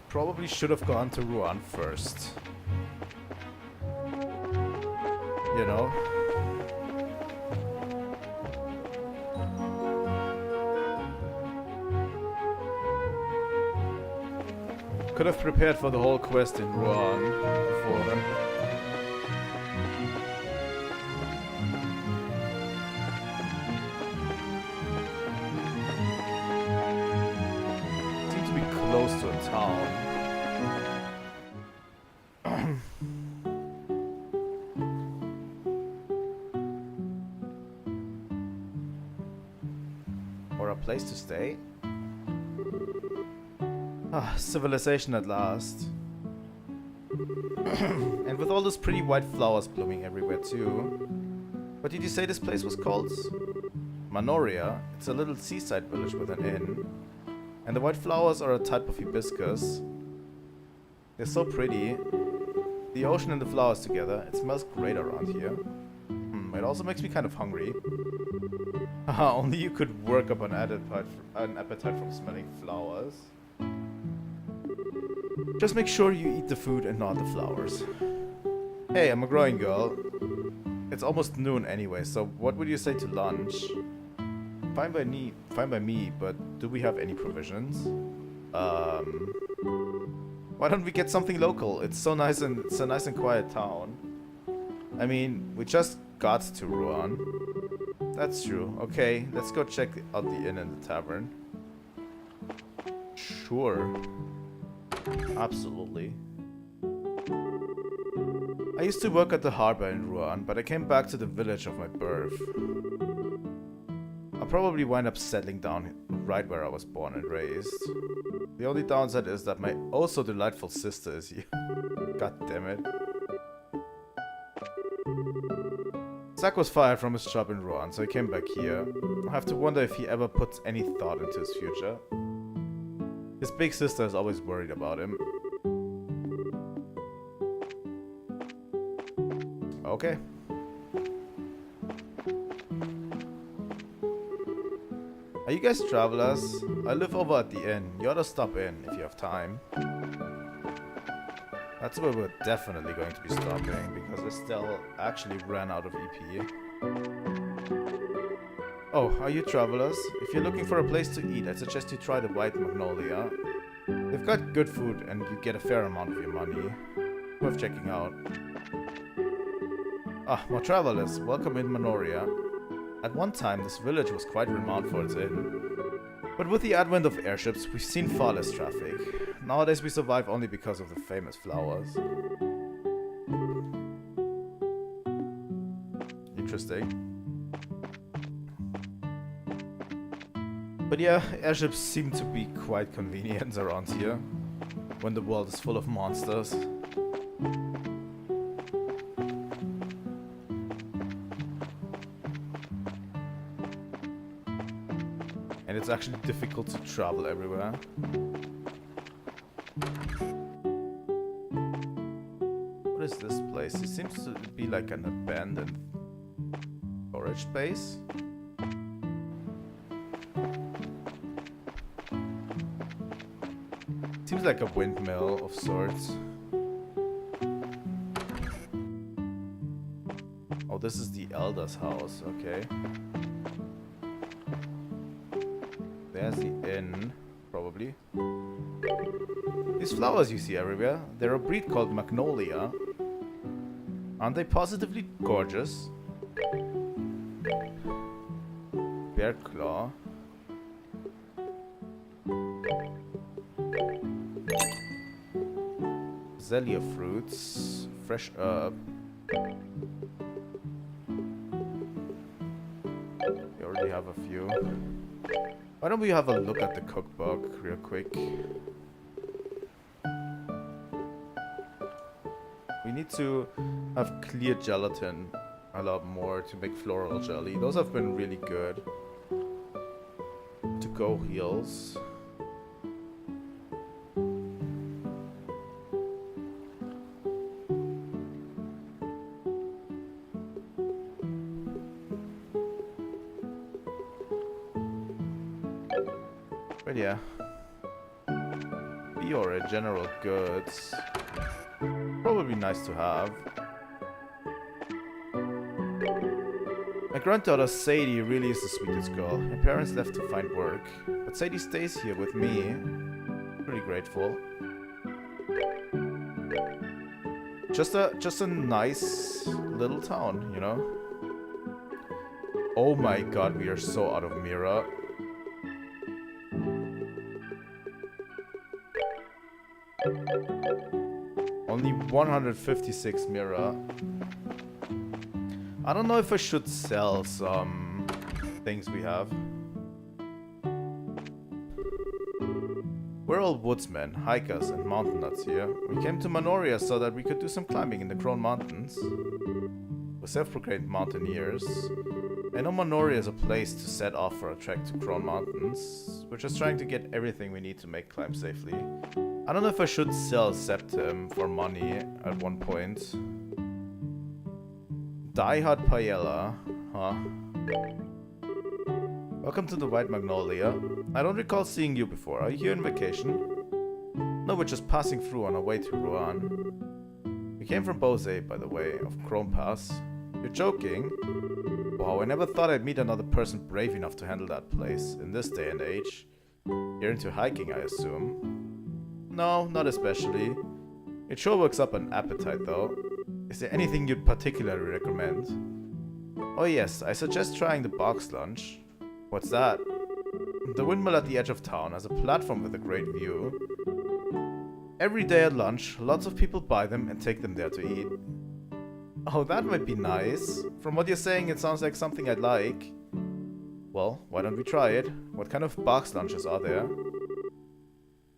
Probably should have gone to Rouen first. You know? Could have prepared for the whole quest in Rouen before. Seems to be close to a town. Or a place to stay? Ah, civilization at last. And with all those pretty white flowers blooming everywhere too. What did you say this place was called? Manoria. It's a little seaside village with an inn. And the white flowers are a type of hibiscus. They're so pretty. The ocean and the flowers together. It smells great around here. It also makes me kind of hungry. Haha, only you could work up an appetite from smelling flowers. Just make sure you eat the food and not the flowers. Hey, I'm a growing girl. It's almost noon anyway, so what would you say to lunch? Fine by me, but do we have any provisions? Why don't we get something local? It's a nice and quiet town. I mean, we just got to Rouen. That's true. Okay, let's go check out the inn and the tavern. Sure. Absolutely. I used to work at the harbor in Rouen, but I came back to the village of my birth. I'll probably wind up settling down right where I was born and raised. The only downside is that my oh so delightful sister is here. God damn it. Zack was fired from his job in Rouen, so he came back here. I have to wonder if he ever puts any thought into his future. His big sister is always worried about him. Okay. Are you guys travelers? I live over at the inn. You ought to stop in if you have time. That's where we're definitely going to be stopping, because Estelle actually ran out of EP. Oh, are you travelers? If you're looking for a place to eat, I suggest you try the White Magnolia. They've got good food and you get a fair amount of your money. Worth checking out. Ah, more travelers. Welcome in Manoria. At one time, this village was quite renowned for its inn. But with the advent of airships, we've seen far less traffic. Nowadays we survive only because of the famous flowers. Interesting. But yeah, airships seem to be quite convenient around here, when the world is full of monsters. And it's actually difficult to travel everywhere. What is this place? It seems to be like an abandoned storage space. Seems like a windmill of sorts. Oh, this is the Elder's house, okay. There's the inn, probably. These flowers you see everywhere, they're a breed called Magnolia. Aren't they positively gorgeous? Bear claw. Azalea fruits, fresh herb. We already have a few. Why don't we have a look at the cookbook real quick? We need to have clear gelatin a lot more to make floral jelly. Those have been really good. To go heals. But yeah. Biore general goods. Probably nice to have. My granddaughter Sadie really is the sweetest girl. Her parents left to find work, but Sadie stays here with me. Pretty grateful. Just a nice little town, you know? Oh my god, we are so out of Mira. Only 156 Mira. I don't know if I should sell some things we have. We're all woodsmen, hikers, and mountain nuts here. We came to Manoria so that we could do some climbing in the Crone Mountains. We're self-proclaimed mountaineers. I know Manoria is a place to set off for a trek to Crone Mountains. We're just trying to get everything we need to make climb safely. I don't know if I should sell Septim for money at one point. Die-Hard Paella, huh? Welcome to the White Magnolia. I don't recall seeing you before. Are you here on vacation? No, we're just passing through on our way to Rouen. We came from Bose, by the way, of Chrome Pass. You're joking? Wow, I never thought I'd meet another person brave enough to handle that place, in this day and age. You're into hiking, I assume? No, not especially. It sure works up an appetite, though. Is there anything you'd particularly recommend? Oh yes, I suggest trying the box lunch. What's that? The windmill at the edge of town has a platform with a great view. Every day at lunch, lots of people buy them and take them there to eat. Oh, that might be nice. From what you're saying, it sounds like something I'd like. Well, why don't we try it? What kind of box lunches are there?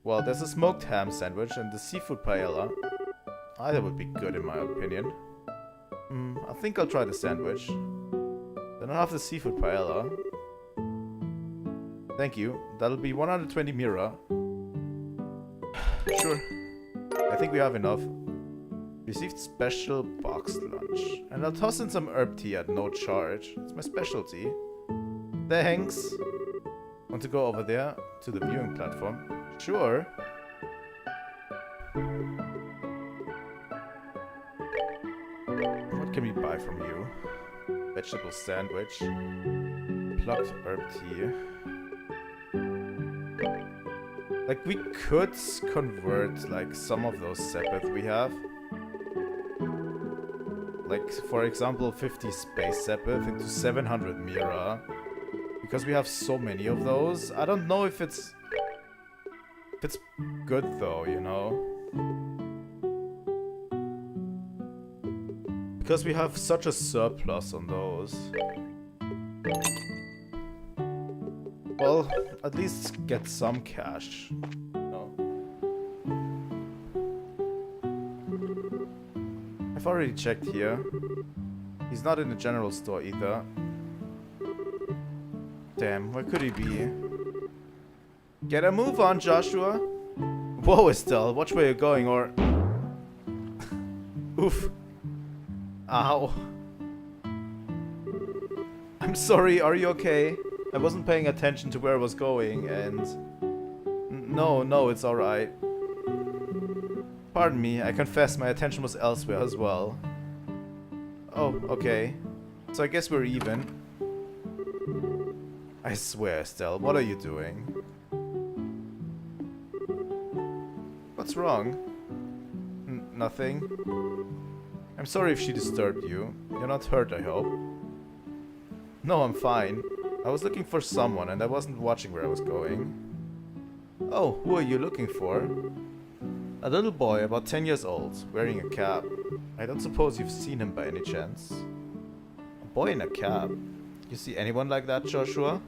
Well, there's a smoked ham sandwich and the seafood paella. Either would be good in my opinion. I think I'll try the sandwich. Then I'll have the seafood paella. Thank you. That'll be 120 Mira. Sure. I think we have enough. Received special boxed lunch. And I'll toss in some herb tea at no charge. It's my specialty. Thanks. Want to go over there to the viewing platform? Sure. buy from you? Vegetable sandwich. Plucked herb tea. Like, we could convert, like, some of those sepith we have. Like, for example, 50 space sepith into 700 mira. Because we have so many of those. I don't know if it's good though, you know? Because we have such a surplus on those. Well, at least get some cash. No. I've already checked here. He's not in the general store either. Damn, where could he be? Get a move on, Joshua! Whoa, Estelle, watch where you're going, or... Oof. Ow. I'm sorry, are you okay? I wasn't paying attention to where I was going, and... No, it's alright. Pardon me, I confess my attention was elsewhere as well. Oh, okay. So I guess we're even. I swear, Estelle, what are you doing? What's wrong? Nothing? I'm sorry if she disturbed you. You're not hurt, I hope. No, I'm fine. I was looking for someone and I wasn't watching where I was going. Oh, who are you looking for? A little boy about 10 years old, wearing a cap. I don't suppose you've seen him by any chance. A boy in a cap? You see anyone like that, Joshua?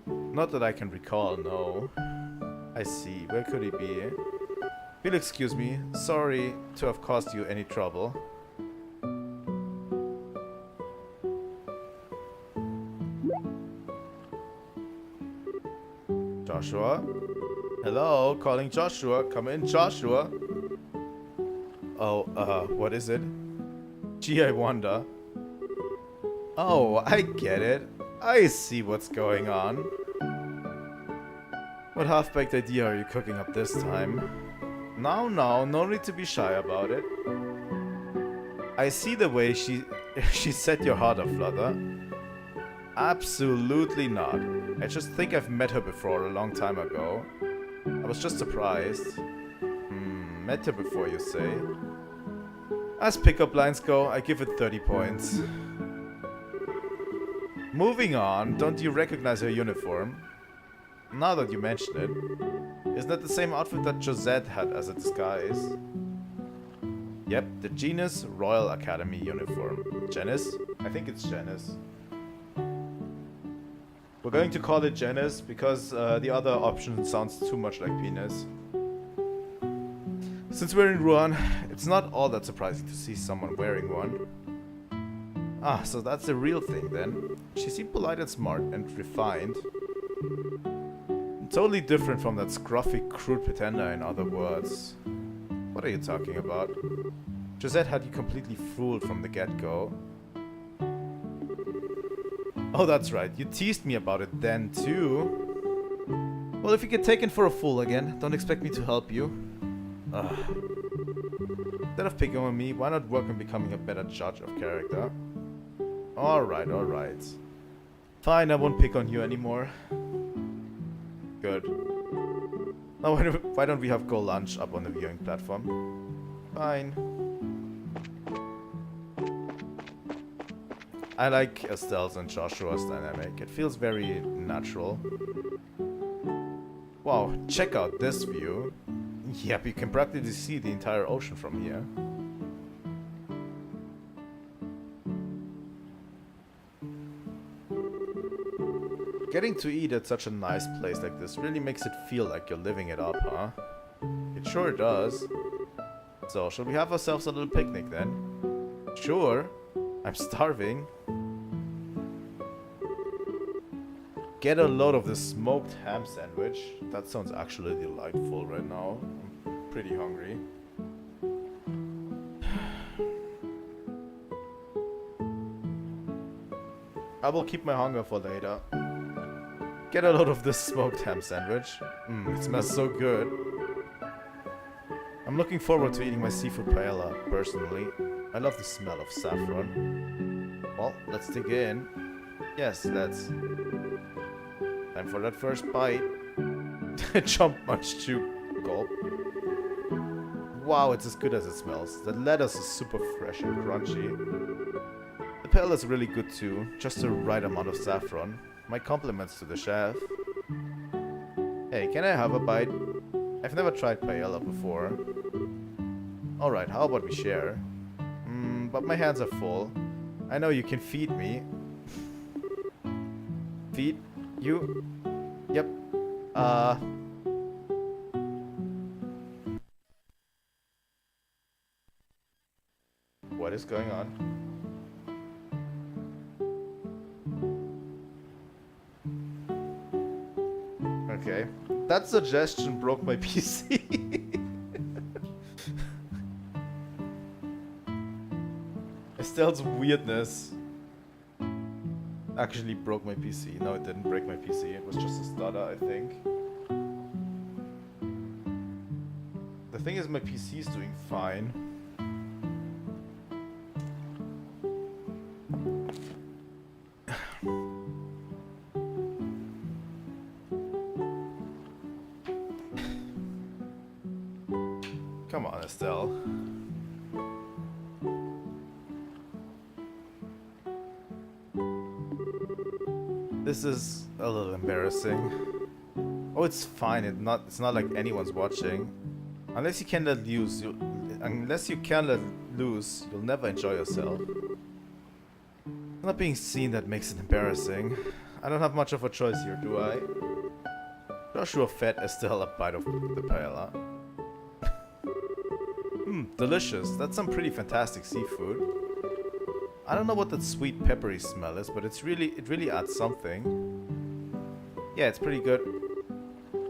Not that I can recall, no. I see. Where could he be? You'll excuse me. Sorry to have caused you any trouble. Joshua? Hello, calling Joshua. Come in, Joshua. Oh, what is it? Gee, I wonder. Oh, I get it. I see what's going on. What half-baked idea are you cooking up this time? No, no need to be shy about it. I see the way she set your heart aflutter. Absolutely not. I just think I've met her before a long time ago. I was just surprised. Met her before, you say? As pickup lines go, I give it 30 points. Moving on, don't you recognize her uniform? Now that you mention it, isn't that the same outfit that Josette had as a disguise? Yep, the Genus Royal Academy uniform. Genus? I think it's Genus. We're going to call it Genus because the other option sounds too much like penis. Since we're in Rouen, it's not all that surprising to see someone wearing one. Ah, so that's the real thing then. She seemed polite and smart and refined. Totally different from that scruffy, crude pretender, in other words. What are you talking about? Josette had you completely fooled from the get-go. Oh, that's right. You teased me about it then, too. Well, if you get taken for a fool again, don't expect me to help you. Ugh. Instead of picking on me, why not work on becoming a better judge of character? Alright. Fine, I won't pick on you anymore. Good. Now why don't we have go lunch up on the viewing platform? Fine. I like Estelle's and Joshua's dynamic. It feels very natural. Wow, check out this view. Yep, you can practically see the entire ocean from here. Getting to eat at such a nice place like this really makes it feel like you're living it up, huh? It sure does. So, shall we have ourselves a little picnic then? Sure. I'm starving. Get a load of this smoked ham sandwich. That sounds actually delightful right now. I'm pretty hungry. I will keep my hunger for later. Get a load of this smoked ham sandwich. It smells so good. I'm looking forward to eating my seafood paella, personally. I love the smell of saffron. Well, let's dig in. Yes, let's. Time for that first bite. Jump much too. Gulp. Wow, it's as good as it smells. The lettuce is super fresh and crunchy. The paella is really good too. Just the right amount of saffron. My compliments to the chef. Hey, can I have a bite? I've never tried paella before. Alright, how about we share? But my hands are full. I know you can feed me. Feed you? Yep. What is going on? Okay. That suggestion broke my PC. Estelle's weirdness actually broke my PC. No, it didn't break my PC. It was just a stutter, I think. The thing is, my PC is doing fine. Come on, Estelle. This is a little embarrassing. Oh, it's fine. It's not like anyone's watching. Unless you can let loose, you'll never enjoy yourself. Not being seen that makes it embarrassing. I don't have much of a choice here, do I? Joshua fed Estelle a bite of the paella. Delicious. That's some pretty fantastic seafood. I don't know what that sweet peppery smell is, but it really adds something. Yeah, it's pretty good.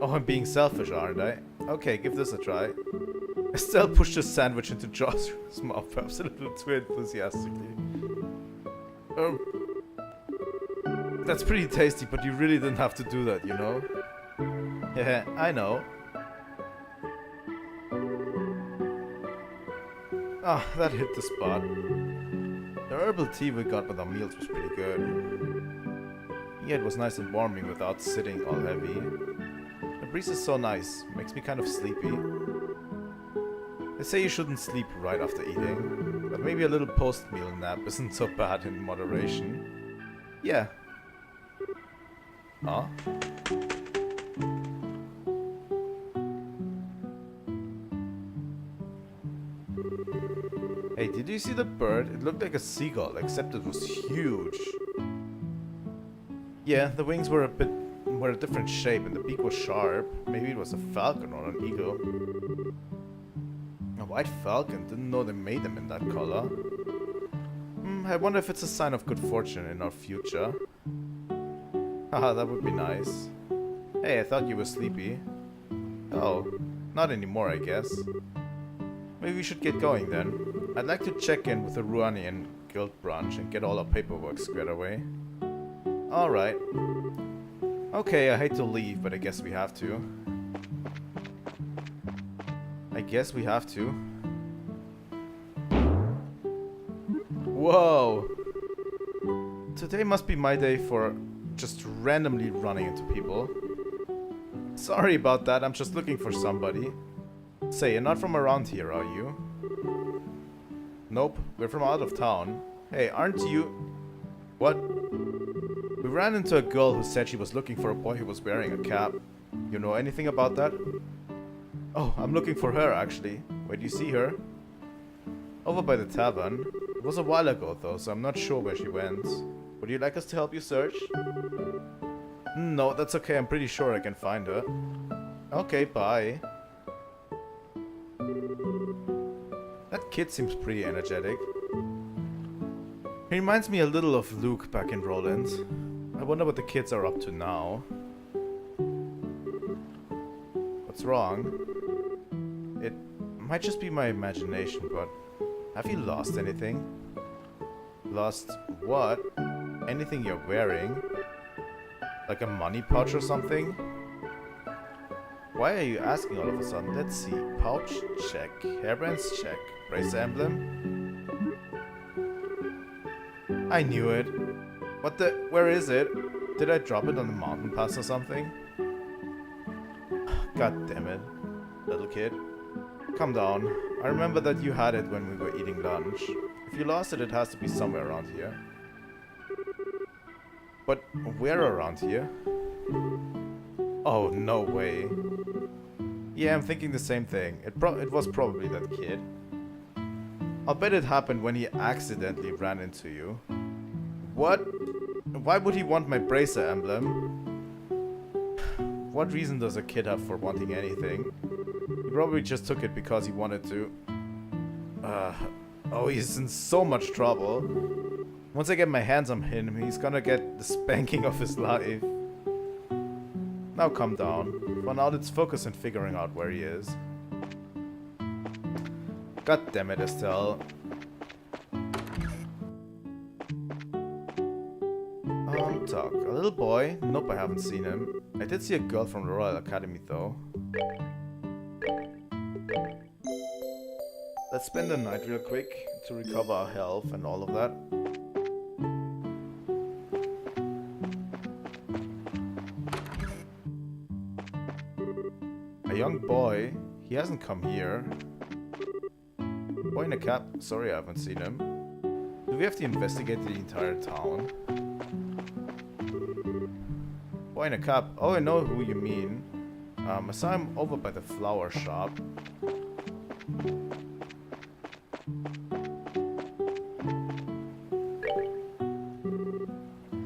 Oh, I'm being selfish, aren't I? Okay, give this a try. Estelle pushed a sandwich into Joshua's mouth, perhaps a little too enthusiastically. That's pretty tasty, but you really didn't have to do that, you know? Yeah, I know. Ah, that hit the spot. The herbal tea we got with our meals was pretty good. Yeah, it was nice and warming without sitting all heavy. The breeze is so nice, makes me kind of sleepy. They say you shouldn't sleep right after eating, but maybe a little post-meal nap isn't so bad in moderation. Yeah. Huh? Hey, did you see the bird? It looked like a seagull, except it was huge. Yeah, the wings were a different shape and the beak was sharp. Maybe it was a falcon or an eagle. A white falcon? Didn't know they made them in that color. I wonder if it's a sign of good fortune in our future. Haha, that would be nice. Hey, I thought you were sleepy. Oh, not anymore, I guess. Maybe we should get going then. I'd like to check in with the Ruanian Guild branch and get all our paperwork squared away. Alright. Okay, I hate to leave, but I guess we have to. Whoa! Today must be my day for just randomly running into people. Sorry about that, I'm just looking for somebody. Say, you're not from around here, are you? Nope, we're from out of town. Hey, aren't you... What? We ran into a girl who said she was looking for a boy who was wearing a cap. You know anything about that? Oh, I'm looking for her, actually. Where do you see her? Over by the tavern. It was a while ago, though, so I'm not sure where she went. Would you like us to help you search? No, that's okay. I'm pretty sure I can find her. Okay, bye. That kid seems pretty energetic. He reminds me a little of Luke back in Roland. I wonder what the kids are up to now. What's wrong? It might just be my imagination, but have you lost anything? Lost what? Anything you're wearing? Like a money pouch or something? Why are you asking all of a sudden? Let's see. Pouch, check. Hairbands, check. Brace emblem? I knew it. What the? Where is it? Did I drop it on the mountain pass or something? God damn it. Little kid. Calm down. I remember that you had it when we were eating lunch. If you lost it, it has to be somewhere around here. But where around here? Oh, no way. Yeah, I'm thinking the same thing. It was probably that kid. I'll bet it happened when he accidentally ran into you. What? Why would he want my bracer emblem? What reason does a kid have for wanting anything? He probably just took it because he wanted to. Oh, he's in so much trouble. Once I get my hands on him, he's gonna get the spanking of his life. Now calm down. For now, let's focus on figuring out where he is. God damn it, Estelle. Talk. A little boy? Nope, I haven't seen him. I did see a girl from the Royal Academy, though. Let's spend the night real quick to recover our health and all of that. A young boy? He hasn't come here. Boy in a cap? Sorry, I haven't seen him. Do we have to investigate the entire town? Boy in a cap? Oh, I know who you mean. I saw him over by the flower shop.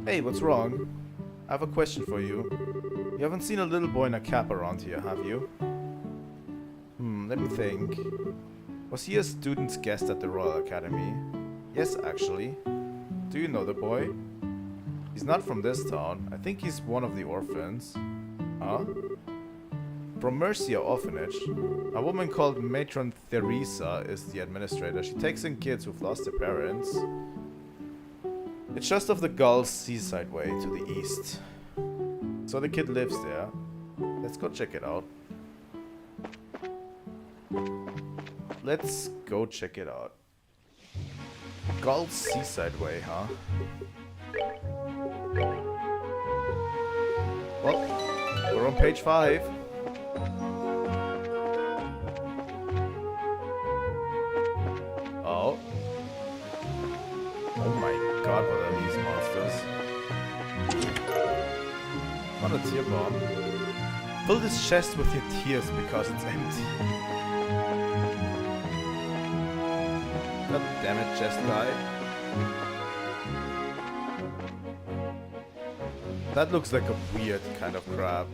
Hey, what's wrong? I have a question for you. You haven't seen a little boy in a cap around here, have you? Let me think. Was he a student's guest at the Royal Academy? Yes, actually. Do you know the boy? He's not from this town. I think he's one of the orphans. Huh? From Mercia Orphanage. A woman called Matron Theresa is the administrator. She takes in kids who've lost their parents. It's just off the Gull's Seaside Way to the east. So the kid lives there. Let's go check it out. Let's go check it out. Gull's Seaside Way, huh? Well, we're on page 5. Oh. Oh my god, what are these monsters? Not a tear bomb. Fill this chest with your tears because it's empty. God damn it, chest guy. That looks like a weird kind of crab,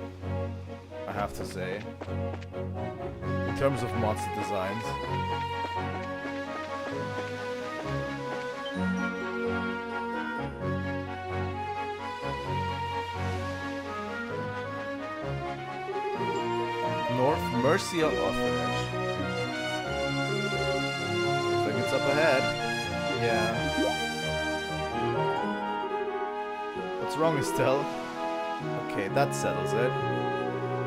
I have to say. In terms of monster designs. North Mercia Orphanage. Looks like it's up ahead. Yeah. What's wrong, Estelle? Okay, that settles it.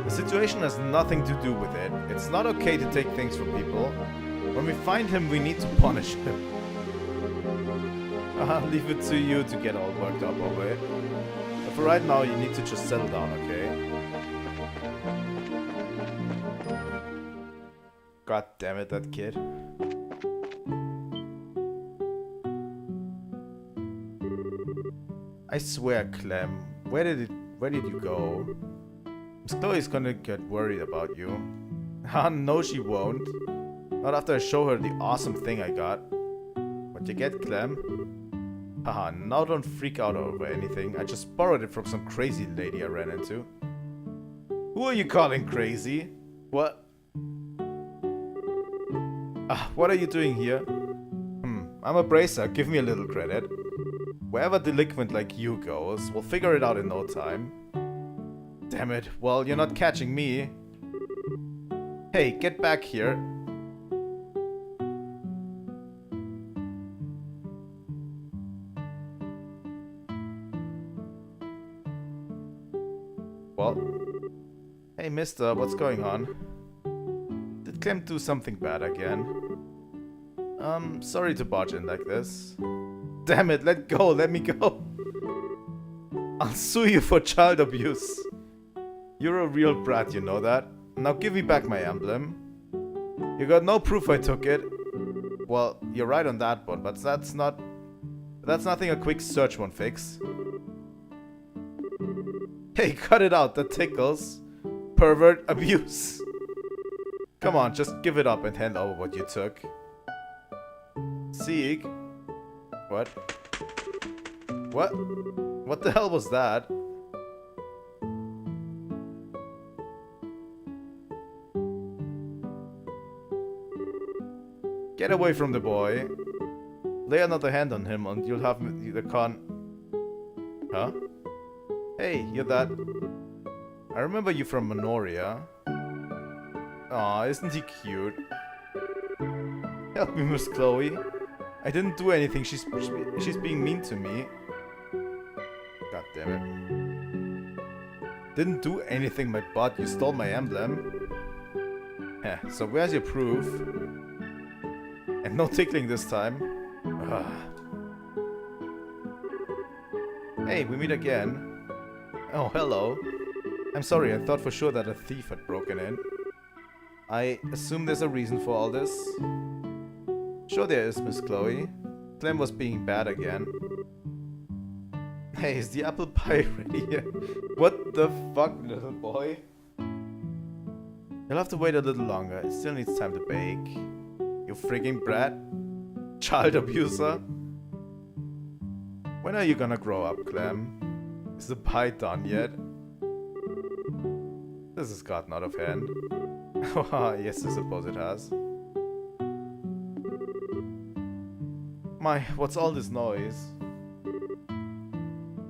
The situation has nothing to do with it. It's not okay to take things from people. When we find him, we need to punish him. I'll leave it to you to get all worked up over it. But for right now, you need to just settle down, okay? God damn it, that kid. I swear, Clem, where did you go? Miss Chloe's gonna get worried about you. Ah, no she won't. Not after I show her the awesome thing I got. What you get, Clem? Haha, now don't freak out over anything. I just borrowed it from some crazy lady I ran into. Who are you calling crazy? What? Ah, what are you doing here? I'm a bracer, give me a little credit. Wherever delinquent like you goes, we'll figure it out in no time. Damn it, well, you're not catching me. Hey, get back here. Well? Hey, mister, what's going on? Did Clem do something bad again? Sorry to barge in like this. Damn it, let go, let me go. I'll sue you for child abuse. You're a real brat, you know that? Now give me back my emblem. You got no proof I took it. Well, you're right on that one, but that's nothing a quick search won't fix. Hey, cut it out, that tickles. Pervert abuse. Come on, just give it up and hand over what you took. Seek? What? What? What the hell was that? Get away from the boy. Lay another hand on him and you'll have the con... Huh? Hey, you're that... I remember you from Minoria. Aw, isn't he cute? Help me, Miss Chloe. I didn't do anything. She's being mean to me. God damn it. Didn't do anything, my butt. You stole my emblem. Heh, so where's your proof? And no tickling this time. Ugh. Hey, we meet again. Oh, hello. I'm sorry, I thought for sure that a thief had broken in. I assume there's a reason for all this. Sure there is, Miss Chloe. Clem was being bad again. Hey, is the apple pie ready yet? What the fuck, little boy? You'll have to wait a little longer. It still needs time to bake. You frigging brat. Child abuser. When are you gonna grow up, Clem? Is the pie done yet? This has gotten out of hand. Yes, I suppose it has. My, what's all this noise?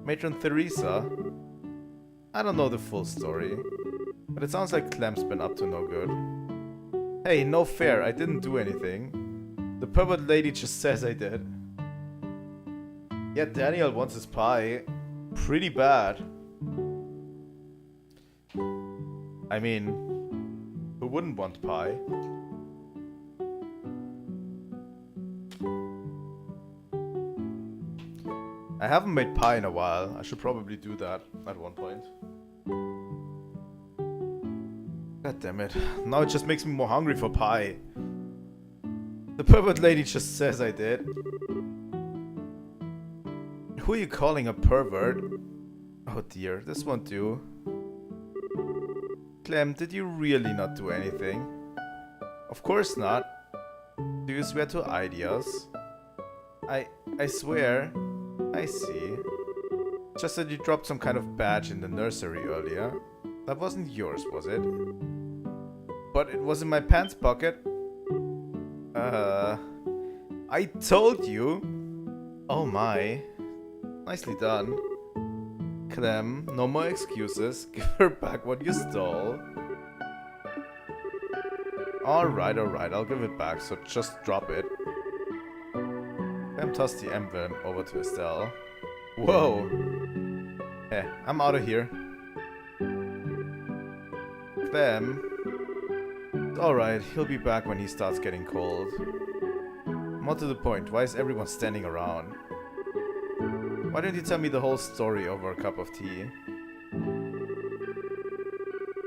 Matron Theresa? I don't know the full story, but it sounds like Clem's been up to no good. Hey, no fair, I didn't do anything. The pervert lady just says I did. Yeah, Daniel wants his pie. Pretty bad. I mean, who wouldn't want pie? I haven't made pie in a while. I should probably do that at one point. God damn it. Now it just makes me more hungry for pie. The pervert lady just says I did. Who are you calling a pervert? Oh dear, this won't do. Clem, did you really not do anything? Of course not. Do you swear to ideas? I swear. I see. Just that you dropped some kind of badge in the nursery earlier. That wasn't yours, was it? But it was in my pants pocket. I told you. Oh my. Nicely done. Clem, no more excuses. Give her back what you stole. Alright, I'll give it back, so just drop it. Clem tossed the emblem over to Estelle. Whoa! Eh, I'm out of here. Clem. Alright, he'll be back when he starts getting cold. More to the point, why is everyone standing around? Why don't you tell me the whole story over a cup of tea?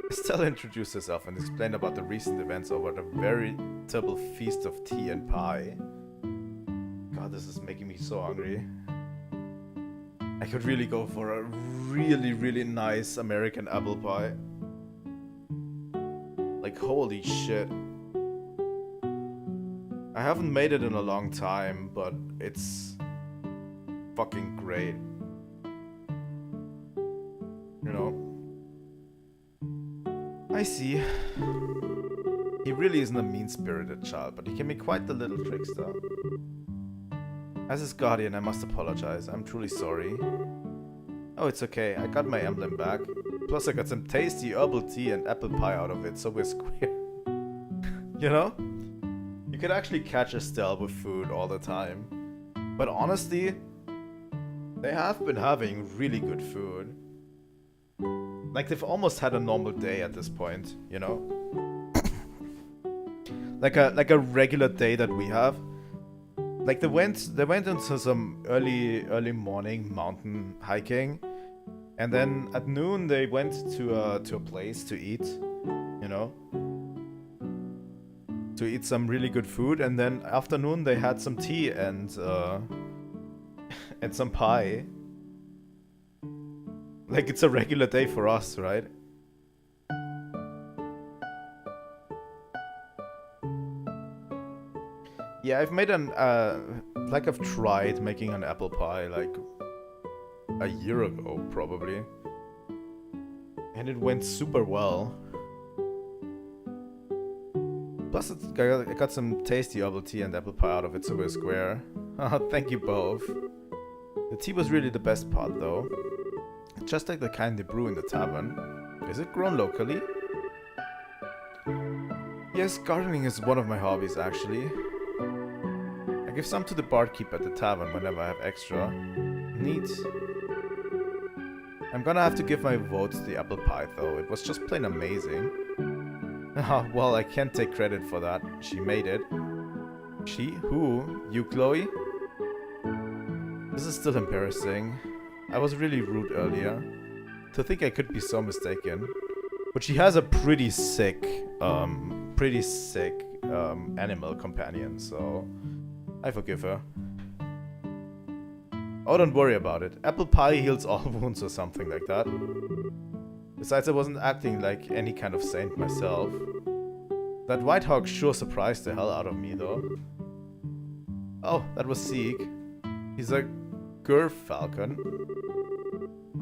Estelle introduced herself and explained about the recent events over the veritable feast of tea and pie. God, this is making me so hungry. I could really go for a really nice American apple pie. Like, holy shit. I haven't made it in a long time, but it's fucking great. You know? I see. He really isn't a mean-spirited child, but he can be quite the little trickster. As his guardian, I must apologize. I'm truly sorry. Oh, it's okay. I got my emblem back. Plus, I got some tasty herbal tea and apple pie out of it, so we're square. You know? You could actually catch Estelle with food all the time. But honestly, they have been having really good food. Like, they've almost had a normal day at this point, you know? like a regular day that we have. Like they went into some early morning mountain hiking, and then at noon they went to a place to eat, you know, to eat some really good food, and then afternoon they had some tea and and some pie. Like it's a regular day for us, right? Yeah, I've made an like I've tried making an apple pie like a year ago probably, and it went super well. Plus I got some tasty herbal tea and apple pie out of it, so we're square. Thank you both. The tea was really the best part though. Just like the kind they brew in the tavern. Is it grown locally? Yes, gardening is one of my hobbies actually. I give some to the barkeep at the tavern whenever I have extra. Neat. I'm gonna have to give my vote to the apple pie though. It was just plain amazing. Well, I can't take credit for that. She made it. She? Who? You, Chloe? This is still embarrassing. I was really rude earlier. To think I could be so mistaken. But she has a pretty sick animal companion, so I forgive her. Oh, don't worry about it. Apple pie heals all wounds or something like that. Besides, I wasn't acting like any kind of saint myself. That white hawk sure surprised the hell out of me, though. Oh, that was Zeke. He's a Falcon.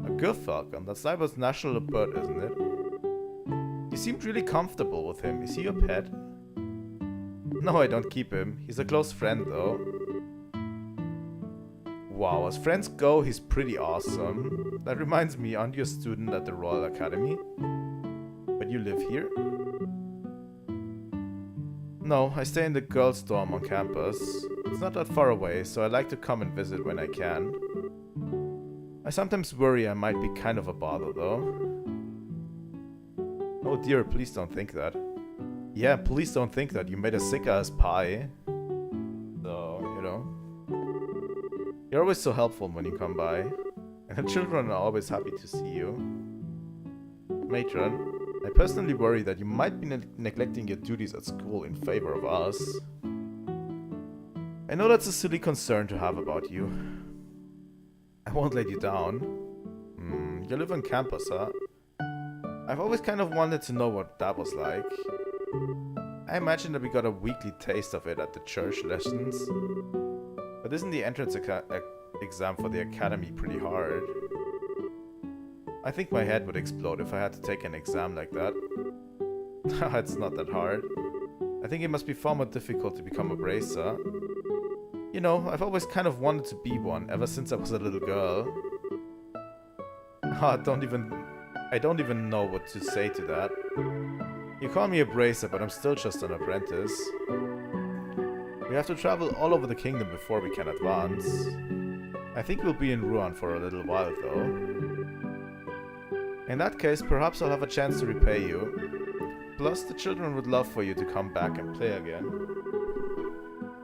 A Falcon? That's Cyber's national bird, isn't it? You seemed really comfortable with him. Is he your pet? No, I don't keep him. He's a close friend, though. Wow, as friends go, he's pretty awesome. That reminds me, aren't you a student at the Royal Academy? But you live here? No, I stay in the girls' dorm on campus. It's not that far away, so I like to come and visit when I can. I sometimes worry I might be kind of a bother, though. Oh dear, please don't think that. Yeah, please don't think that. You made a sick-ass pie. So, you know. You're always so helpful when you come by. And the children are always happy to see you. Matron, I personally worry that you might be neglecting your duties at school in favor of us. I know that's a silly concern to have about you. I won't let you down. You live on campus, huh? I've always kind of wanted to know what that was like. I imagine that we got a weekly taste of it at the church lessons. But isn't the entrance exam for the academy pretty hard? I think my head would explode if I had to take an exam like that. It's not that hard. I think it must be far more difficult to become a bracer. You know, I've always kind of wanted to be one ever since I was a little girl. I don't even know what to say to that. You call me a bracer, but I'm still just an apprentice. We have to travel all over the kingdom before we can advance. I think we'll be in Rouen for a little while, though. In that case, perhaps I'll have a chance to repay you. Plus, the children would love for you to come back and play again.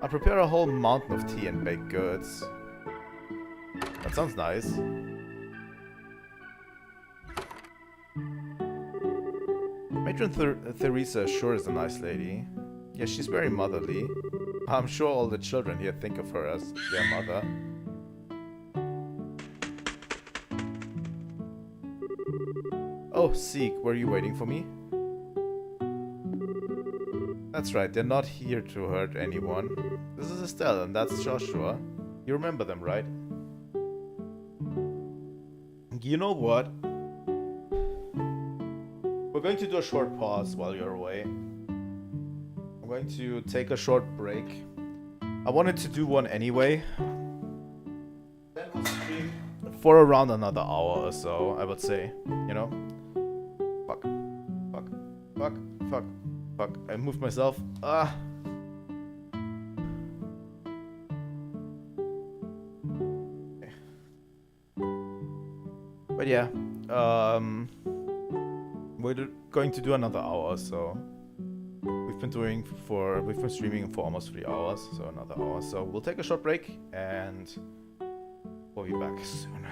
I'll prepare a whole mountain of tea and baked goods. That sounds nice. Matron Theresa sure is a nice lady. Yeah, she's very motherly. I'm sure all the children here think of her as their mother. Oh, Zeke, were you waiting for me? That's right, they're not here to hurt anyone. This is Estelle and that's Joshua. You remember them, right? You know what? We're going to do a short pause while you're away. I'm going to take a short break. I wanted to do one anyway. Then we'll stream for around another hour or so, I would say. You know? Fuck. Fuck. Fuck. Fuck. Fuck. I moved myself. Ah. Okay. But yeah. We're going to do another hour or so. We've we've been streaming for almost 3 hours, so another hour. So we'll take a short break and we'll be back soon.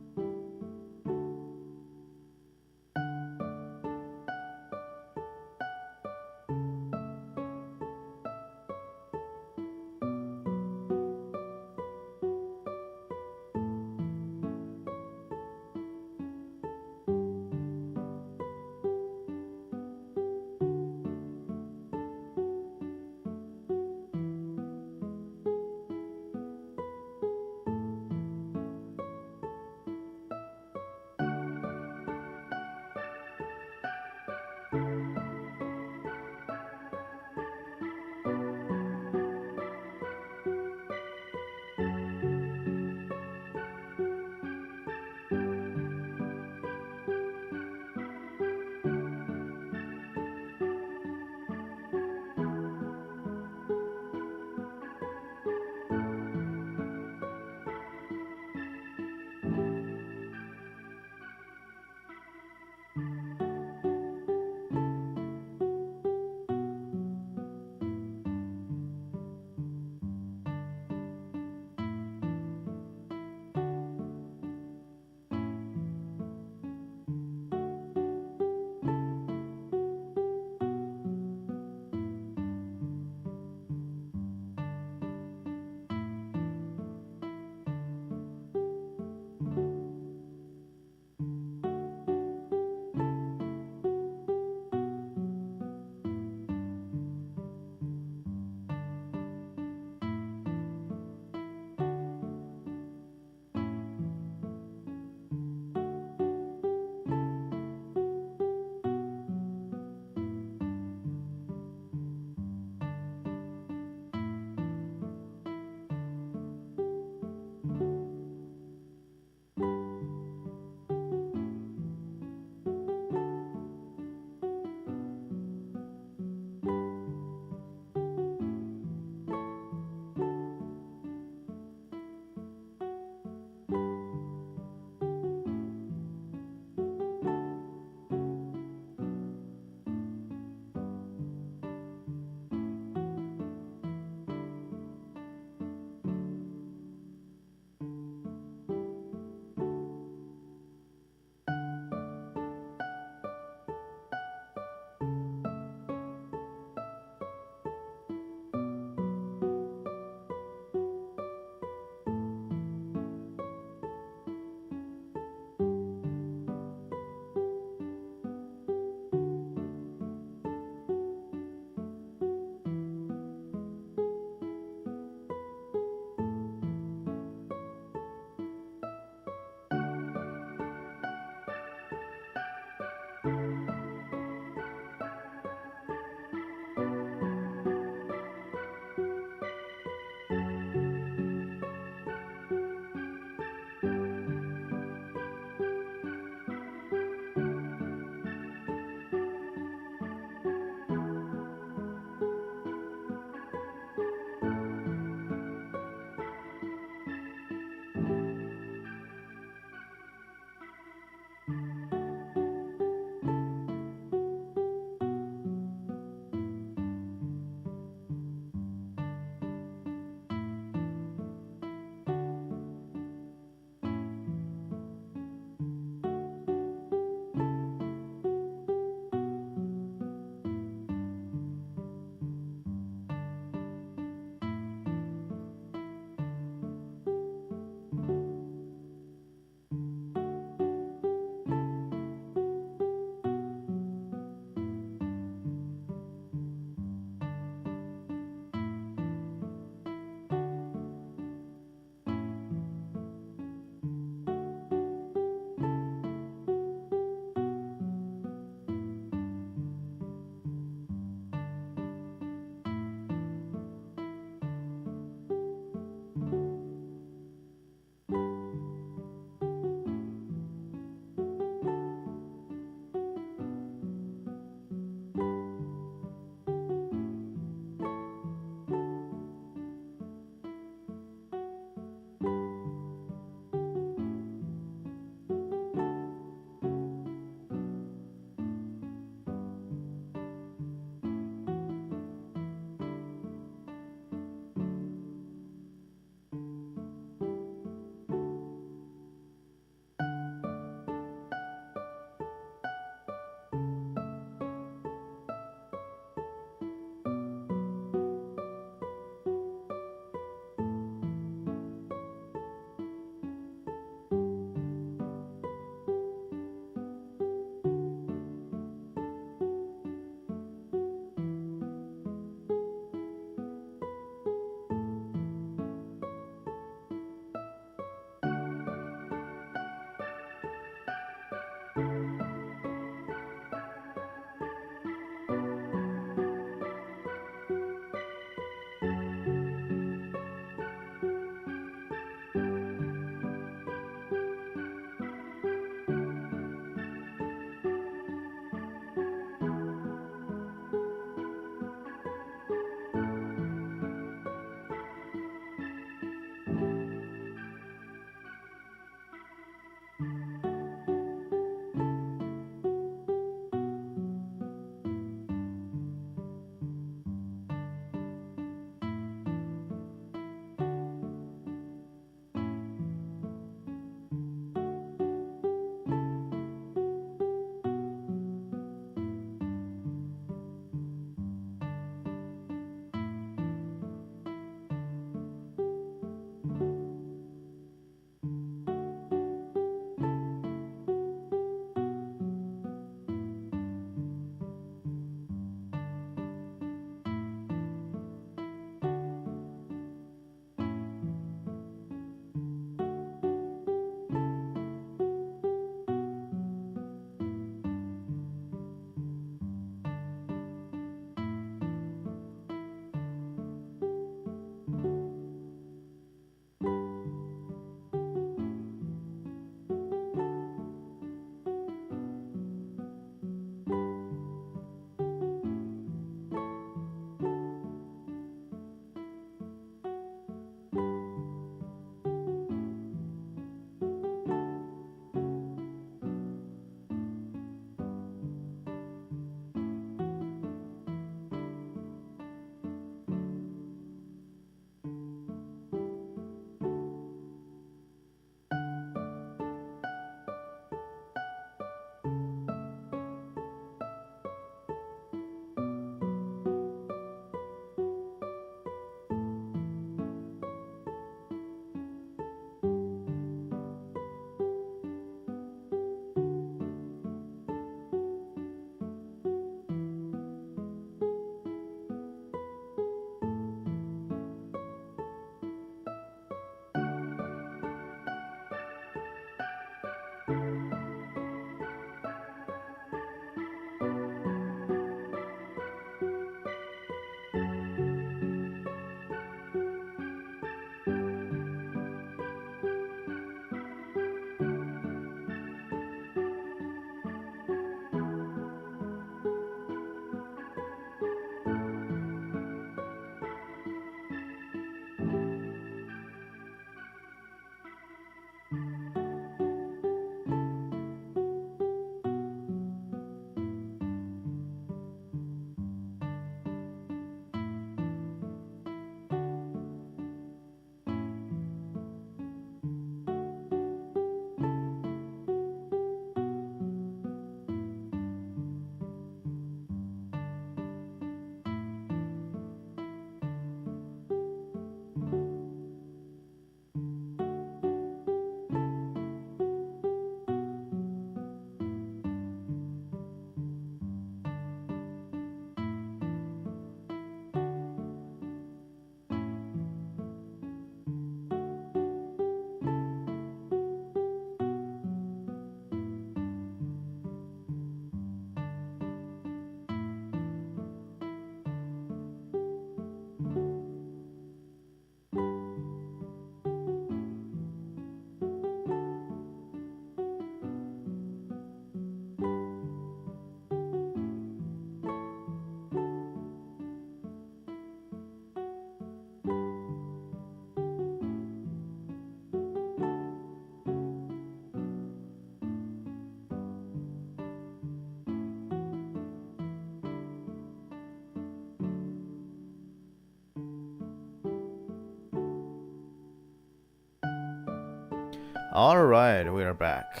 Alright, we are back.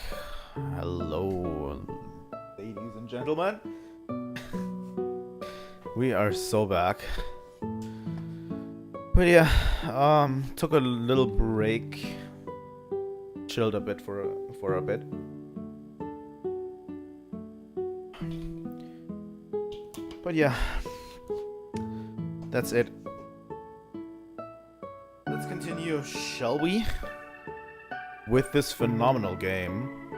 Hello, ladies and gentlemen. We are so back. But yeah, took a little break. Chilled a bit for a bit. But yeah, that's it. Let's continue, shall we? With this phenomenal game.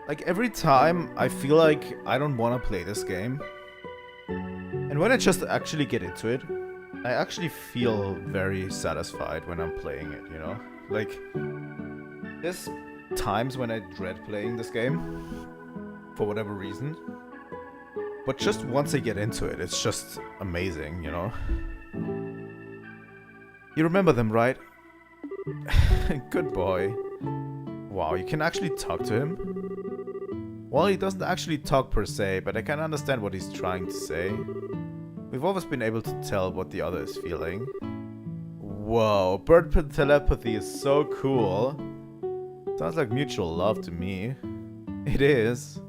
Like, every time I feel like I don't want to play this game. And when I just actually get into it, I actually feel very satisfied when I'm playing it, you know? Like, there's times when I dread playing this game, for whatever reason. But just once I get into it, it's just amazing, you know? You remember them, right? Good boy. Wow, you can actually talk to him? Well, he doesn't actually talk per se, but I can understand what he's trying to say. We've always been able to tell what the other is feeling. Whoa, bird telepathy is so cool. Sounds like mutual love to me. It is.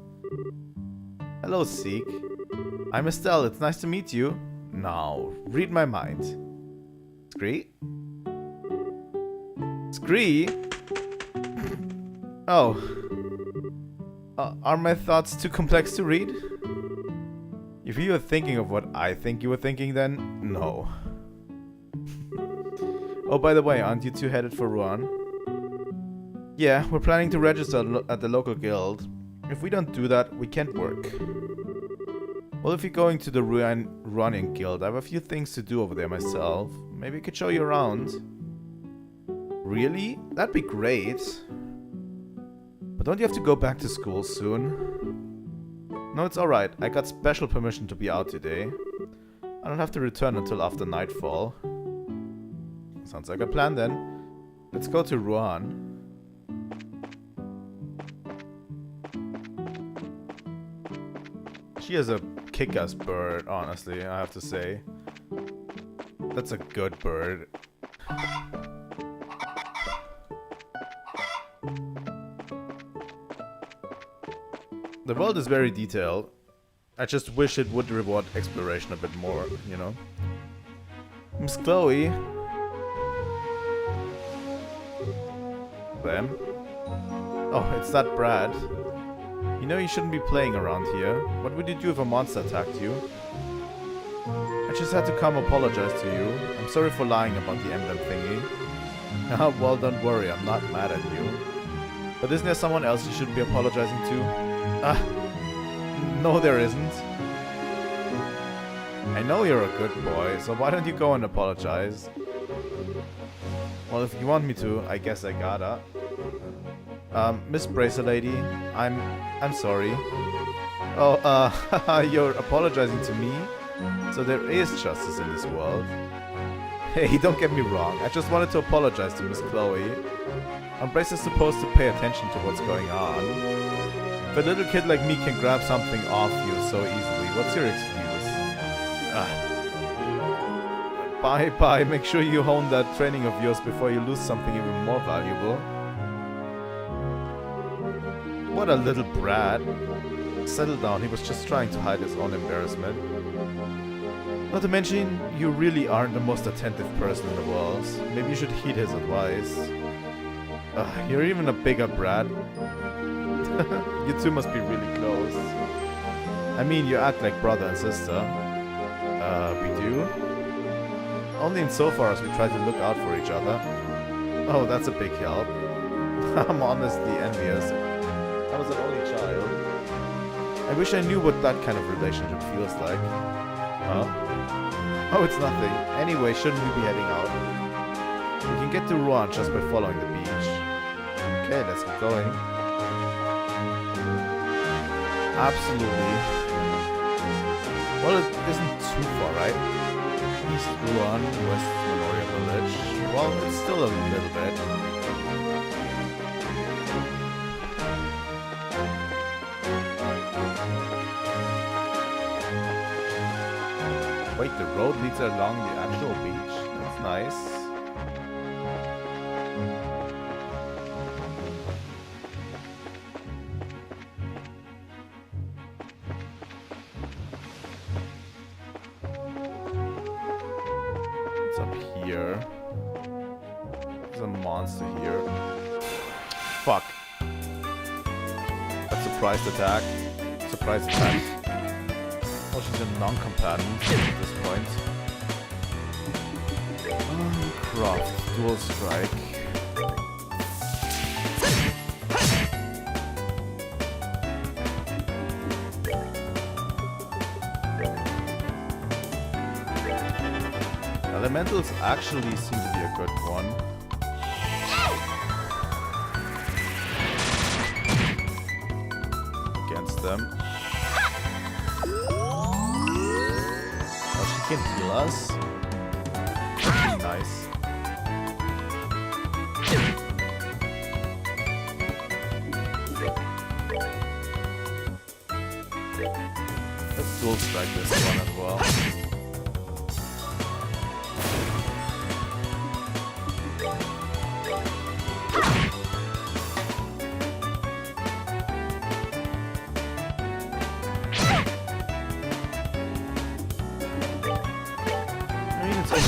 Hello, Seek. I'm Estelle, it's nice to meet you. Now, read my mind. Scree? Scree? Oh. Are my thoughts too complex to read? If you were thinking of what I think you were thinking, then no. Oh, by the way, aren't you two headed for Rouen? Yeah, we're planning to register at the local guild. If we don't do that, we can't work. Well, if you're going to the running guild, I have a few things to do over there myself. Maybe I could show you around. Really? That'd be great. But don't you have to go back to school soon? No, it's alright. I got special permission to be out today. I don't have to return until after nightfall. Sounds like a plan then. Let's go to Rouen. She is a kick-ass bird, honestly, I have to say. That's a good bird. The world is very detailed. I just wish it would reward exploration a bit more, you know? Miss Chloe. Them? Oh, it's that Brad. You know you shouldn't be playing around here. What would you do if a monster attacked you? I just had to come apologize to you. I'm sorry for lying about the emblem thingy. Well, don't worry, I'm not mad at you. But isn't there someone else you should be apologizing to? No there isn't. I know you're a good boy, so why don't you go and apologize? Well, if you want me to, I guess I gotta. Miss Bracer Lady, I'm sorry. Oh, you're apologizing to me? So there is justice in this world. Hey, don't get me wrong, I just wanted to apologize to Miss Chloe. Bracer's supposed to pay attention to what's going on. If a little kid like me can grab something off you so easily, what's your excuse? Bye, make sure you hone that training of yours before you lose something even more valuable. What a little brat. Settle down, he was just trying to hide his own embarrassment. Not to mention, you really aren't the most attentive person in the world. Maybe you should heed his advice. You're even a bigger brat. You two must be really close. I mean, you act like brother and sister. We do? Only insofar as we try to look out for each other. Oh, that's a big help. I'm honestly envious. I was an only child. I wish I knew what that kind of relationship feels like. Huh? Oh, it's nothing. Anyway, shouldn't we be heading out? We can get to Rouen just by following the beach. Okay, let's get going. Absolutely. Well, it isn't too far, right? East Rouen, West Meloria Village. Well, it's still a little bit. Wait, the road leads along the actual beach? That's nice. monster here. Fuck. A surprise attack. Surprise attack. Oh, she's a non-combatant at this point. Craft. Dual strike. Elementals actually seem to be a good one. Against them. Oh, she can heal us. Nice. Let's dual strike this one as well.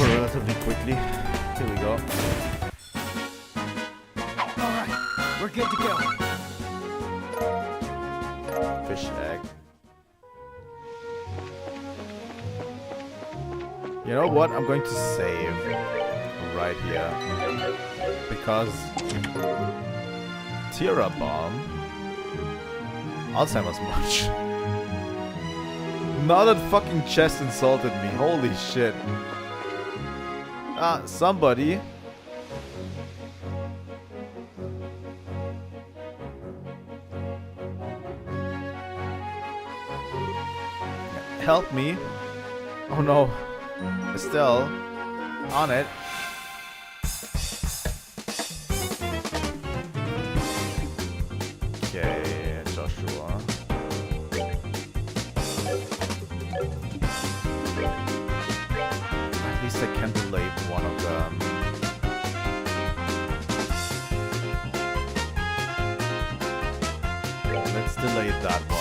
Relatively quickly. Here we go. Alright, we're good to go. Fish egg. You know what? I'm going to save right here. Because Tira Bomb. Alzheimer's Munch. Now that fucking chest insulted me. Holy shit. Somebody. Help me. Oh no. Estelle. On it. Okay, Joshua. At least I can delay one of them. Let's delay that one.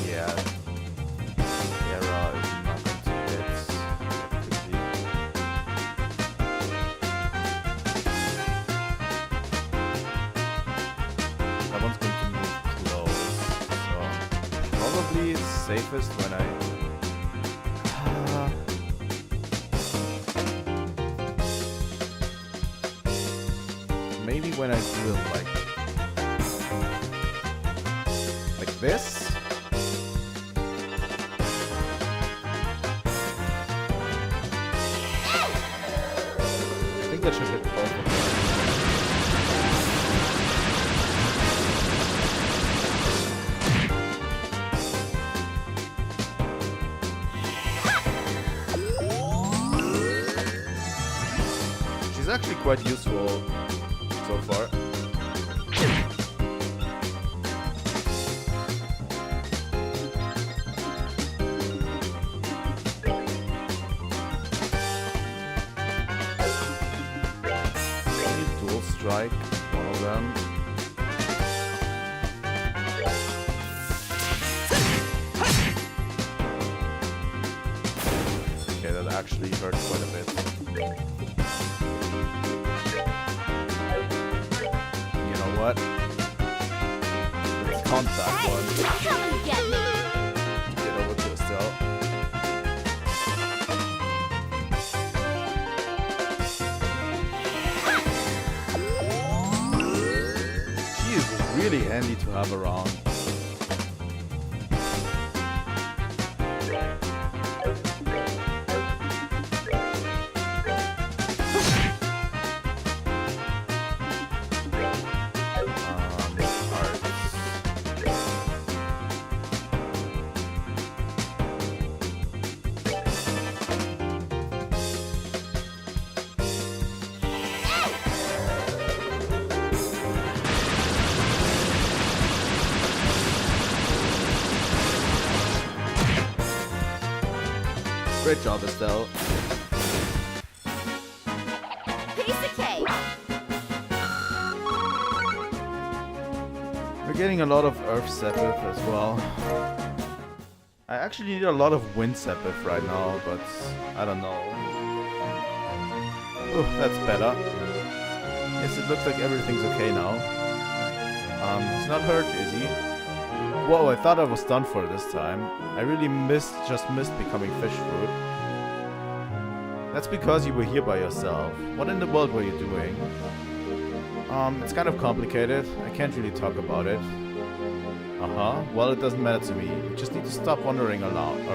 Yeah. Era is not going to hit. Could be. That one's going to move close. So probably it's safest when I maybe when I do it like this. I think that should hit both of them. She's actually quite useful so far. Dual strike, one of them. Okay, that actually hurt quite a bit. What? Let's taunt that one. Come and get me. Get over to Estelle. She is really handy to have around. Great job, Estelle. Piece of cake. We We're getting a lot of Earth Sepith as well. I actually need a lot of Wind Sepith right now, but I don't know. Oh, that's better. Yes, it looks like everything's okay now. He's not hurt, is he? Whoa, I thought I was done for this time. I really just missed becoming fish fruit. That's because you were here by yourself. What in the world were you doing? It's kind of complicated. I can't really talk about it. Well, it doesn't matter to me. You just need to stop wandering around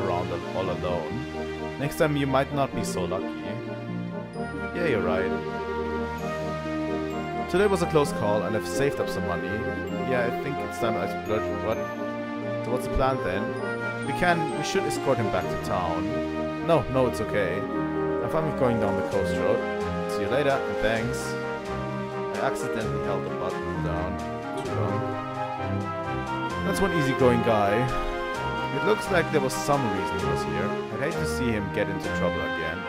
all alone. Next time you might not be so lucky. Yeah, you're right. Today was a close call, and I've saved up some money. Yeah, I think it's time I splurge. What? So what's the plan then? We should escort him back to town. No, it's okay. I'm fine with going down the coast road. See you later, and thanks. I accidentally held the button down too long. That's one easygoing guy. It looks like there was some reason he was here. I'd hate to see him get into trouble again.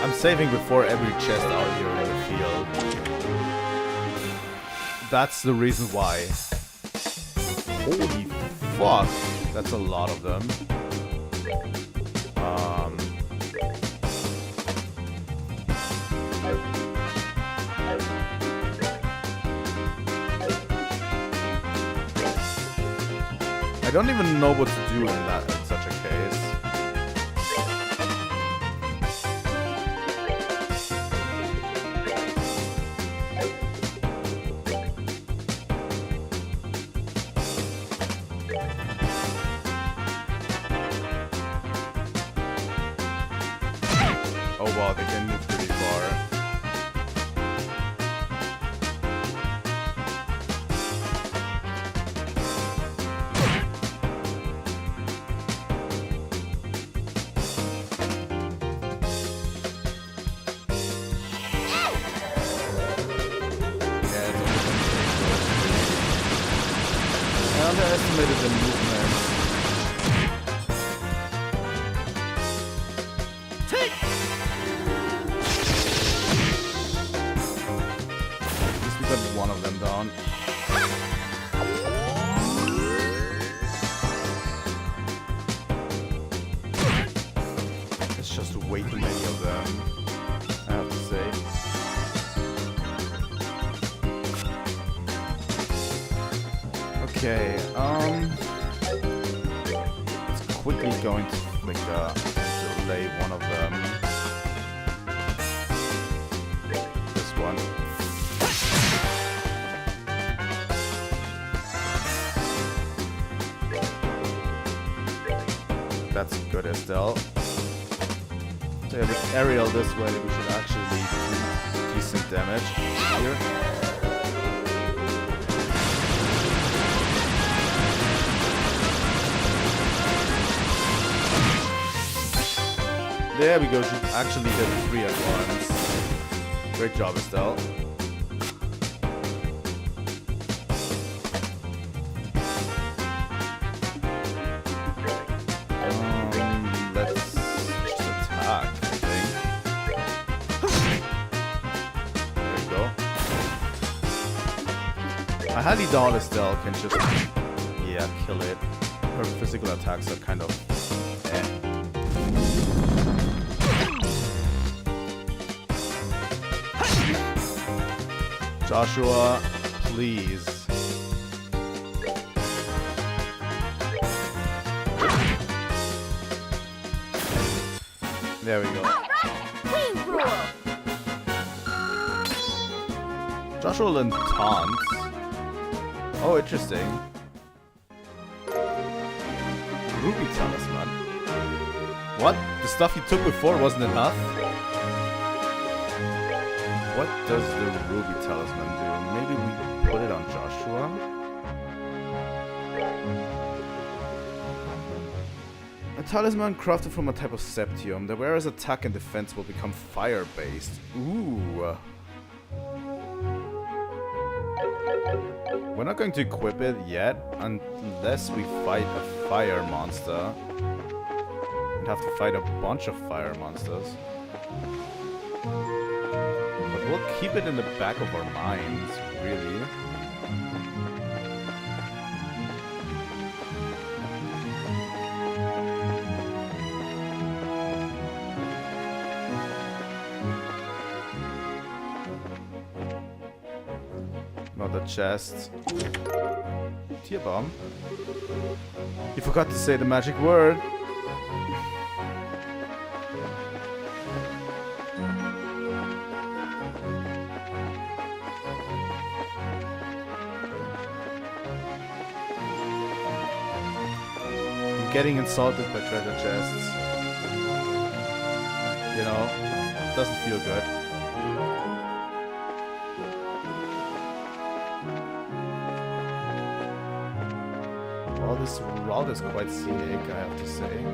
I'm saving before every chest out here in the field. That's the reason why. Holy fuck! That's a lot of them. I don't even know what to do in such a case. Oh wow, they can move pretty far. I underestimated the movement. At least we got one of them down. It's just way too many of them, I have to say. Okay, it's quickly going to flicker to lay one of them. This one. That's good, Estelle. So yeah, with Ariel this way, we should actually do decent damage here. There we go, she actually hit 3 at once. Great job, Estelle. Let's just attack, I think. There we go. I highly doubt Estelle can just, kill it. Her physical attacks are kind of Joshua, please. There we go. Joshua and taunt. Oh, interesting. Ruby Talisman. What? The stuff you took before wasn't enough? What does the Ruby Talisman do? Maybe we put it on Joshua? A talisman crafted from a type of septium. The wearer's attack and defense will become fire-based. Ooh. We're not going to equip it yet, unless we fight a fire monster. We'd have to fight a bunch of fire monsters. But we'll keep it in the back of our minds, really. Another chest. Tear bomb. You forgot to say the magic word. I'm getting insulted by treasure chests. You know, doesn't feel good. Well, this route is quite scenic, I have to say.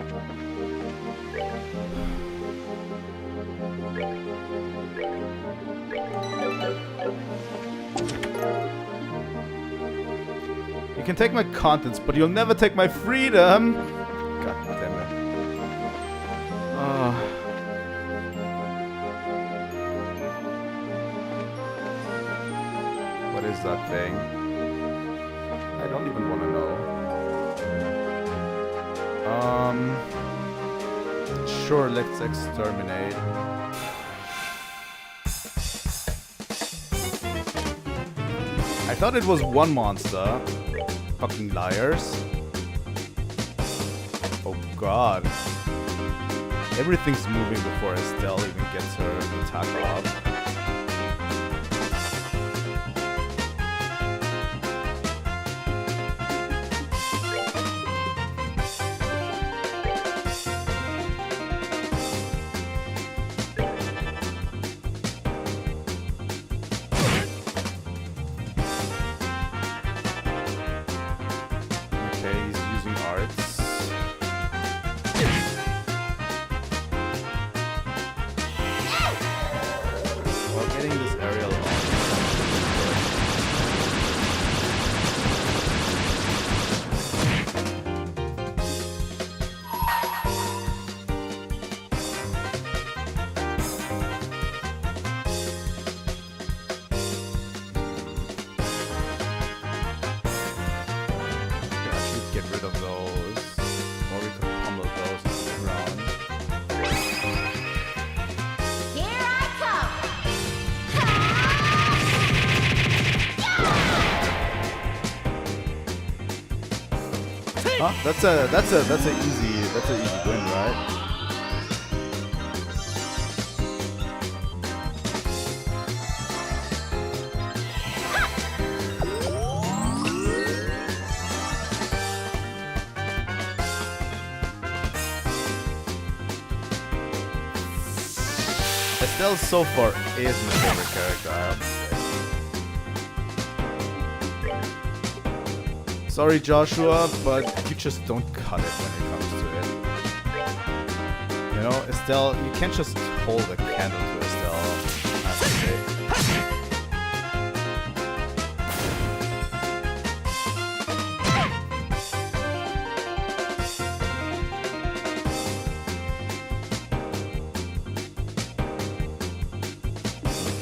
You can take my contents, but you'll never take my freedom! God damn it. What is that thing? I don't even want to know. Sure, let's exterminate. I thought it was one monster. Fucking liars. Oh god. Everything's moving before Estelle even gets her attack off. That's an easy win, right? Estelle so far is my favorite character, I have to say. Sorry, Joshua, but you just don't cut it when it comes to it. You know, Estelle, you can't just hold a candle to Estelle, I have to say.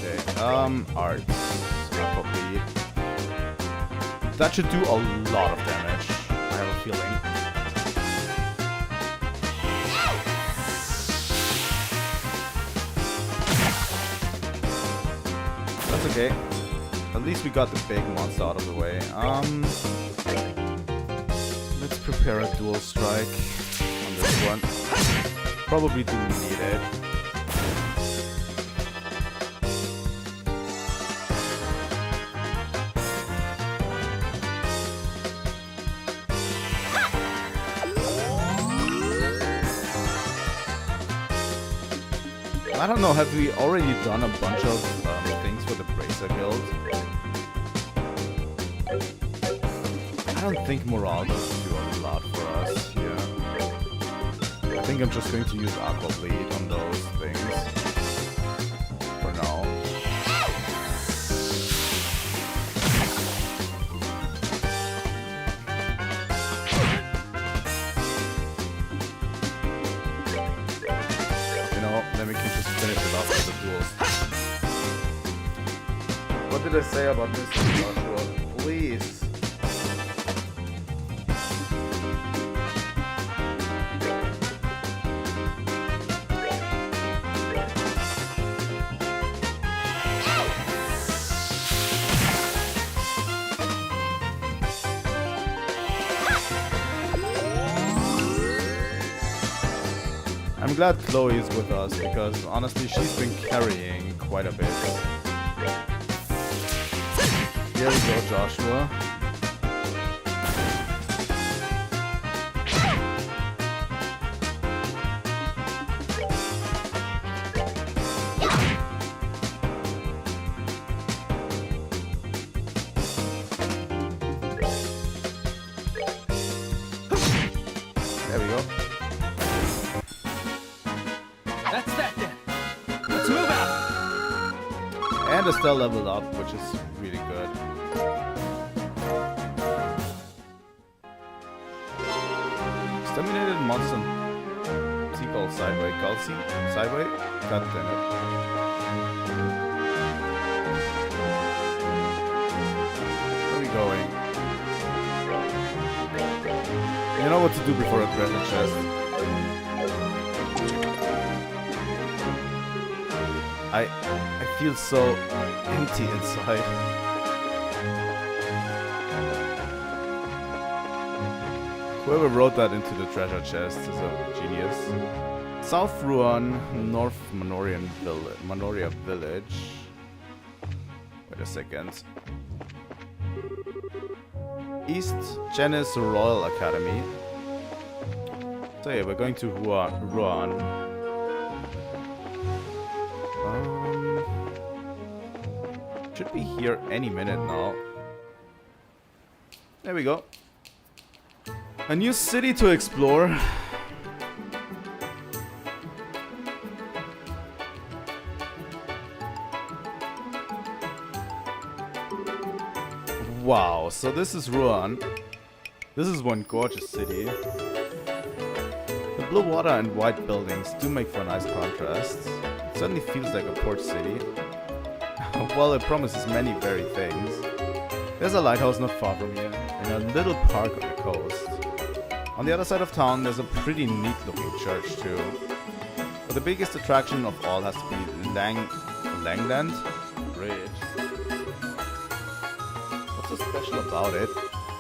Okay, arts. Probably. That should do a lot of damage, I have a feeling. That's okay. At least we got the big monster out of the way. Let's prepare a dual strike on this one. Probably do need it. I don't know, have we already done a bunch of things for the Bracer Guild? I don't think morale doesn't do a lot for us here. I think I'm just going to use Aqua Bleed on those things. For now. Then we can just finish it off with the dual did I say about Mr. Joshua? Please. I'm glad Chloe is with us because honestly she's been carrying quite a bit. Here we go, Joshua. There we go. That's that then. Let's move out. And Estelle leveled up, which is really good. Exterminated monster. Seagull sideway. Gulsy? Sideway? God damn it. Where are we going? You know what to do before a treasure chest. I feel so empty inside. Whoever wrote that into the treasure chest is a genius. South Ruan, North Manoria Village. Wait a second. East Janice Royal Academy. So yeah, we're going to Ruan. Should be here any minute now. There we go. A new city to explore. Wow, so this is Ruan. This is one gorgeous city. The blue water and white buildings do make for a nice contrast. It certainly feels like a port city. Well, it promises many varied things. There's a lighthouse not far from here, and a little park on the coast. On the other side of town, there's a pretty neat looking church too. But the biggest attraction of all has to be Langland Bridge. What's so special about it?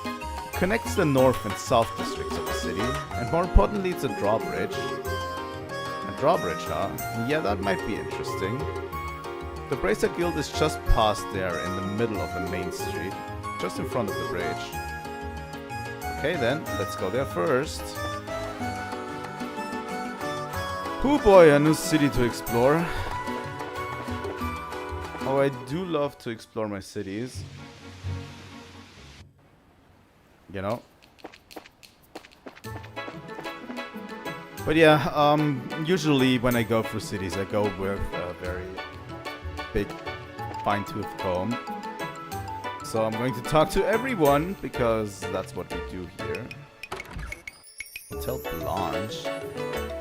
It connects the north and south districts of the city, and more importantly, it's a drawbridge. A drawbridge, huh? Yeah, that might be interesting. The Bracer Guild is just past there in the middle of the main street, just in front of the bridge. Okay then, let's go there first. Hoo boy, a new city to explore. Oh, I do love to explore my cities. You know? But yeah, usually when I go through cities, I go with a very big fine-tooth comb. So I'm going to talk to everyone because that's what we do here. Hotel Blanche.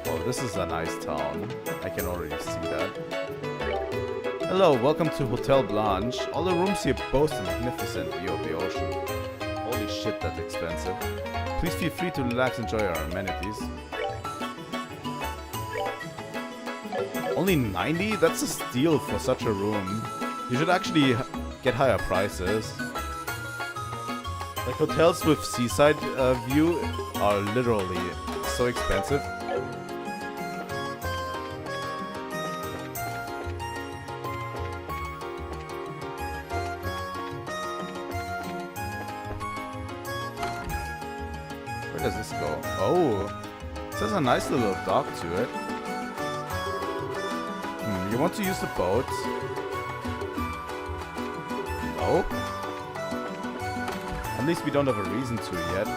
Oh, this is a nice town. I can already see that. Hello, welcome to Hotel Blanche. All the rooms here boast a magnificent view of the ocean. Holy shit, that's expensive. Please feel free to relax and enjoy our amenities. Only 90? That's a steal for such a room. You should actually get higher prices. Like hotels with seaside view are literally so expensive. Where does this go? Oh, it has a nice little dock to it. You want to use the boat? No? At least we don't have a reason to yet.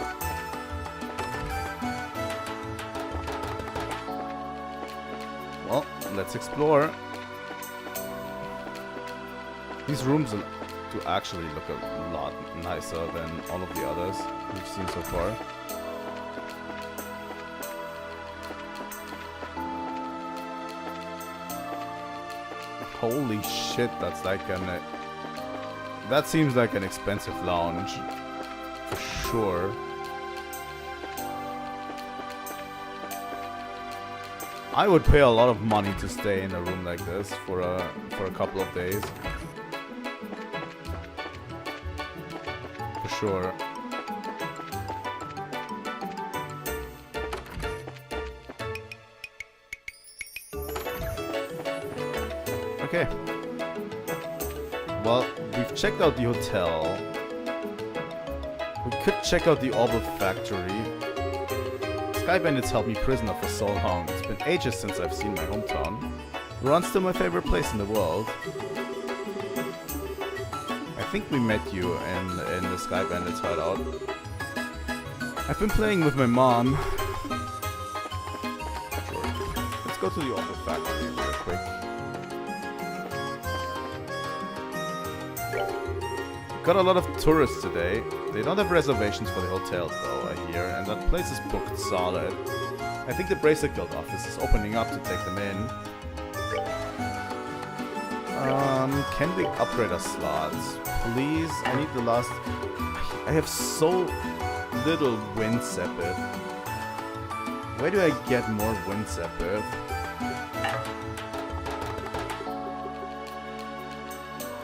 Well, let's explore. These rooms do actually look a lot nicer than all of the others we've seen so far. Holy shit, that's like an That seems like an expensive lounge. For sure. I would pay a lot of money to stay in a room like this for a couple of days. For sure. Okay. Well, we've checked out the hotel. We could check out the Orbal factory. Sky Bandits held me prisoner for so long. It's been ages since I've seen my hometown. Ron's still my favorite place in the world. I think we met you in the Sky Bandits hideout. I've been playing with my mom. Sure. Let's go to the Orbal factory real quick. Got a lot of tourists today. They don't have reservations for the hotel though, I hear, and that place is booked solid. I think the Bracelet Guild office is opening up to take them in. Can we upgrade our slots? Please, I need the last... I have so little wind sepith. Where do I get more wind sepith?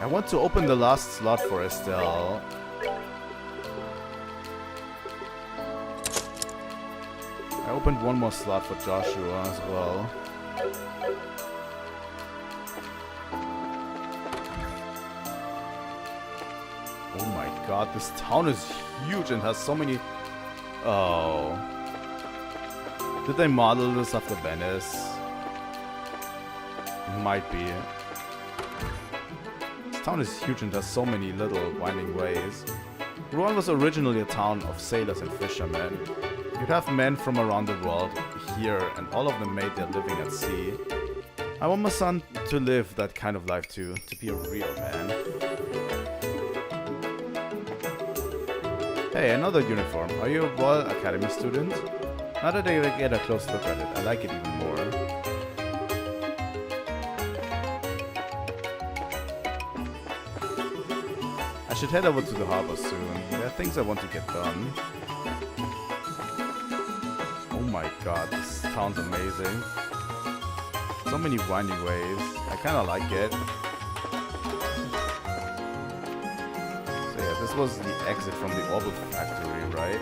I want to open the last slot for Estelle. I opened one more slot for Joshua as well. Oh my god, this town is huge and has so many... Oh. Did they model this after Venice? Might be. This town is huge and has so many little winding ways. Rouen was originally a town of sailors and fishermen. You'd have men from around the world here, and all of them made their living at sea. I want my son to live that kind of life too, to be a real man. Hey, another uniform. Are you a Royal Academy student? Now that I get a close look at it, I like it even more. I should head over to the harbor soon. There are things I want to get done. Oh my god, this sounds amazing. So many winding ways. I kinda like it. So yeah, this was the exit from the Orbal factory, right?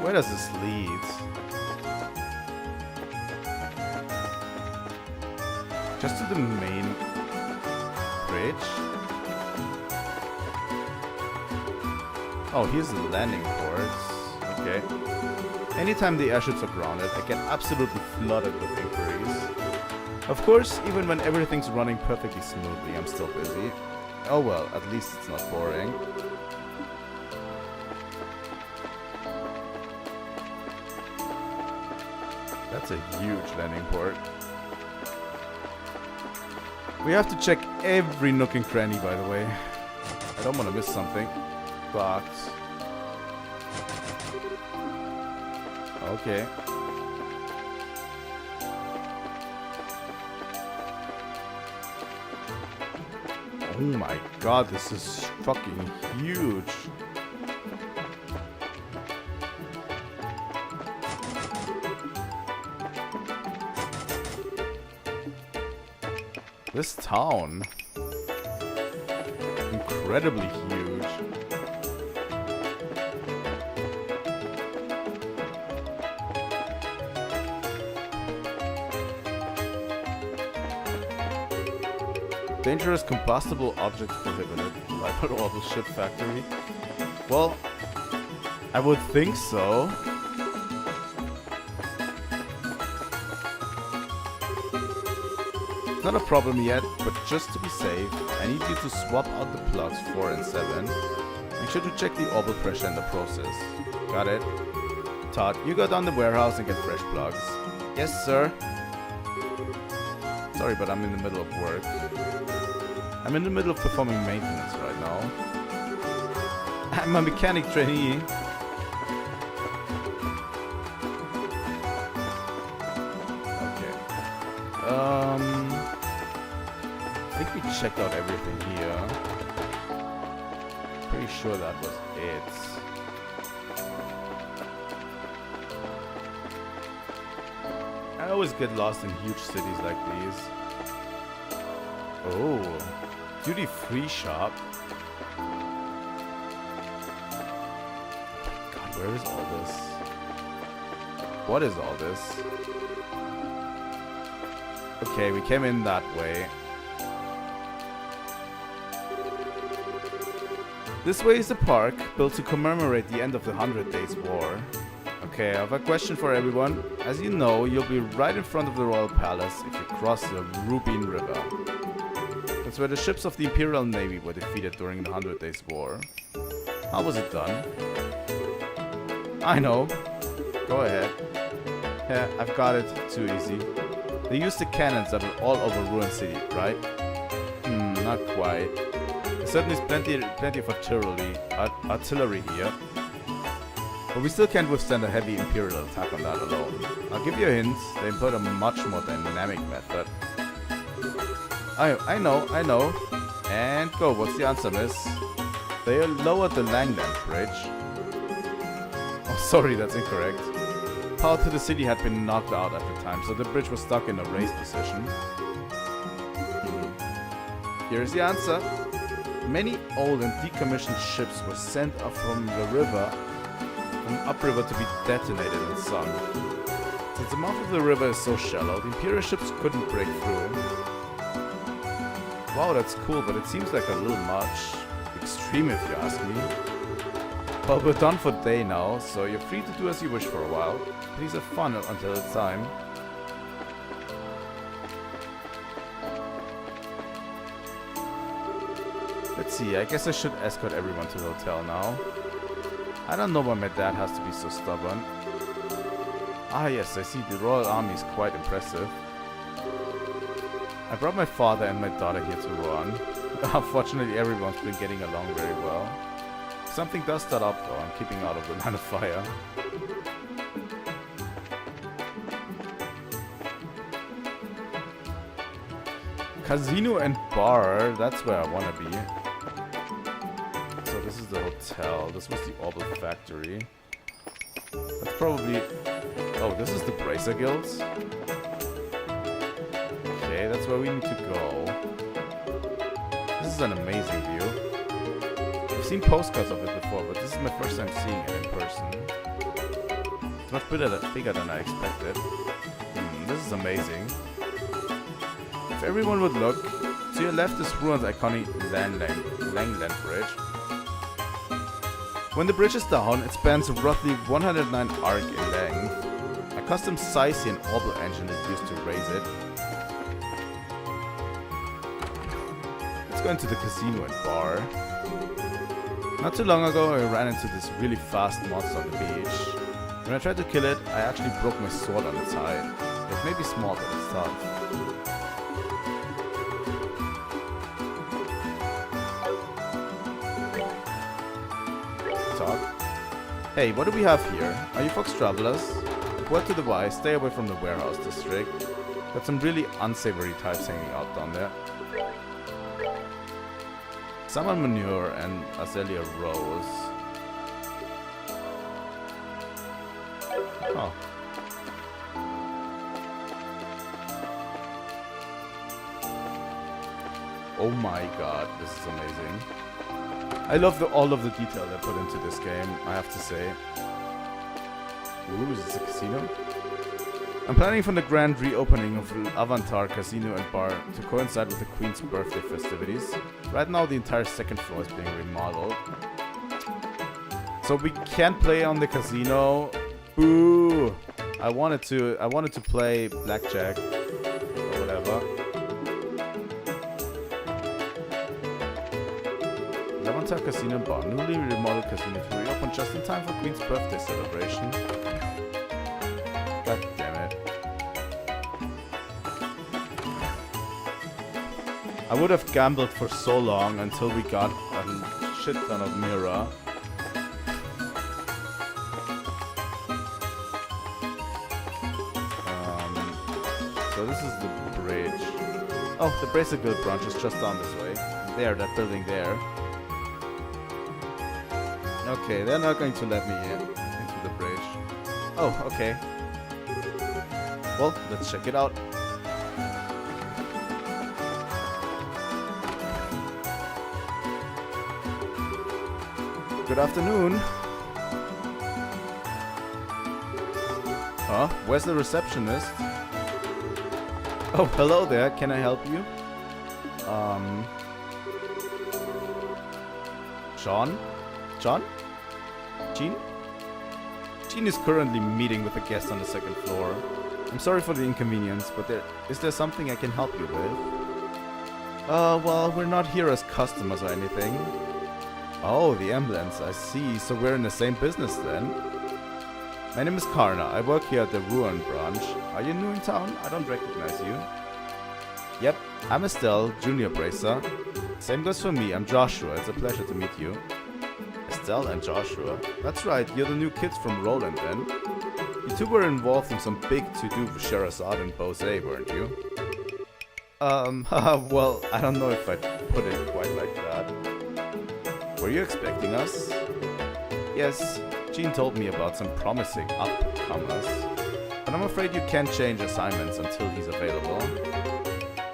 Where does this lead? Just to the main bridge? Oh, here's the landing ports. Okay. Anytime the airships are grounded, I get absolutely flooded with inquiries. Of course, even when everything's running perfectly smoothly, I'm still busy. Oh well, at least it's not boring. That's a huge landing port. We have to check every nook and cranny, by the way. I don't want to miss something. But... okay. Oh my god, this is fucking huge. This town, incredibly huge. Dangerous combustible objects prohibited. Like an Orbal ship factory. Well, I would think so. Not a problem yet, but just to be safe, I need you to swap out the plugs 4 and 7. Make sure to check the Orbal pressure in the process. Got it? Todd, you go down the warehouse and get fresh plugs. Yes, sir. Sorry, but I'm in the middle of work. I'm in the middle of performing maintenance right now. I'm a mechanic trainee. think we checked out everything here. Pretty sure that was it. I always get lost in huge cities like these. Oh, duty-free shop. God, where is all this? What is all this? Okay, we came in that way. This way is the park, built to commemorate the end of the 100 Days War. Okay, I have a question for everyone. As you know, you'll be right in front of the Royal Palace if you cross the Rubin River. That's where the ships of the Imperial Navy were defeated during the 100 Days War. How was it done? I know. Go ahead. Yeah, I've got it. Too easy. They used the cannons that were all over Ruin City, right? Not quite. There certainly is plenty of artillery here. But we still can't withstand a heavy Imperial attack on that alone. I'll give you a hint. They employed a much more dynamic method. I know. And go. What's the answer, miss? They lowered the Langland Bridge. Oh, sorry, that's incorrect. Power to the city had been knocked out at the time, so the bridge was stuck in a raised position. Here's the answer. Many old and decommissioned ships were sent up from upriver to be detonated and sunk. Since the mouth of the river is so shallow, the Imperial ships couldn't break through. Wow, that's cool, but it seems like a little much. Extreme if you ask me. Well, we're done for the day now, so you're free to do as you wish for a while. Please have fun until it's time. Let's see, I guess I should escort everyone to the hotel now. I don't know why my dad has to be so stubborn. Ah yes, I see the Royal Army is quite impressive. I brought my father and my daughter here to Rouen. Unfortunately, everyone's been getting along very well. If something does start up though, I'm keeping out of the line of fire. Casino and bar, that's where I want to be. So this is the hotel. This was the Orbal factory. That's probably... Oh, this is the Bracer Guilds. Okay, that's where we need to go. This is an amazing view. I've seen postcards of it before, but this is my first time seeing it in person. It's much bigger than I expected. This is amazing. If everyone would look, to your left is Ruin's iconic Langland Bridge. When the bridge is down, it spans roughly 109 arc in length. A custom Scythian Orbal engine is used to raise it. Let's go into the casino and bar. Not too long ago, I ran into this really fast monster on the beach. When I tried to kill it, I actually broke my sword on its hide. It may be small, but it's tough. Hey, what do we have here? Are you folks travelers? Word to the wise, stay away from the warehouse district. Got some really unsavory types hanging out down there. Salmon Manure and Azalea Rose. Oh. Oh my god, this is amazing. I love all of the detail they put into this game, I have to say. Ooh, is this a casino? I'm planning for the grand reopening of Avantar Casino and Bar to coincide with the Queen's birthday festivities. Right now the entire second floor is being remodeled. So we can't play on the casino. Boo! I wanted to play blackjack or whatever. Avantar Casino and Bar, newly remodeled casino to reopen just in time for Queen's birthday celebration. God damn it. I would have gambled for so long until we got a shit ton of Mira. So this is the bridge. Oh, the Bracelet Guild branch is just down this way. There, that building there. Okay, they're not going to let me in into the bridge. Oh, okay. Well, let's check it out. Good afternoon. Huh? Where's the receptionist? Oh, hello there. Can I help you? John? John? Jean? Jean is currently meeting with a guest on the second floor. I'm sorry for the inconvenience, but is there something I can help you with? Well, we're not here as customers or anything. Oh, the emblems, I see. So we're in the same business then. My name is Karna. I work here at the Ruin branch. Are you new in town? I don't recognize you. Yep, I'm Estelle, junior bracer. Same goes for me. I'm Joshua. It's a pleasure to meet you. Estelle and Joshua. That's right, you're the new kids from Roland then. You two were involved in some big to-do with Sherazade and Bose, weren't you? Well, I don't know if I'd put it quite like that. Were you expecting us? Yes, Jean told me about some promising upcomers. But I'm afraid you can't change assignments until he's available.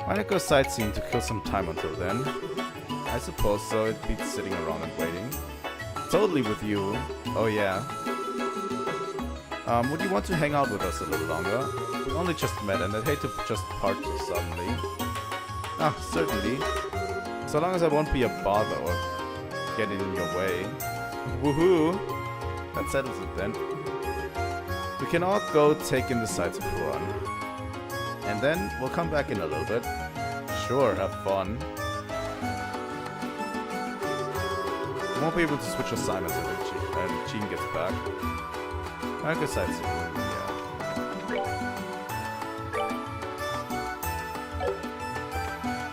Why not go sightseeing to kill some time until then? I suppose so, it beats sitting around and waiting. Totally with you. Oh yeah. Would you want to hang out with us a little longer? We only just met and I'd hate to just part so suddenly. Ah, certainly. So long as I won't be a bother or get in your way. Woohoo! That settles it then. We can all go take in the sights of Ruan. And then we'll come back in a little bit. Sure, have fun. I won't be able to switch assignments until Jean gets back. I guess sightseeing, yeah.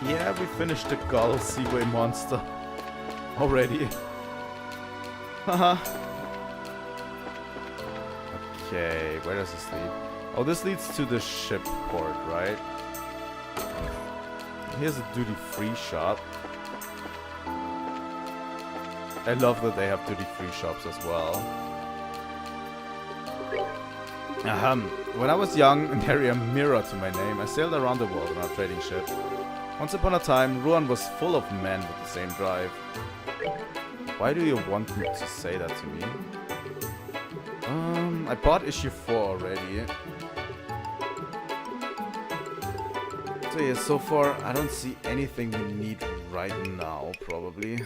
Yeah, we finished the Gull Seaway monster. Already. Haha. Okay, where does this lead? Oh, this leads to the ship port, right? Here's a duty-free shop. I love that they have duty-free shops as well. When I was young and carry a mirror to my name, I sailed around the world on a trading ship. Once upon a time, Ruan was full of men with the same drive. Why do you want me to say that to me? I bought issue 4 already. So yeah, so far I don't see anything we need right now, probably.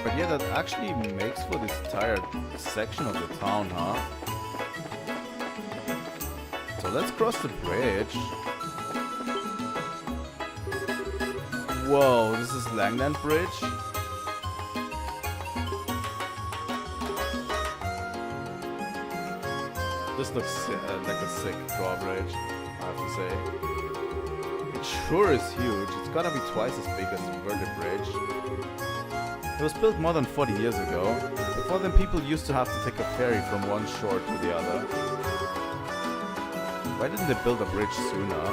But yeah, that actually makes for this entire section of the town, huh? So let's cross the bridge. Whoa, this is Langland Bridge? This looks like a sick drawbridge, I have to say. It sure is huge. It's gotta be twice as big as the Verde Bridge. It was built more than 40 years ago. Before then, people used to have to take a ferry from one shore to the other. Why didn't they build a bridge sooner?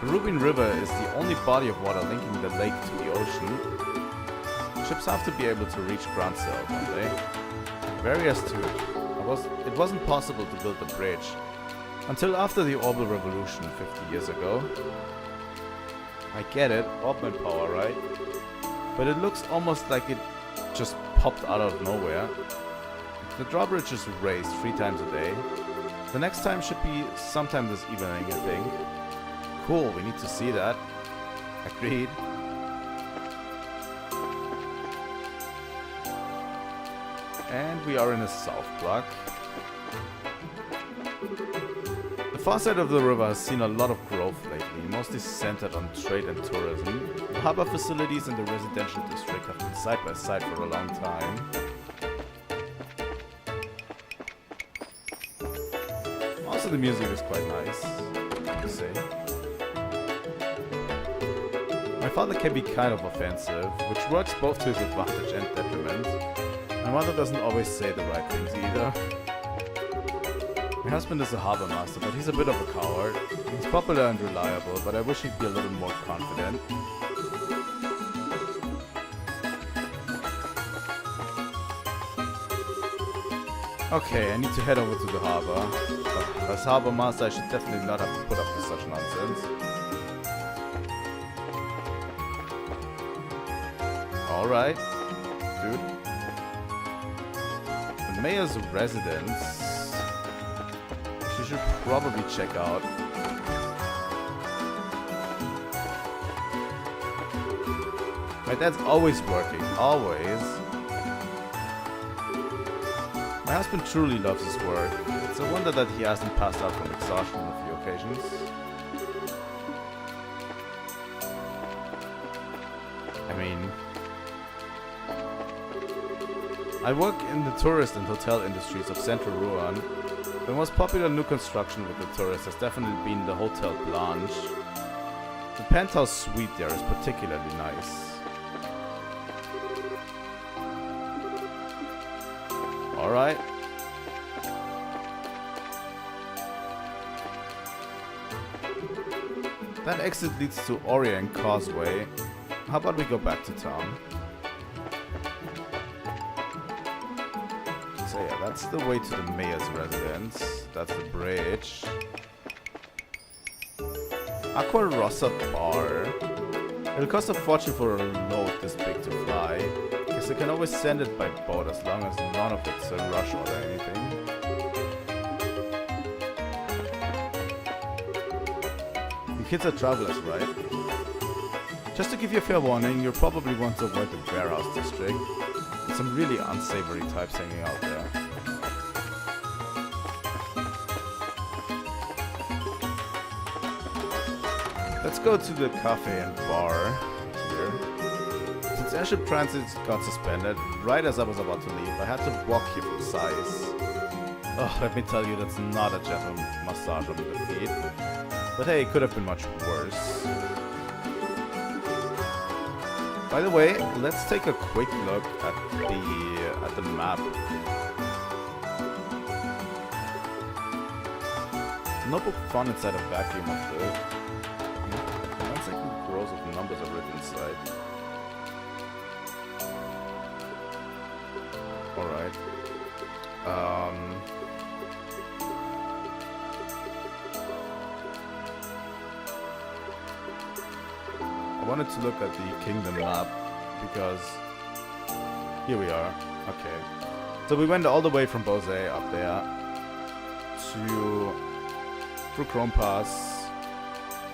The Rubin River is the only body of water linking the lake to the ocean. Ships have to be able to reach Grand Sail one day. Very astute. It wasn't possible to build the bridge until after the Orbital Revolution 50 years ago. I get it, Orbment power, right? But it looks almost like it just popped out of nowhere. The drawbridge is raised 3 times a day. The next time should be sometime this evening, I think. Cool, we need to see that. Agreed. And we are in the south block. The far side of the river has seen a lot of growth lately, mostly centered on trade and tourism. The harbor facilities and the residential district have been side by side for a long time. Also, the music is quite nice, I have to say. My father can be kind of offensive, which works both to his advantage and detriment. My mother doesn't always say the right things either. My husband is a harbor master, but he's a bit of a coward. He's popular and reliable, but I wish he'd be a little more confident. Okay, I need to head over to the harbor. As harbor master, I should definitely not have to put up with such nonsense. Alright, dude. The mayor's residence. You should probably check out. My dad's always working, always. My husband truly loves his work. It's a wonder that he hasn't passed out from exhaustion on a few occasions. I mean, I work in the tourist and hotel industries of Central Rouen. The most popular new construction with the tourists has definitely been the Hotel Blanche. The penthouse suite there is particularly nice. Alright. That exit leads to Orient Causeway. How about we go back to town? So yeah, that's the way to the mayor's residence. That's the bridge. Aqua Rossa Bar. It'll cost a fortune for a load this big to fly. Guess I can always send it by boat as long as none of it's a rush or anything. You kids are travelers, right? Just to give you a fair warning, you'll probably want to avoid the warehouse district. There's some really unsavory types hanging out there. Let's go to the cafe and bar here. Since airship transit got suspended, right as I was about to leave, I had to walk here from size. Oh, let me tell you, that's not a gentle massage on the feet. But hey, it could have been much worse. By the way, let's take a quick look at the map. Notebook found inside a vacuum of the 1 second rows of numbers are written inside. Alright. I wanted to look at the kingdom map because here we are. Okay. So we went all the way from Bose up there through Chrome Pass.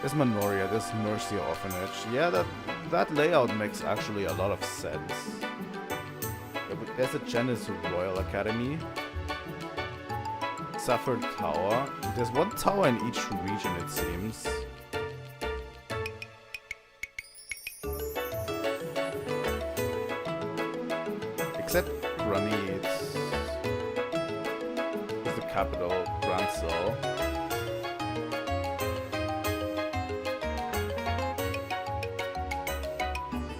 There's Manoria, there's Mercy Orphanage. Yeah, that layout makes actually a lot of sense. There's a Genesis Royal Academy. Safford Tower. There's one tower in each region, it seems. Except Granite. Is the capital, Granzel.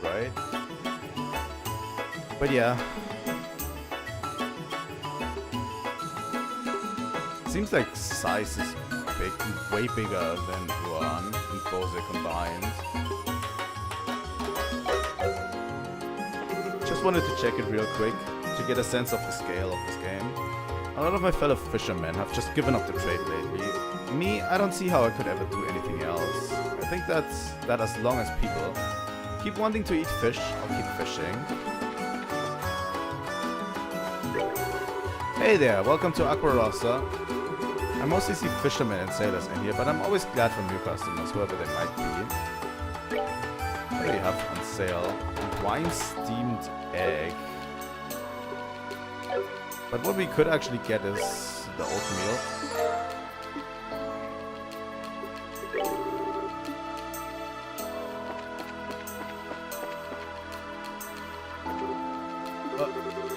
Right? But yeah. Seems like size is big, way bigger than Rouen and Bose combined. Just wanted to check it real quick to get a sense of the scale of this game. A lot of my fellow fishermen have just given up the trade lately. Me, I don't see how I could ever do anything else. I think that as long as people keep wanting to eat fish, I'll keep fishing. Hey there, welcome to Aqua Rossa. I mostly see fishermen and sailors in here, but I'm always glad for new customers, whoever they might be. What do you have on sale? Wine steamed egg. But what we could actually get is the oatmeal.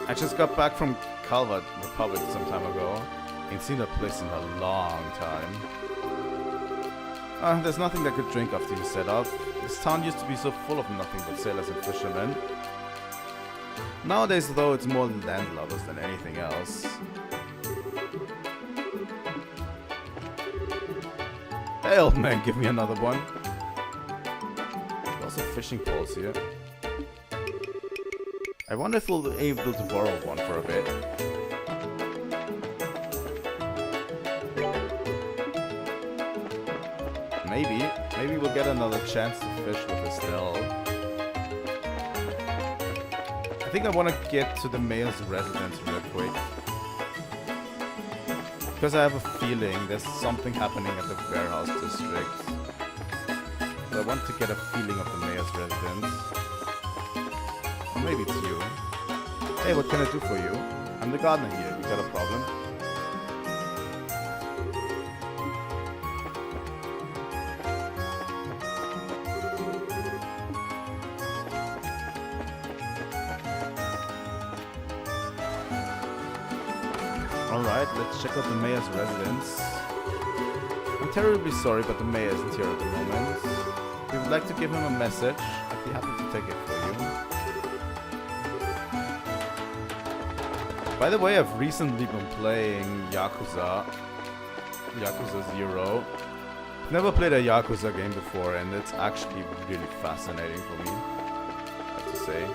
I just got back from Calvert Republic some time ago. Ain't seen that place in a long time. There's nothing that could drink after you set up. This town used to be so full of nothing but sailors and fishermen. Nowadays, though, it's more landlubbers than anything else. Hey, old man, give me another one. There's also fishing poles here. I wonder if we'll be able to borrow one for a bit. Maybe we'll get another chance to fish with Estelle. I think I want to get to the mayor's residence real quick. Because I have a feeling there's something happening at the warehouse district. So I want to get a feeling of the mayor's residence. Or maybe it's you. Hey, what can I do for you? I'm the gardener here. You got a problem? Alright, let's check out the mayor's residence. I'm terribly sorry, but the mayor isn't here at the moment. If you would like to give him a message, I'd be happy to take it for you. By the way, I've recently been playing Yakuza 0. I've never played a Yakuza game before, and it's actually really fascinating for me, I have to say.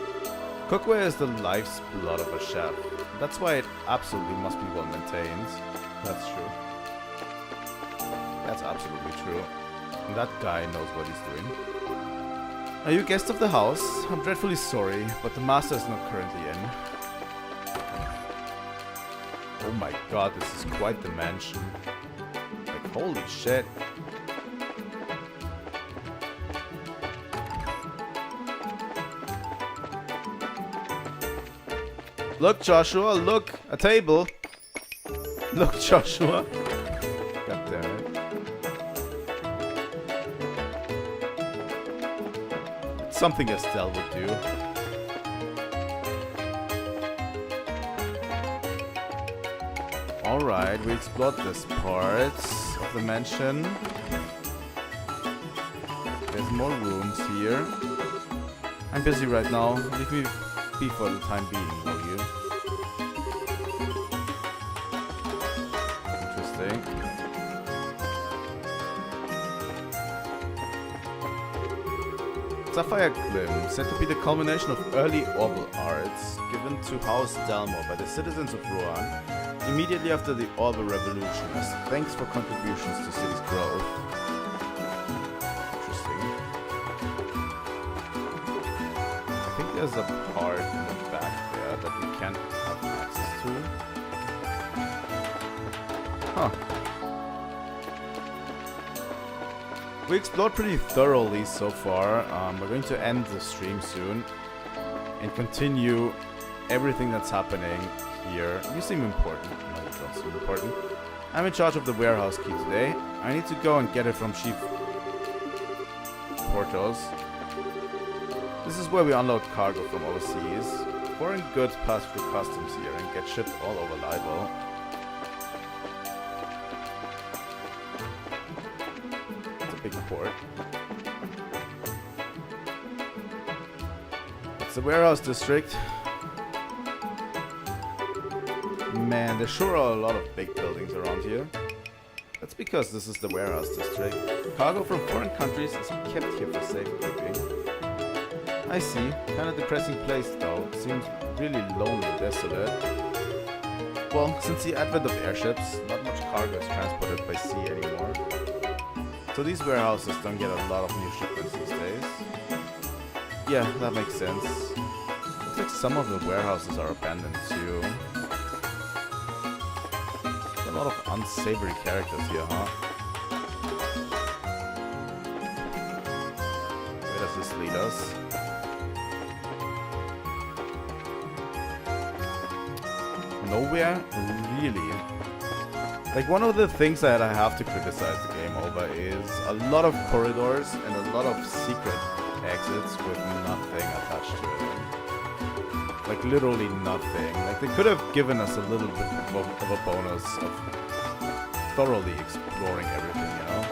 Cookware is the life's blood of a chef. That's why it absolutely must be well maintained. That's true. That's absolutely true. And that guy knows what he's doing. Are you a guest of the house? I'm dreadfully sorry, but the master is not currently in. Oh my god, this is quite the mansion. Like, holy shit. Look, Joshua, look! A table! Look, Joshua! God damn it. It's something Estelle would do. Alright, we explored this part of the mansion. There's more rooms here. I'm busy right now. Leave me be for the time being, will you? Interesting. Sapphire Glim, said to be the culmination of early orbal arts given to House Dalmor by the citizens of Rohan immediately after the Orbal Revolution as thanks for contributions to city's growth. Interesting. I think there's a part in the back there that we can't have access to. Huh. We explored pretty thoroughly so far. We're going to end the stream soon and continue everything that's happening here. You seem important. No, you don't seem important. I'm in charge of the warehouse key today. I need to go and get it from Chief Portos. This is where we unload cargo from overseas. Foreign goods pass through customs here and get shipped all over Libel. It's a big port. It's the warehouse district. Man, there sure are a lot of big buildings around here. That's because this is the warehouse district. Cargo from foreign countries is kept here for safekeeping. I see. Kind of depressing place though. Seems really lonely and desolate. Well, since the advent of airships, not much cargo is transported by sea anymore. So these warehouses don't get a lot of new shipments these days. Yeah, that makes sense. Looks like some of the warehouses are abandoned too. A lot of unsavory characters here, huh? Where does this lead us? Nowhere? Really? Like, one of the things that I have to criticize the game over is a lot of corridors and a lot of secret exits with nothing attached to it. Like, literally nothing. Like, they could have given us a little bit of a bonus of thoroughly exploring everything, you know?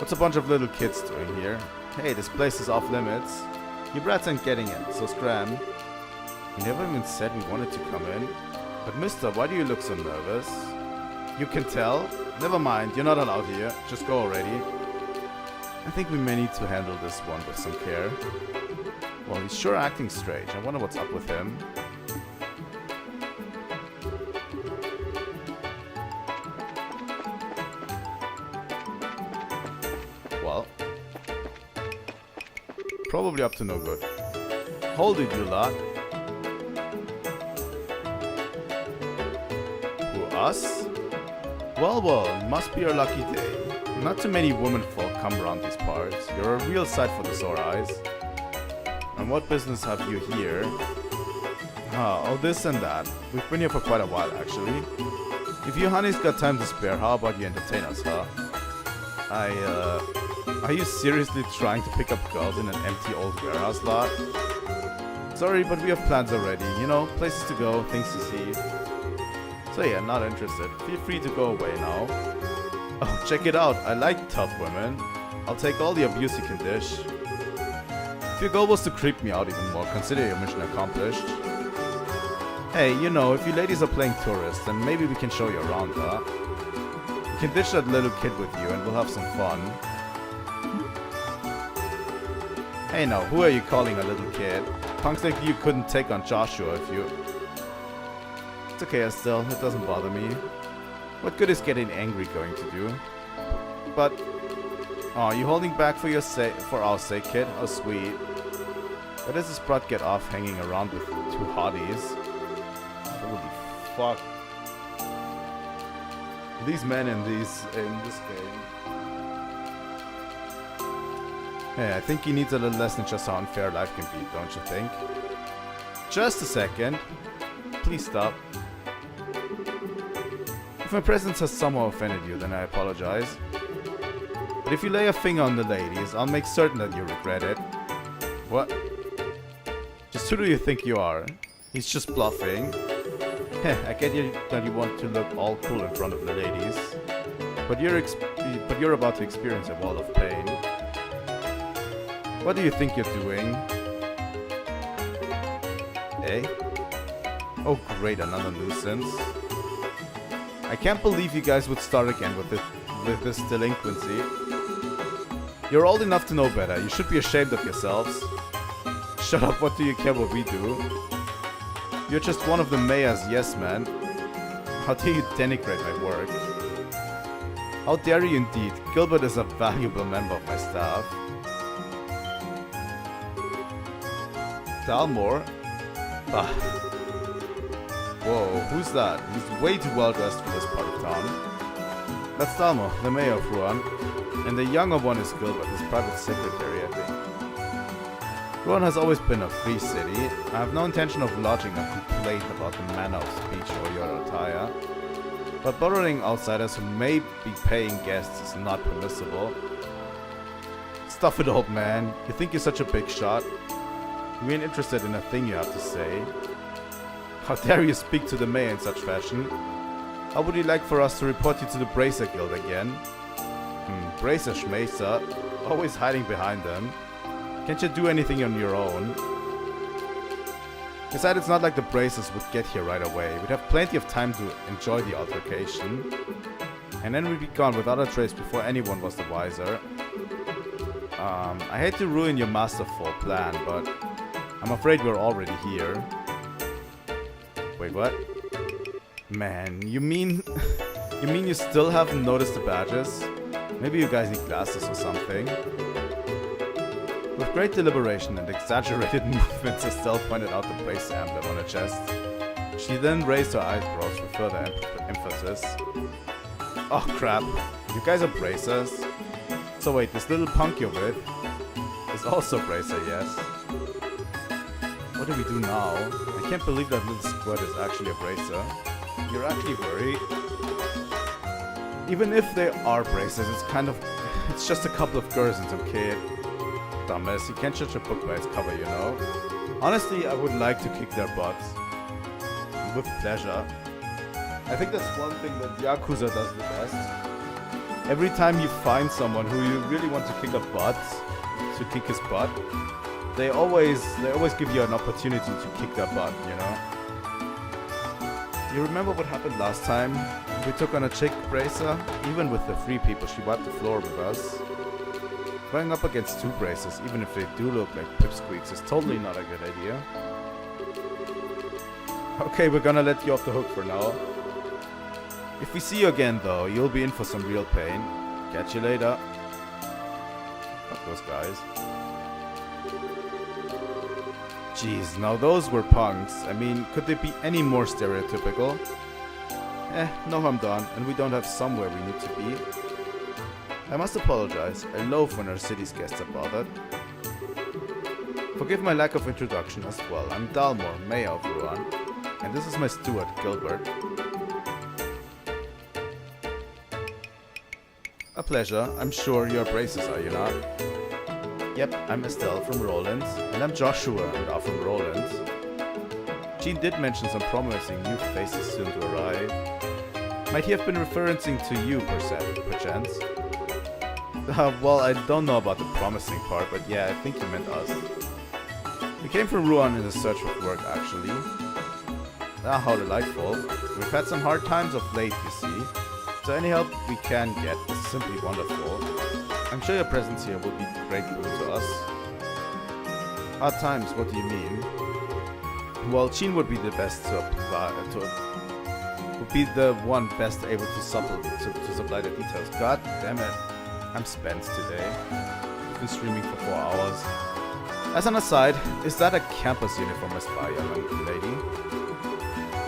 What's a bunch of little kids doing here? Hey, this place is off limits. You brats ain't getting it, so scram. We never even said we wanted to come in. But mister, why do you look so nervous? You can tell? Never mind, you're not allowed here. Just go already. I think we may need to handle this one with some care. Well, he's sure acting strange. I wonder what's up with him. Well. Probably up to no good. Hold it, you lot. Who, us? Well, must be our lucky day. Not too many womenfolk come around these parts. You're a real sight for the sore eyes. And what business have you here? Oh, this and that. We've been here for quite a while, actually. If you honey's got time to spare, how about you entertain us, huh? Are you seriously trying to pick up girls in an empty old warehouse lot? Sorry, but we have plans already. You know, places to go, things to see. So yeah, not interested. Feel free to go away now. Oh, check it out. I like tough women. I'll take all the abuse you can dish. If your goal was to creep me out even more, consider your mission accomplished. Hey, you know, if you ladies are playing tourists, then maybe we can show you around, huh? You can ditch that little kid with you and we'll have some fun. Hey now, who are you calling a little kid? Punks like you couldn't take on Joshua if you... It's okay, Estelle, it doesn't bother me. What good is getting angry going to do? But... Oh, you holding back for our sake, kid? Oh, sweet. Why does this brat get off hanging around with two hotties? Holy fuck. These men in this game. Hey, I think he needs a little lesson in just how unfair life can be, don't you think? Just a second. Please stop. If my presence has somehow offended you, then I apologize. But if you lay a finger on the ladies, I'll make certain that you regret it. What? Just who do you think you are? He's just bluffing. Heh, I get that you want to look all cool in front of the ladies. But you're about to experience a world of pain. What do you think you're doing? Eh? Oh great, another nuisance. I can't believe you guys would start again with this delinquency. You're old enough to know better. You should be ashamed of yourselves. Shut up, what do you care what we do? You're just one of the mayor's yes men. How dare you denigrate my work? How dare you indeed? Gilbert is a valuable member of my staff. Dalmore? Ah. Whoa, who's that? He's way too well dressed for this part of town. That's Dalmore, the mayor of Rouen. And the younger one is Gilbert, his private secretary, I think. Rouen has always been a free city. I have no intention of lodging a complaint about the manner of speech or your attire. But bothering outsiders who may be paying guests is not permissible. Stuff it, old man. You think you're such a big shot? We ain't interested in a thing you have to say. How dare you speak to the mayor in such fashion? How would you like for us to report you to the Bracer Guild again? Bracer Schmacer, always hiding behind them. Can't you do anything on your own? Besides, it's not like the Bracers would get here right away. We'd have plenty of time to enjoy the altercation. And then we'd be gone without a trace before anyone was the wiser. I hate to ruin your masterful plan, but I'm afraid we're already here. Wait, what? Man, you mean you still haven't noticed the badges? Maybe you guys need glasses or something. With great deliberation and exaggerated movements, Estelle pointed out the Bracer emblem on her chest. She then raised her eyebrows for further emphasis. Oh crap, you guys are Bracers? So wait, this little punk you're with is also Bracer, yes? What do we do now? I can't believe that little squirt is actually a Bracer. You're actually worried? Even if they are Bracers, it's just a couple of girls and some kid. Dumbass, you can't judge a book by its cover, you know? Honestly, I would like to kick their butts. With pleasure. I think that's one thing that Yakuza does the best. Every time you find someone who you really want to kick his butt, they always give you an opportunity to kick their butt, you know? You remember what happened last time? We took on a chick bracer? Even with the 3 people, she wiped the floor with us. Going up against 2 bracers, even if they do look like pipsqueaks, is totally not a good idea. Okay, we're gonna let you off the hook for now. If we see you again though, you'll be in for some real pain. Catch you later. Fuck those guys. Jeez, now those were punks. I mean, could they be any more stereotypical? No harm done, and we don't have somewhere we need to be. I must apologize. I loathe when our city's guests are bothered. Forgive my lack of introduction as well. I'm Dalmor, Mayor of Ruan, and this is my steward, Gilbert. A pleasure. I'm sure you're braces, are you not? Yep, I'm Estelle from Roland, and I'm Joshua, and are from Roland. Jean did mention some promising new faces soon to arrive. Might he have been referring to you, perchance? Well, I don't know about the promising part, but yeah, I think you meant us. We came from Ruan in a search for work, actually. How delightful. We've had some hard times of late, you see. So any help we can get is simply wonderful. I'm sure your presence here will be great boon to us. Hard times, what do you mean? Well, Jean would be the best would be the one best able to supply the details. God damn it. I'm spent today. I've been streaming for 4 hours. As an aside, is that a campus uniform I spy, young lady?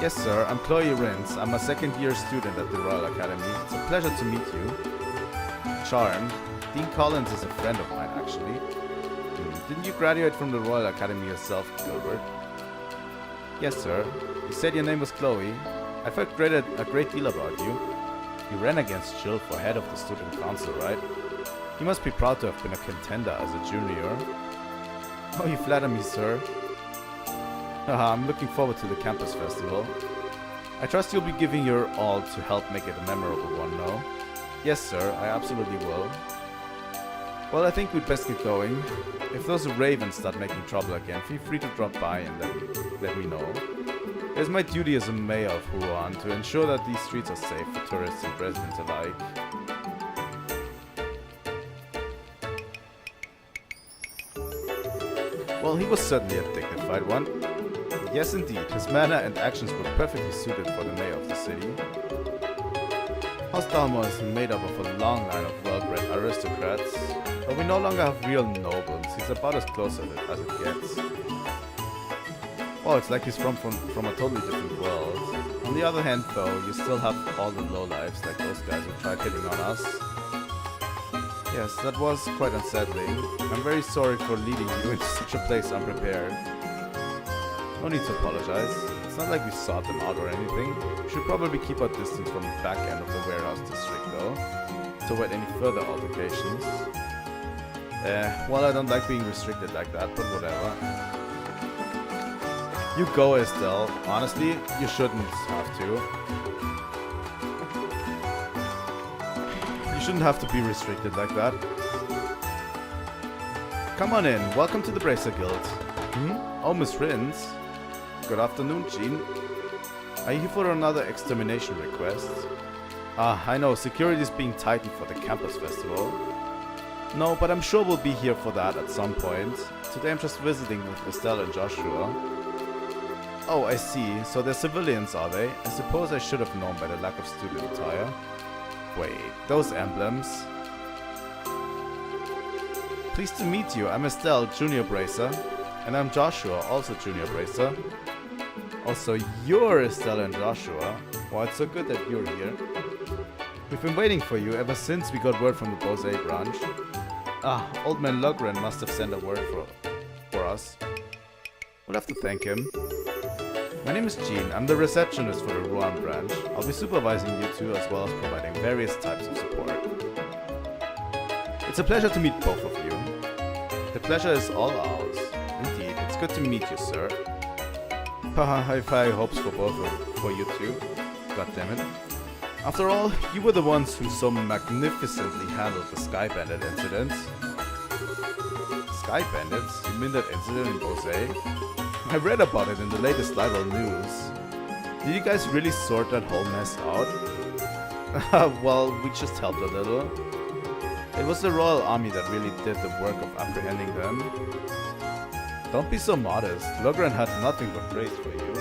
Yes, sir. I'm Chloe Rins. I'm a second-year student at the Royal Academy. It's a pleasure to meet you. Charmed. Dean Collins is a friend of mine, actually. Didn't you graduate from the Royal Academy yourself, Gilbert? Yes, sir. You said your name was Chloe. I've heard a great deal about you. You ran against Jill for head of the student council, right? You must be proud to have been a contender as a junior. Oh, you flatter me, sir. I'm looking forward to the campus festival. I trust you'll be giving your all to help make it a memorable one, no? Yes, sir, I absolutely will. Well, I think we'd best get going. If those ravens start making trouble again, feel free to drop by and let me know. It's my duty as a mayor of Ruan to ensure that these streets are safe for tourists and residents alike. Well, he was certainly a dignified one. Yes, indeed, his manner and actions were perfectly suited for the mayor of the city. House Dalmor is made up of a long line of well-bred aristocrats, but we no longer have real nobles. He's about as close as it gets. Oh, it's like he's from a totally different world. On the other hand, though, you still have all the lowlifes, like those guys who tried hitting on us. Yes, that was quite unsettling. I'm very sorry for leading you into such a place unprepared. No need to apologize. It's not like we sought them out or anything. We should probably keep our distance from the back end of the warehouse district, though, to avoid any further altercations. Well, I don't like being restricted like that, but whatever. You go, Estelle. Honestly, you shouldn't have to. You shouldn't have to be restricted like that. Come on in. Welcome to the Bracer Guild. Oh, Miss Rins. Good afternoon, Jean. Are you here for another extermination request? I know. Security is being tightened for the campus festival. No, but I'm sure we'll be here for that at some point. Today I'm just visiting with Estelle and Joshua. Oh, I see. So they're civilians, are they? I suppose I should have known by the lack of student attire. Wait, those emblems. Pleased to meet you. I'm Estelle, Junior Bracer. And I'm Joshua, also Junior Bracer. Also, you're Estelle and Joshua. Well, it's so good that you're here. We've been waiting for you ever since we got word from the Bose branch. Old man Logren must have sent a word for us. We'll have to thank him. My name is Jean. I'm the receptionist for the Ruan branch. I'll be supervising you two as well as providing various types of support. It's a pleasure to meet both of you. The pleasure is all ours. Indeed, it's good to meet you, sir. Haha, I've high hopes for both for you two. God damn it. After all, you were the ones who so magnificently handled the Sky Bandit incident. Sky Bandits? You mean that incident in Bose? I read about it in the latest Libel news. Did you guys really sort that whole mess out? Well, we just helped a little. It was the Royal Army that really did the work of apprehending them. Don't be so modest. Logran had nothing but praise for you.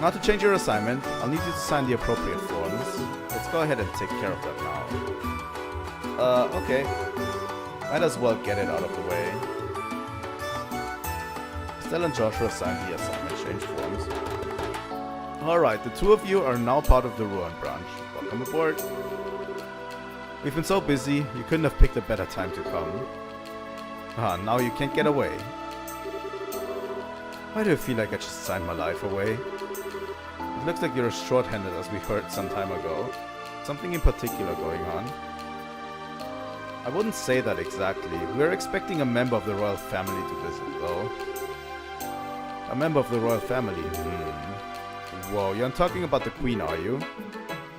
Now to change your assignment, I'll need you to sign the appropriate forms. Let's go ahead and take care of that now. Okay. Might as well get it out of the way. Estelle and Joshua signed the assignment change forms. Alright, the two of you are now part of the Ruin branch. Welcome aboard. We've been so busy, you couldn't have picked a better time to come. Now you can't get away. Why do I feel like I just signed my life away? It looks like you're as short-handed as we heard some time ago. Something in particular going on? I wouldn't say that exactly. We're expecting a member of the royal family to visit, though. A member of the royal family? Whoa, you're not talking about the queen, are you?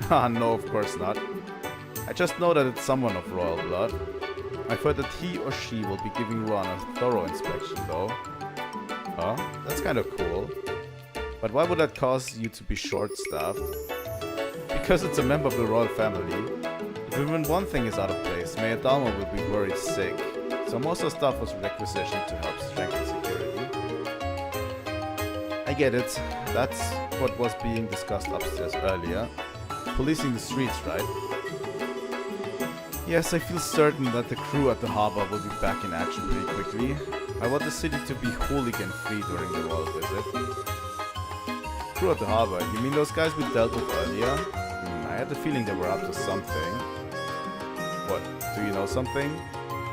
No, of course not. I just know that it's someone of royal blood. I've heard that he or she will be giving Ron a thorough inspection, though. Huh? That's kind of cool. But why would that cause you to be short-staffed? Because it's a member of the royal family. If even one thing is out of place, Mayor Dalma will be worried sick. So most of the stuff was requisitioned to help strengthen security. I get it. That's what was being discussed upstairs earlier. Policing the streets, right? Yes, I feel certain that the crew at the harbor will be back in action pretty quickly. I want the city to be hooligan-free during the royal visit. Crew at the harbor? You mean those guys we dealt with earlier? I had the feeling they were up to something. What? Do you know something?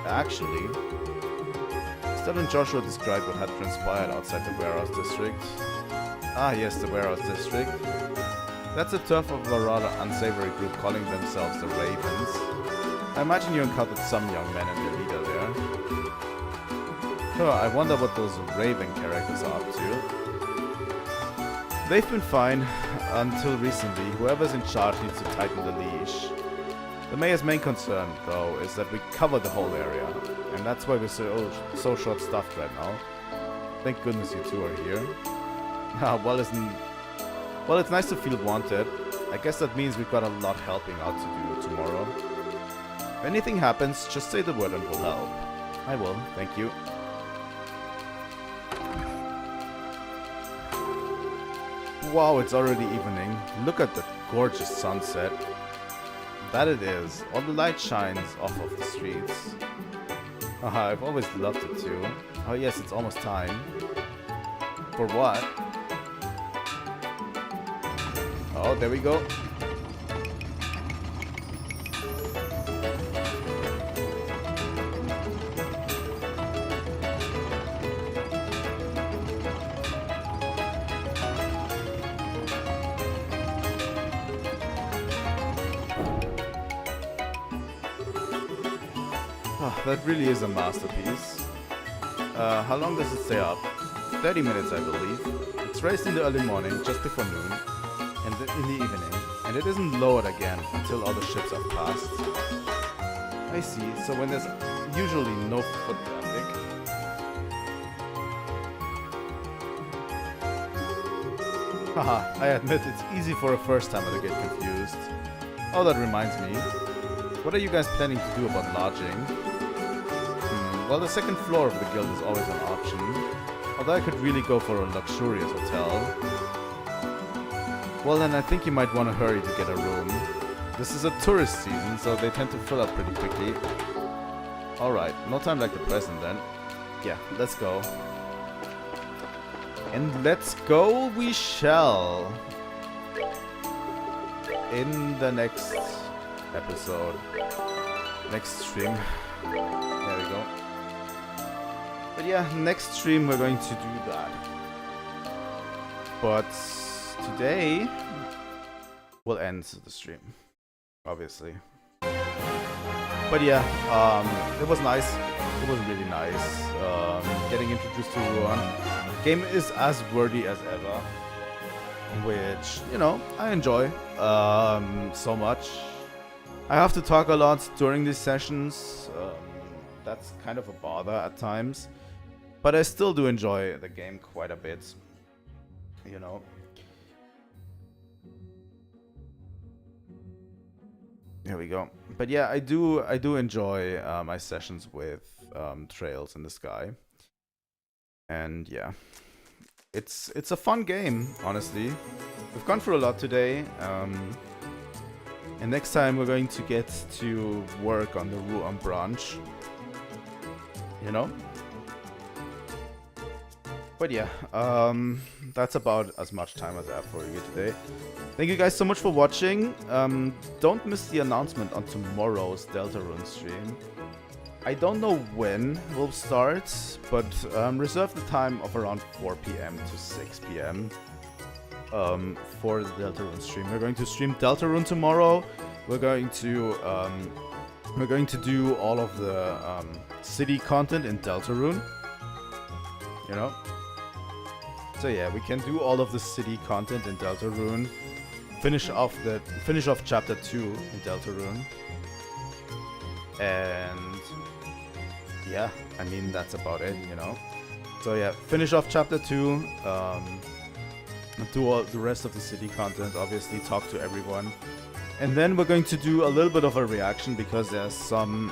Actually, Estelle and Joshua described what had transpired outside the warehouse district. Ah yes, the warehouse district. That's a turf of a rather unsavory group calling themselves the Ravens. I imagine you encountered some young men and their leader there. I wonder what those Raven characters are up to. They've been fine until recently. Whoever's in charge needs to tighten the leash. The mayor's main concern, though, is that we cover the whole area, and that's why we're so short-staffed right now. Thank goodness you two are here. Well, it's nice to feel wanted. I guess that means we've got a lot helping out to do tomorrow. If anything happens, just say the word and we'll help. I will, thank you. Wow, it's already evening. Look at the gorgeous sunset. That it is. All the light shines off of the streets. Haha, I've always loved it too. Oh yes, it's almost time. For what? Oh, there we go. That really is a masterpiece. How long does it stay up? 30 minutes, I believe. It's raised in the early morning, just before noon, and in the evening, and it isn't lowered again until all the ships have passed. I see, so when there's usually no foot traffic. Haha, I admit it's easy for a first-timer to get confused. Oh, that reminds me. What are you guys planning to do about lodging? Well, the second floor of the guild is always an option. Although I could really go for a luxurious hotel. Well, then I think you might want to hurry to get a room. This is a tourist season, so they tend to fill up pretty quickly. Alright, no time like the present then. Yeah, let's go. And let's go we shall. In the next episode. Next stream. There we go. But yeah, next stream we're going to do that. But today we'll end the stream, obviously. But yeah, it was nice. It was really nice. Getting introduced to Ruan. Game is as wordy as ever. which, you know, I enjoy so much. I have to talk a lot during these sessions. That's kind of a bother at times, but I still do enjoy the game quite a bit, you know. Here we go. But yeah, I do enjoy my sessions with Trails in the Sky. And yeah, it's a fun game, honestly. We've gone through a lot today. And next time we're going to get to work on the Roundup branch. You know? But yeah, that's about as much time as I have for you today. Thank you guys so much for watching. Don't miss the announcement on tomorrow's Deltarune stream. I don't know when we'll start, but reserve the time of around 4 p.m. to 6 p.m. For the Deltarune stream. We're going to stream Deltarune tomorrow. We're going to do all of the city content in Deltarune. You know? So yeah, we can do all of the city content in Deltarune. Finish off chapter 2 in Deltarune. And yeah, I mean that's about it, you know. So yeah, finish off chapter 2. Do all the rest of the city content, obviously talk to everyone. And then we're going to do a little bit of a reaction because there's some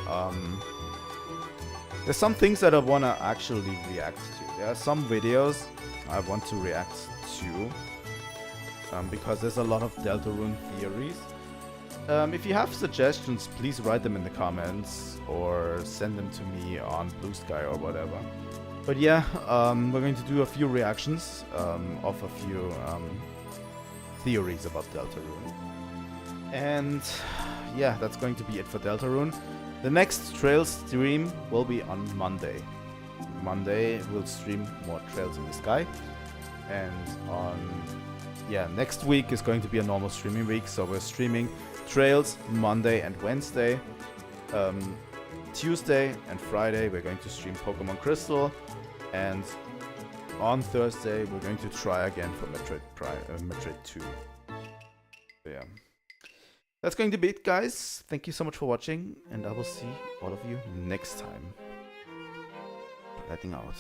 things that I want to actually react to. There are some videos I want to react to because there's a lot of Deltarune theories. If you have suggestions, please write them in the comments or send them to me on Blue Sky or whatever. But yeah, we're going to do a few reactions of a few theories about Deltarune. And yeah, that's going to be it for Deltarune. The next Trails stream will be on Monday. Monday we'll stream more Trails in the Sky. And next week is going to be a normal streaming week, so we're streaming Trails Monday and Wednesday. Tuesday and Friday we're going to stream Pokemon Crystal, and on Thursday we're going to try again for Metroid 2. So yeah, that's going to be it, guys. Thank you so much for watching, and I will see all of you next time. Lighting out.